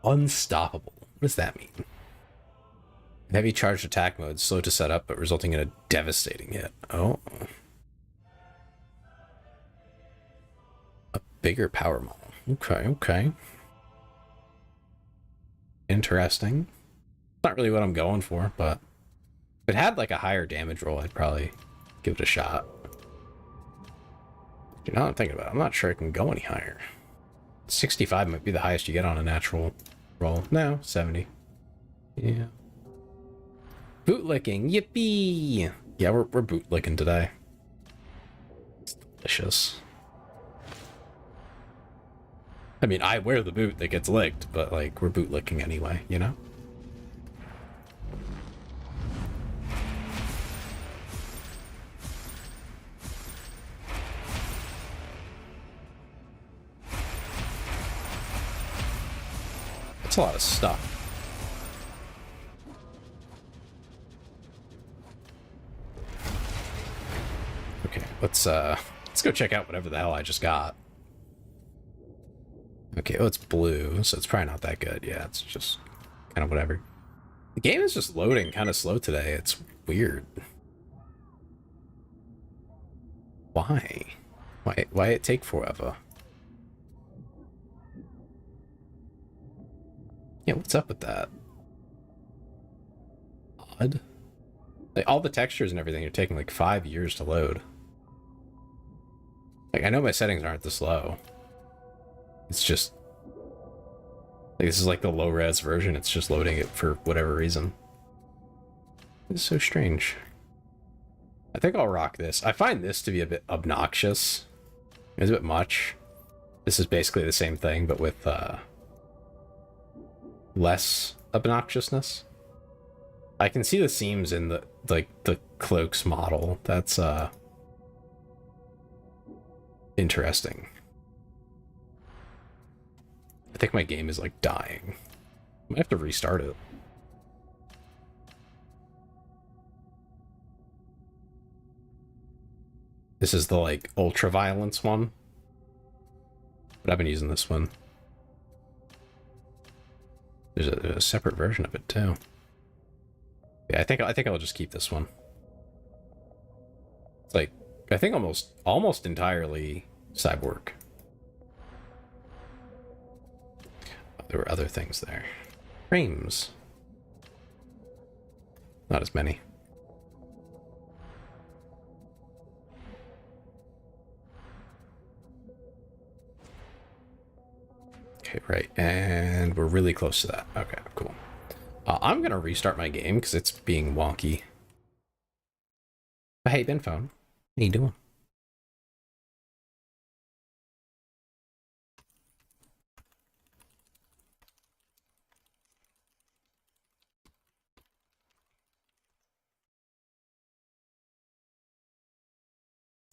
Unstoppable. What does that mean? Heavy charged attack mode, slow to set up, but resulting in a devastating hit. Oh. A bigger power maul. Okay, okay. Interesting. Not really what I'm going for, but if it had like a higher damage roll, I'd probably give it a shot. You know what I'm thinking about it. I'm not sure it can go any higher. 65 might be the highest you get on a natural roll. No, 70. Yeah. Bootlicking, yippee! Yeah, we're bootlicking today. It's delicious. I mean, I wear the boot that gets licked, but like, we're bootlicking anyway, you know? a lot of stuff. Okay, let's go check out whatever the hell I just got. Okay, oh, it's blue, so it's probably not that good. Yeah, it's just kind of whatever. The game is just loading kind of slow today. It's weird. Why? Why it take forever? Yeah, what's up with that? Odd. Like, all the textures and everything are taking like 5 years to load. Like, I know my settings aren't this low. It's just... like, this is like the low-res version. It's just loading it for whatever reason. It's so strange. I think I'll rock this. I find this to be a bit obnoxious. It's a bit much. This is basically the same thing, but with less obnoxiousness. I can see the seams in the the cloaks model. That's interesting. I think my game is like dying. I might have to restart it. This is the like ultra violence one. But I've been using this one. There's a separate version of it too. Yeah, I think I'll just keep this one. It's like, I think almost entirely cyborg. There were other things there. Frames. Not as many. Okay, right, and we're really close to that. Okay, cool. I'm gonna restart my game because it's being wonky. But hey, Ben Phone, how you doing?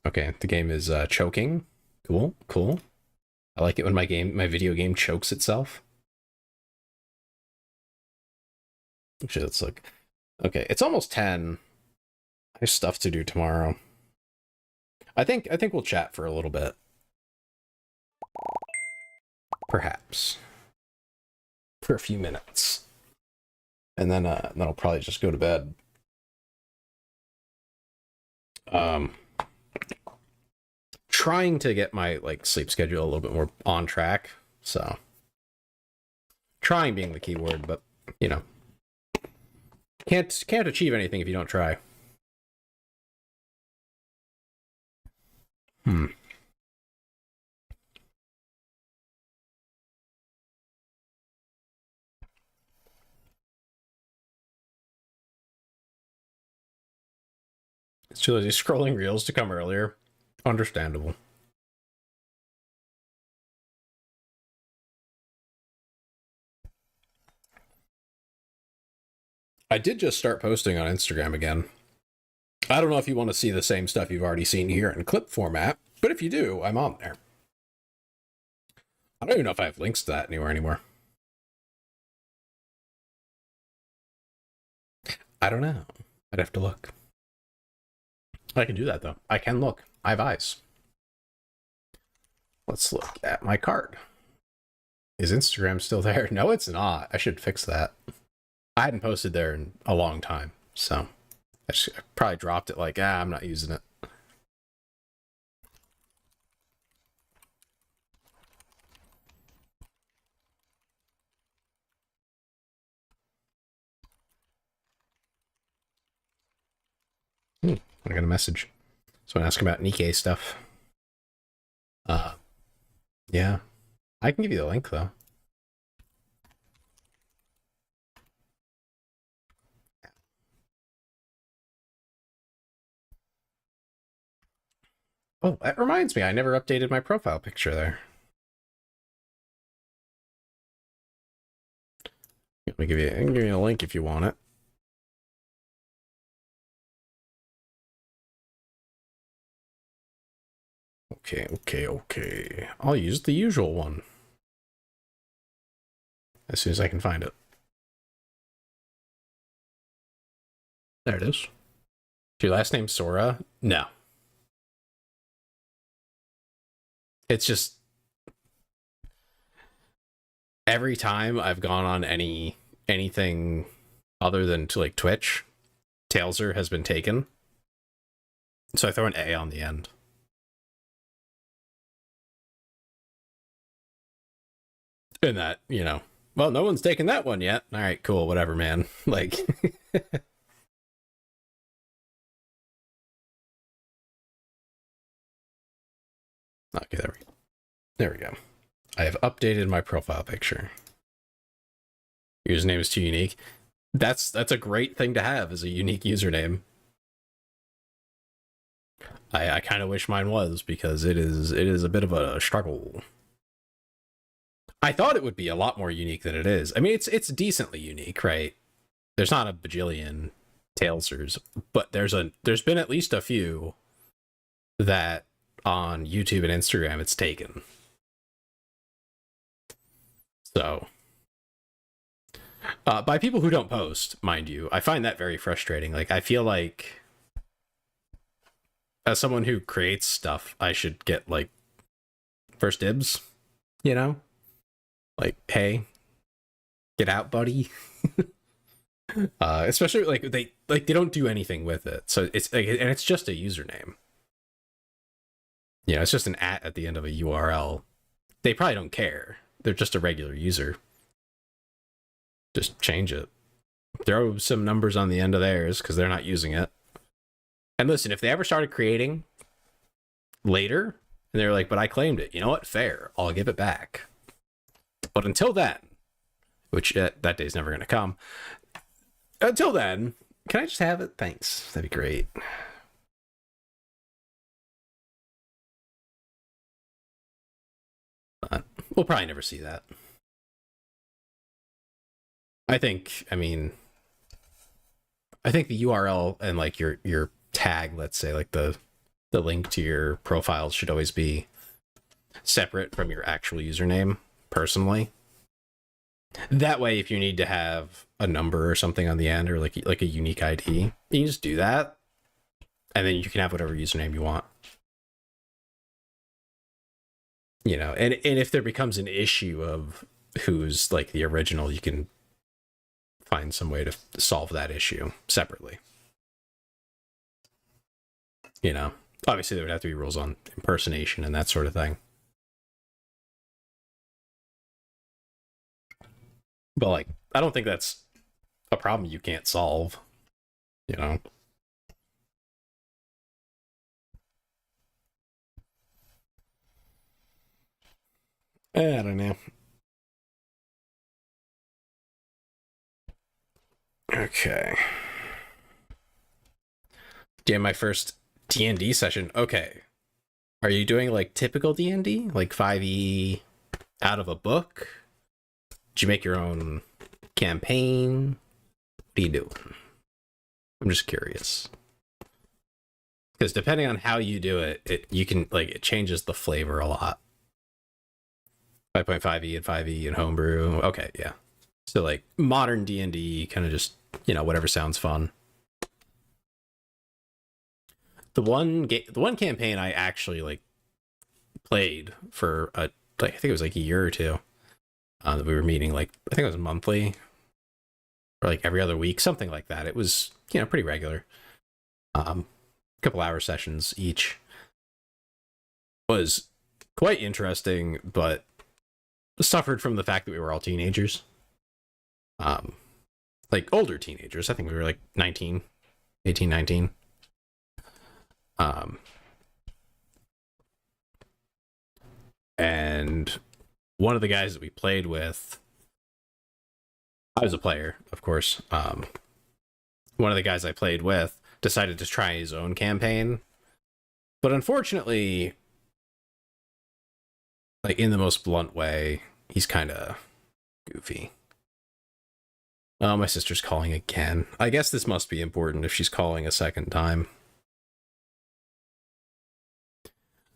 Okay, the game is choking. Cool, cool. I like it when my video game chokes itself. Actually, let's look. Okay, it's almost 10. I have stuff to do tomorrow. I think we'll chat for a little bit. Perhaps. For a few minutes. And then I'll probably just go to bed. Trying to get my like sleep schedule a little bit more on track, so trying being the key word, but you know, can't achieve anything if you don't try. It's too lazy scrolling reels to come earlier. Understandable. I did just start posting on Instagram again. I don't know if you want to see the same stuff you've already seen here in clip format, but if you do, I'm on there. I don't even know if I have links to that anymore. I don't know. I'd have to look. I can do that, though. I can look. I have eyes. Let's look at my card. Is Instagram still there? No, it's not. I should fix that. I hadn't posted there in a long time, so I probably dropped it like, I'm not using it. I got a message. So I ask about Nikkei stuff. Yeah. I can give you the link, though. Oh, that reminds me, I never updated my profile picture there. Let me give you a link if you want it. Okay. I'll use the usual one. as soon as I can find it. There it is. Is your last name Sora? No. It's just every time I've gone on anything other than to like Twitch, Tailser has been taken. So I throw an A on the end. And that, you know, well, no one's taken that one yet. All right, cool, whatever, man. Like, okay, there we go. I have updated my profile picture. Your username is too unique. That's a great thing to have, as a unique username. I kind of wish mine was, because it is a bit of a struggle. I thought it would be a lot more unique than it is. I mean, it's decently unique, right? There's not a bajillion Tailsers, but there's been at least a few that on YouTube and Instagram it's taken. So, by people who don't post, mind you, I find that very frustrating. Like, I feel like as someone who creates stuff, I should get like first dibs, you know? Like, hey, get out, buddy. Especially like they don't do anything with it, so it's like, and it's just a username. Yeah, it's just an at the end of a URL. They probably don't care. They're just a regular user. Just change it. Throw some numbers on the end of theirs because they're not using it. And listen, if they ever started creating later and they're like, but I claimed it, you know what? Fair. I'll give it back. But until then, which that day's never going to come. Until then, can I just have it? Thanks. That'd be great. But we'll probably never see that. I think the URL and like your tag, let's say, like the link to your profile should always be separate from your actual username, personally. That way, if you need to have a number or something on the end, or like a unique ID, you can just do that, and then you can have whatever username you want. You know, and if there becomes an issue of who's like the original, you can find some way to solve that issue separately. You know, obviously there would have to be rules on impersonation and that sort of thing. But like, I don't think that's a problem you can't solve, you know? I don't know. Okay. Damn, my first D&D session. Okay. Are you doing like typical D&D? Like 5e out of a book? Did you make your own campaign? What are you doing? I'm just curious. Because depending on how you do it, you can like, it changes the flavor a lot. 5.5e and 5e and homebrew. Okay, yeah. So like modern D&D, kind of just, you know, whatever sounds fun. The one campaign I actually like played for I think it was like a year or two. That we were meeting, like, I think it was monthly or like every other week, something like that. It was, you know, pretty regular. Couple hour sessions each. Was quite interesting, but suffered from the fact that we were all teenagers. Like older teenagers. I think we were like 18, 19. And one of the guys that we played with, I was a player, of course. One of the guys I played with decided to try his own campaign, but unfortunately, like in the most blunt way, he's kind of goofy. Oh, my sister's calling again. I guess this must be important if she's calling a second time.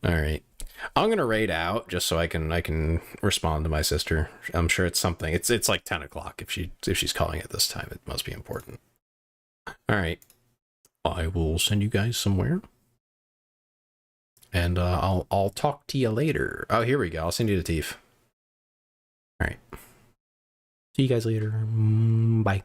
All right. I'm gonna raid out just so I can respond to my sister. I'm sure it's something. It's like 10 o'clock if she's calling at this time. It must be important. All right, I will send you guys somewhere, and I'll talk to you later. Oh, here we go. I'll send you to Teef. All right. See you guys later. Bye.